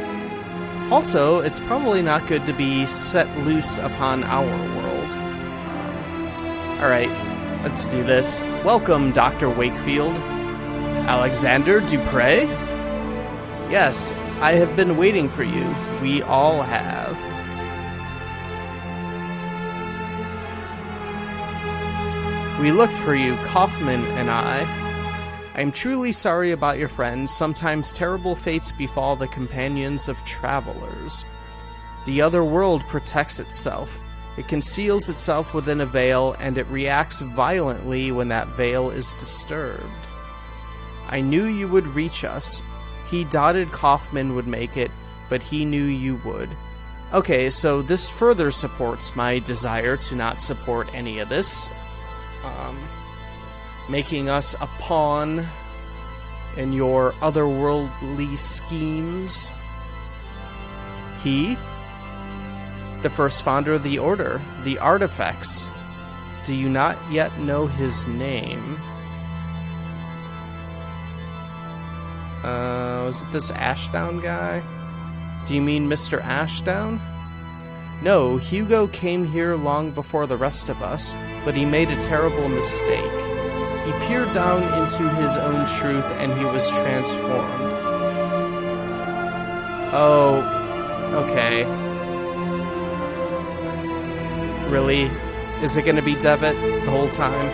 also, it's probably not good to be set loose upon our world. Alright, let's do this. Welcome, Dr. Wakefield. Alexander Dupre? Yes, I have been waiting for you. We all have. We looked for you, Kaufman and I. I am truly sorry about your friends. Sometimes terrible fates befall the companions of travelers. The other world protects itself. It conceals itself within a veil, and it reacts violently when that veil is disturbed. I knew you would reach us. He doubted Kaufman would make it, but he knew you would. Okay, so this further supports my desire to not support any of this. Making us a pawn in your otherworldly schemes. He? The first founder of the Order, the Artifacts. Do you not yet know his name? Was it this Ashdown guy? Do you mean Mr. Ashdown? No, Hugo came here long before the rest of us, but he made a terrible mistake. He peered down into his own truth and he was transformed. Oh, okay. Really? Is it gonna be Devitt the whole time?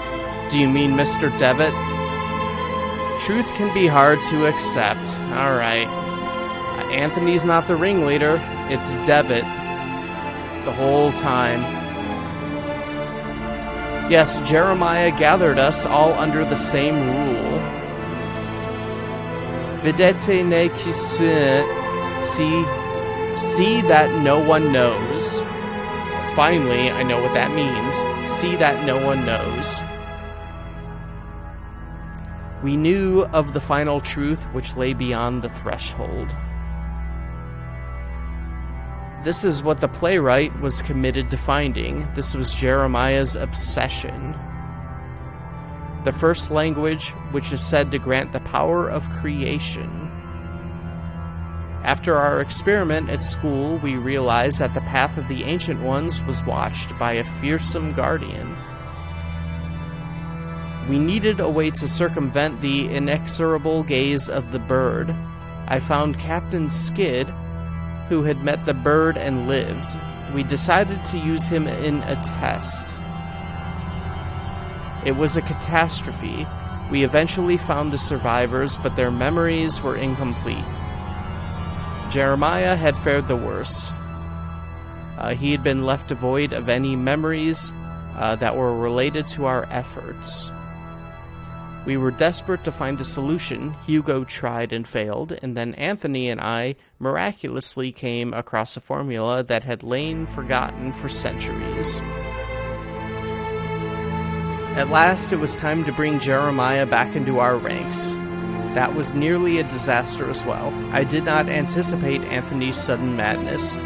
Do you mean Mr. Devitt? Truth can be hard to accept. Alright. Anthony's not the ringleader. It's Devitt. The whole time. Yes, Jeremiah gathered us all under the same rule. Vedete ne qui sait. See that no one knows. Finally, I know what that means. See that no one knows. We knew of the final truth which lay beyond the threshold. This is what the playwright was committed to finding. This was Jeremiah's obsession. The first language which is said to grant the power of creation. After our experiment at school, we realized that the path of the Ancient Ones was watched by a fearsome guardian. We needed a way to circumvent the inexorable gaze of the bird. I found Captain Skid, who had met the bird and lived. We decided to use him in a test. It was a catastrophe. We eventually found the survivors, but their memories were incomplete. Jeremiah had fared the worst. He had been left devoid of any memories that were related to our efforts. We were desperate to find a solution. Hugo tried and failed, and then Anthony and I miraculously came across a formula that had lain forgotten for centuries. At last, it was time to bring Jeremiah back into our ranks. That was nearly a disaster as well. I did not anticipate Anthony's sudden madness,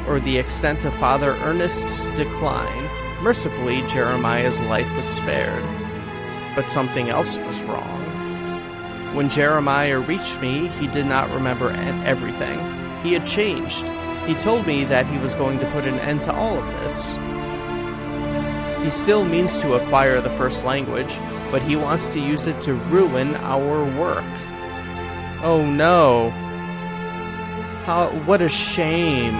or the extent of Father Ernest's decline. Mercifully, Jeremiah's life was spared. But something else was wrong. When Jeremiah reached me, he did not remember everything. He had changed. He told me that he was going to put an end to all of this. He still means to acquire the first language, but he wants to use it to ruin our work. Oh no. What a shame.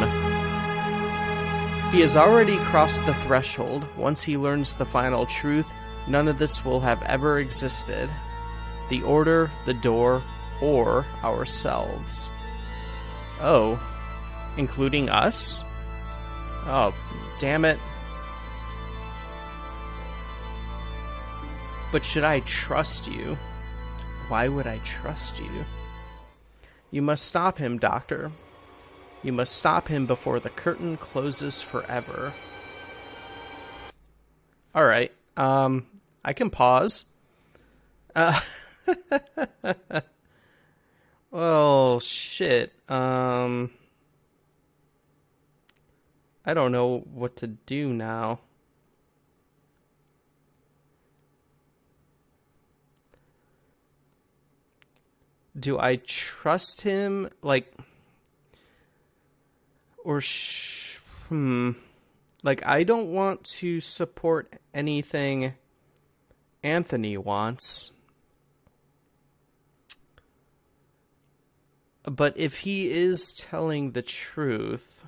He has already crossed the threshold. Once he learns the final truth, none of this will have ever existed. The Order, the Door, or ourselves. Oh, including us? Oh, damn it. But should I trust you? Why would I trust you? You must stop him, Doctor. You must stop him before the curtain closes forever. Alright, I can pause. Well, shit. I don't know what to do now. Do I trust him? Like, or like, I don't want to support anything Anthony wants. But if he is telling the truth,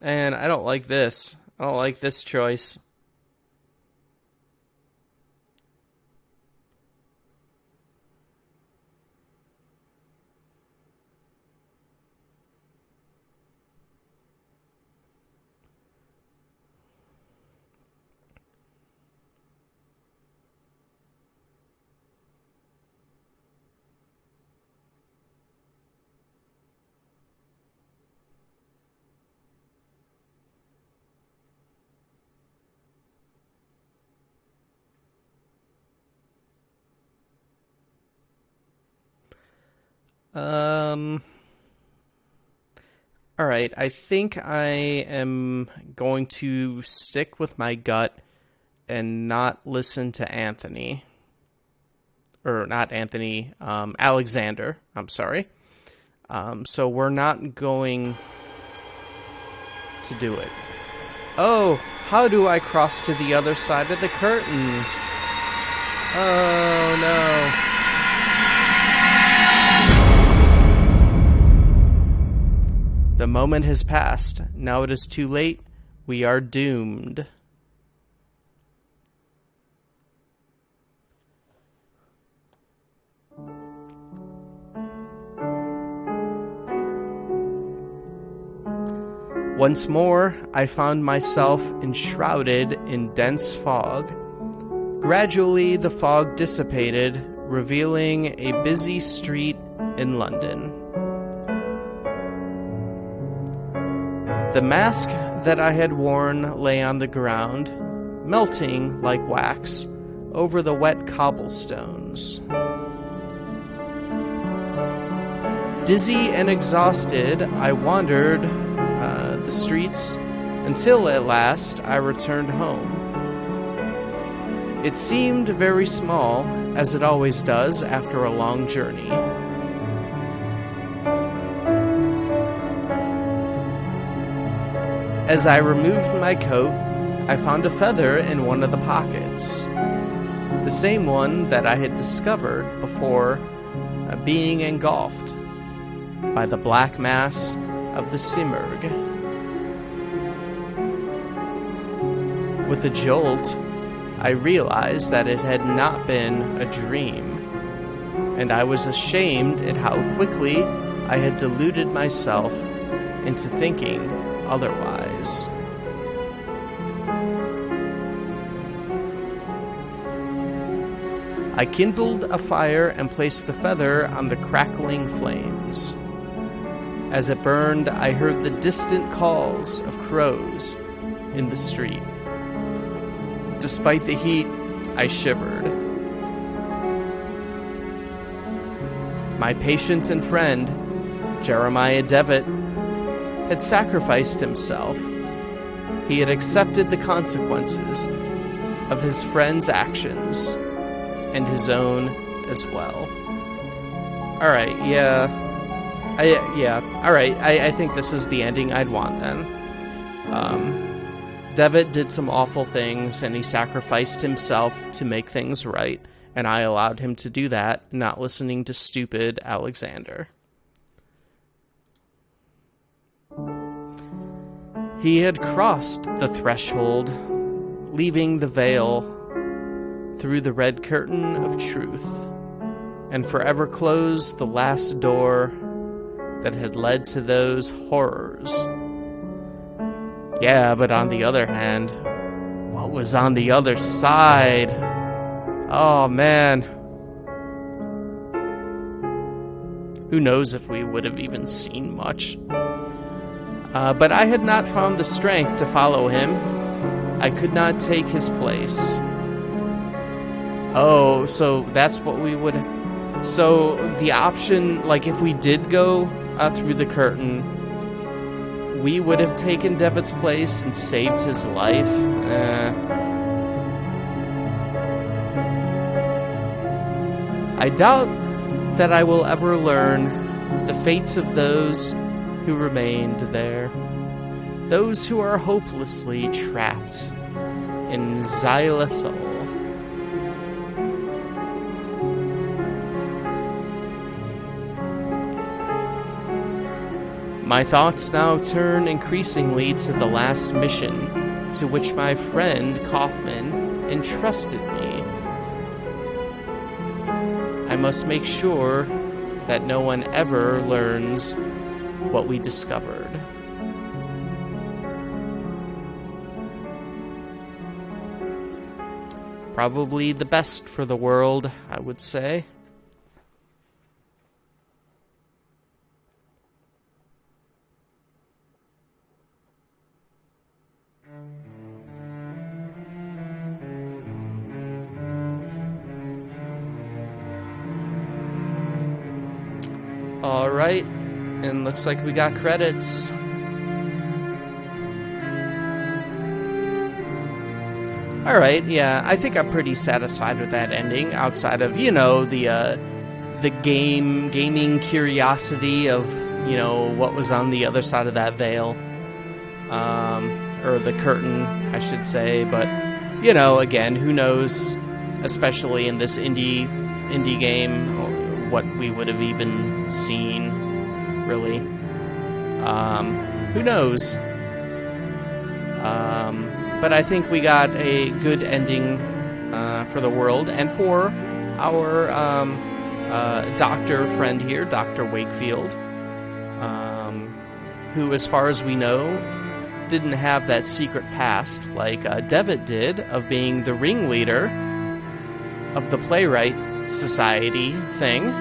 and I don't like this. I don't like this choice. Alright, I think I am going to stick with my gut and not listen to Anthony. Or not Anthony, Alexander, I'm sorry. So we're not going to do it. Oh, how do I cross to the other side of the curtains? Oh no. The moment has passed. Now it is too late. We are doomed. Once more, I found myself enshrouded in dense fog. Gradually, the fog dissipated, revealing a busy street in London. The mask that I had worn lay on the ground, melting like wax over the wet cobblestones. Dizzy and exhausted, I wandered the streets until at last I returned home. It seemed very small, as it always does after a long journey. As I removed my coat, I found a feather in one of the pockets, the same one that I had discovered before being engulfed by the black mass of the Simurgh. With a jolt, I realized that it had not been a dream, and I was ashamed at how quickly I had deluded myself into thinking otherwise. I kindled a fire and placed the feather on the crackling flames. As it burned, I heard the distant calls of crows in the street. Despite the heat, I shivered. My patient and friend, Jeremiah Devitt, had sacrificed himself. He had accepted the consequences of his friend's actions, and his own as well. Alright, yeah. Alright, I think this is the ending I'd want then. Devitt did some awful things, and he sacrificed himself to make things right, and I allowed him to do that, not listening to stupid Alexander. He had crossed the threshold, leaving the veil through the red curtain of truth, and forever closed the last door that had led to those horrors. Yeah, but on the other hand, what was on the other side? Oh, man. Who knows if we would have even seen much. But I had not found the strength to follow him. I could not take his place. Oh, so that's what we would have... So, the option, like, if we did go through the curtain, we would have taken Devitt's place and saved his life? I doubt that I will ever learn the fates of those who remained there. Those who are hopelessly trapped in Xylithol. My thoughts now turn increasingly to the last mission to which my friend Kaufman entrusted me. I must make sure that no one ever learns what we discovered. Probably the best for the world, I would say. Alright, and looks like we got credits. Alright, yeah, I think I'm pretty satisfied with that ending, outside of, you know, the gaming curiosity of, you know, what was on the other side of that veil. Or the curtain, I should say, but, you know, again, who knows, especially in this indie game, what we would have even seen, really. Who knows? But I think we got a good ending for the world, and for our doctor friend here, Dr. Wakefield, who, as far as we know, didn't have that secret past like Devitt did of being the ringleader of the Playwright Society thing,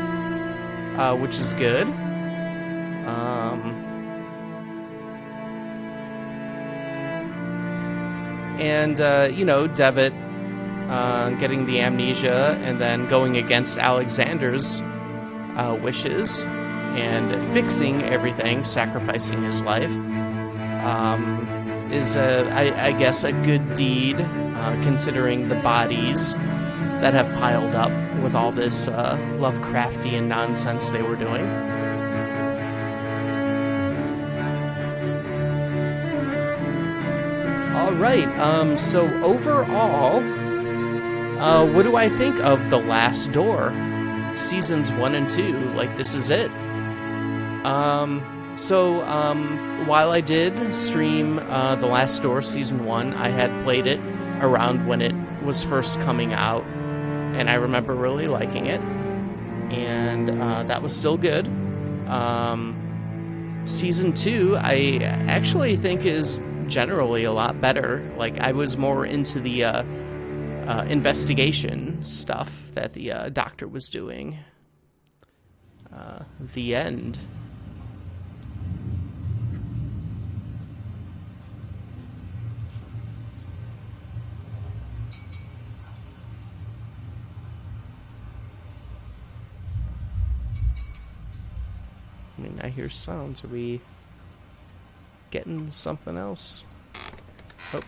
which is good. And, you know, Devitt getting the amnesia and then going against Alexander's wishes and fixing everything, sacrificing his life. is, I guess, a good deed, considering the bodies that have piled up with all this Lovecraftian nonsense they were doing. All right, so overall, what do I think of The Last Door? Seasons 1 and 2, like, this is it. So, while I did stream The Last Door Season 1, I had played it around when it was first coming out, and I remember really liking it, and that was still good. Season 2, I actually think is generally a lot better. Like, I was more into the investigation stuff that the doctor was doing. The end. I mean, I hear sounds. Are we getting something else? Oh.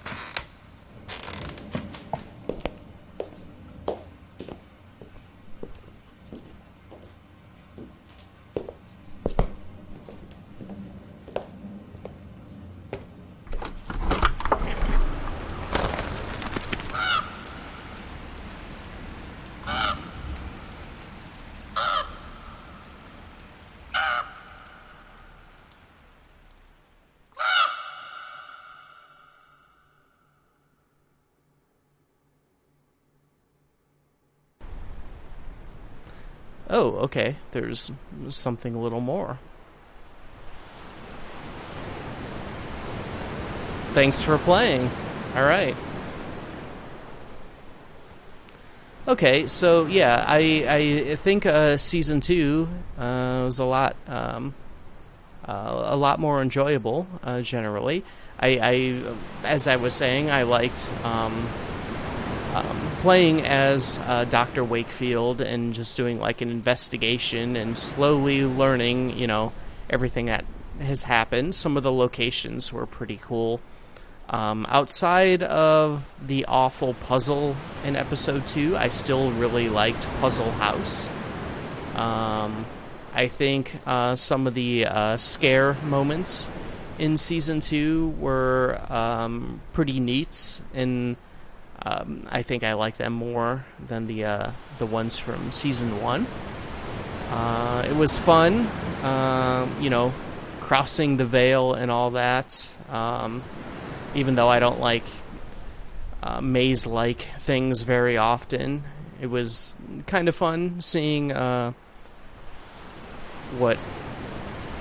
Oh, okay. There's something a little more. Thanks for playing. All right. Okay, so yeah, I think season 2 was a lot more enjoyable generally. I as I was saying, I liked playing as Dr. Wakefield and just doing like an investigation and slowly learning, everything that has happened. Some of the locations were pretty cool. Outside of the awful puzzle in episode 2, I still really liked Puzzle House. I think some of the scare moments in season 2 were pretty neat, and I think I like them more than the ones from season 1. It was fun, crossing the veil and all that. Even though I don't like maze-like things very often, it was kind of fun seeing what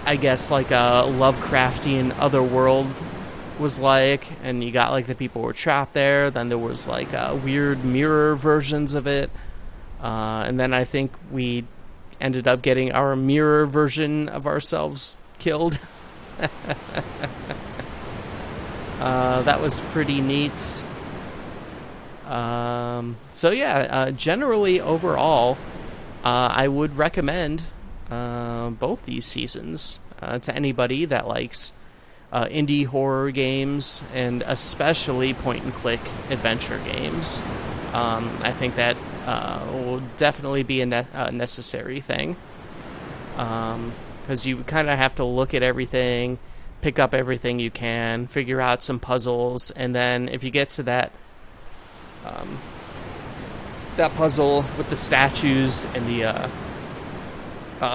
I guess like a Lovecraftian otherworld was like, and you got like the people were trapped there. Then there was like weird mirror versions of it, and then I think we ended up getting our mirror version of ourselves killed. That was pretty neat. So yeah, generally overall, I would recommend both these seasons to anybody that likes indie horror games, and especially point-and-click adventure games. I think that will definitely be a necessary thing, because you kind of have to look at everything, pick up everything you can, figure out some puzzles, and then if you get to that puzzle with the statues and the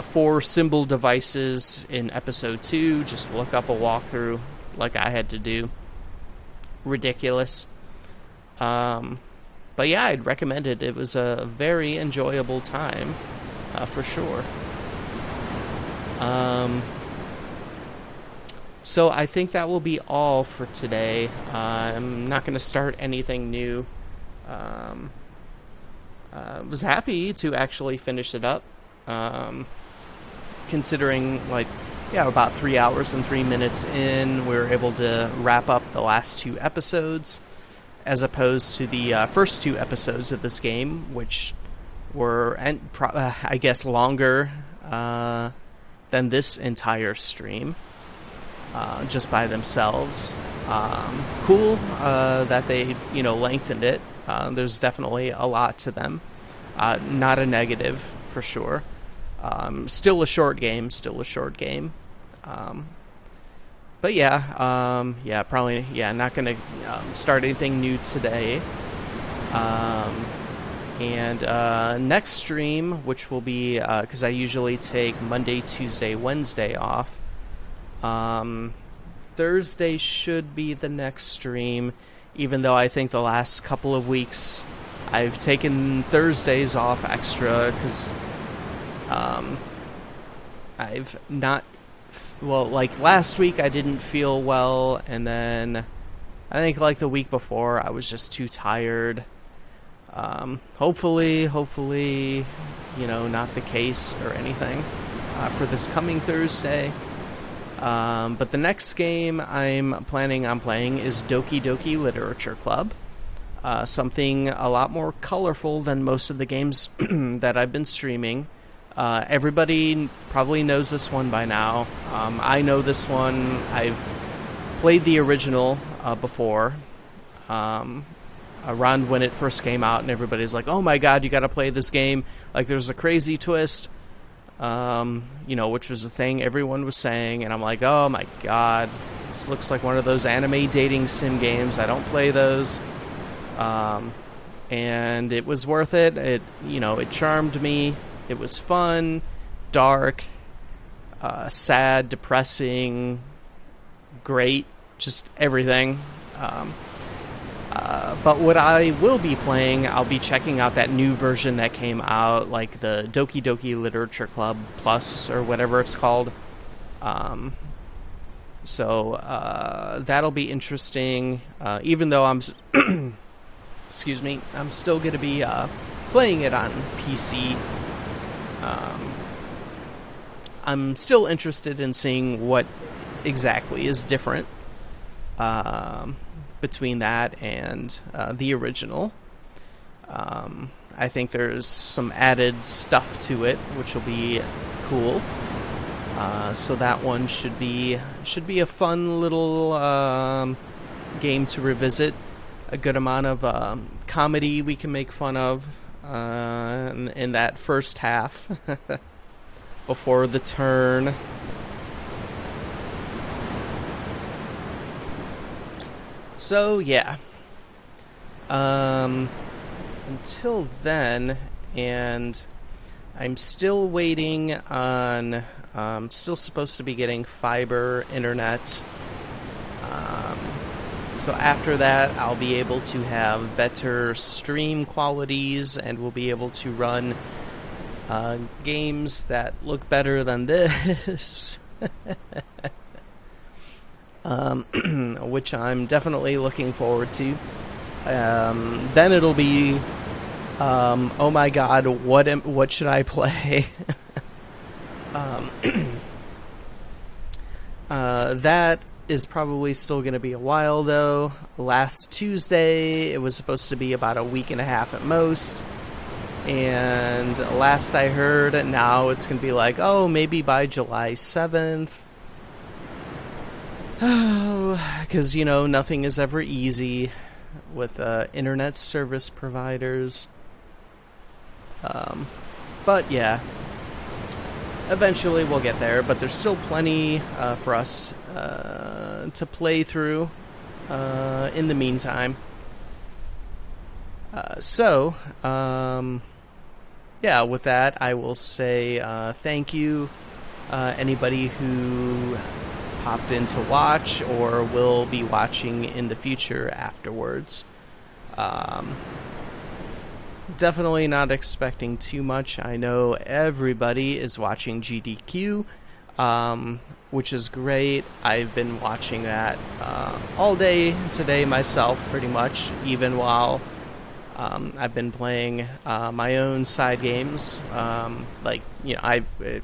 4 symbol devices in episode 2, just look up a walkthrough like I had to do. Ridiculous. But yeah, I'd recommend it. It was a very enjoyable time, for sure. So I think that will be all for today. I'm not going to start anything new. Was happy to actually finish it up. Considering, about 3 hours and 3 minutes in, we were able to wrap up the last 2 episodes, as opposed to the first 2 episodes of this game, which were, I guess, longer than this entire stream. just by themselves. Cool that they, lengthened it. There's definitely a lot to them. Not a negative, for sure. Still a short game. But yeah, probably, not going to start anything new today. And next stream, which will be, because I usually take Monday, Tuesday, Wednesday off. Thursday should be the next stream, even though I think the last couple of weeks I've taken Thursdays off extra, because I've not... Well, like last week I didn't feel well, and then I think like the week before I was just too tired. Hopefully, not the case or anything for this coming Thursday. But the next game I'm planning on playing is Doki Doki Literature Club. Something a lot more colorful than most of the games that I've been streaming. Everybody probably knows this one by now. I know this one. I've played the original before. Around when it first came out, and everybody's like, "Oh my god, you got to play this game!" Like, there's a crazy twist, which was the thing everyone was saying, and I'm like, "Oh my god, this looks like one of those anime dating sim games. I don't play those." And it was worth it. It charmed me. It was fun, dark, sad, depressing, great, just everything. But what I will be playing, I'll be checking out that new version that came out, like the Doki Doki Literature Club Plus, or whatever it's called. So that'll be interesting, even though I'm... excuse me, I'm still going to be playing it on PC. I'm still interested in seeing what exactly is different between that and the original. I think there's some added stuff to it, which will be cool. So that one should be a fun little game to revisit. A good amount of comedy we can make fun of in that first half before the turn. So yeah, until then, and I'm still waiting on, still supposed to be getting fiber internet. So after that, I'll be able to have better stream qualities, and we'll be able to run games that look better than this. Which I'm definitely looking forward to. Then it'll be, oh my god, what should I play? That is probably still going to be a while, though. Last Tuesday, it was supposed to be about a week and a half at most. And last I heard, now it's going to be like, oh, maybe by July 7th. Oh, because, nothing is ever easy with internet service providers. But, yeah. Eventually we'll get there, but there's still plenty for us to play through in the meantime. Yeah, with that, I will say thank you, anybody who popped in to watch or will be watching in the future afterwards. Definitely not expecting too much. I know everybody is watching GDQ, which is great. I've been watching that all day today myself, pretty much, even while I've been playing my own side games. I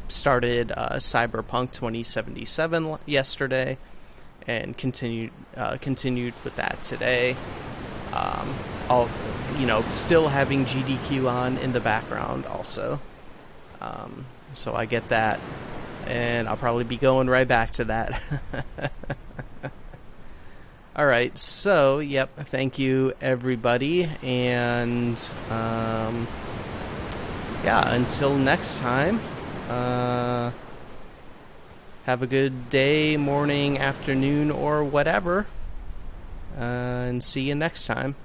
started Cyberpunk 2077 yesterday and continued with that today. Still having GDQ on in the background also. So I get that. and I'll probably be going right back to that. Alright, so, yep, thank you everybody, and yeah, until next time, have a good day, morning, afternoon, or whatever, and see you next time.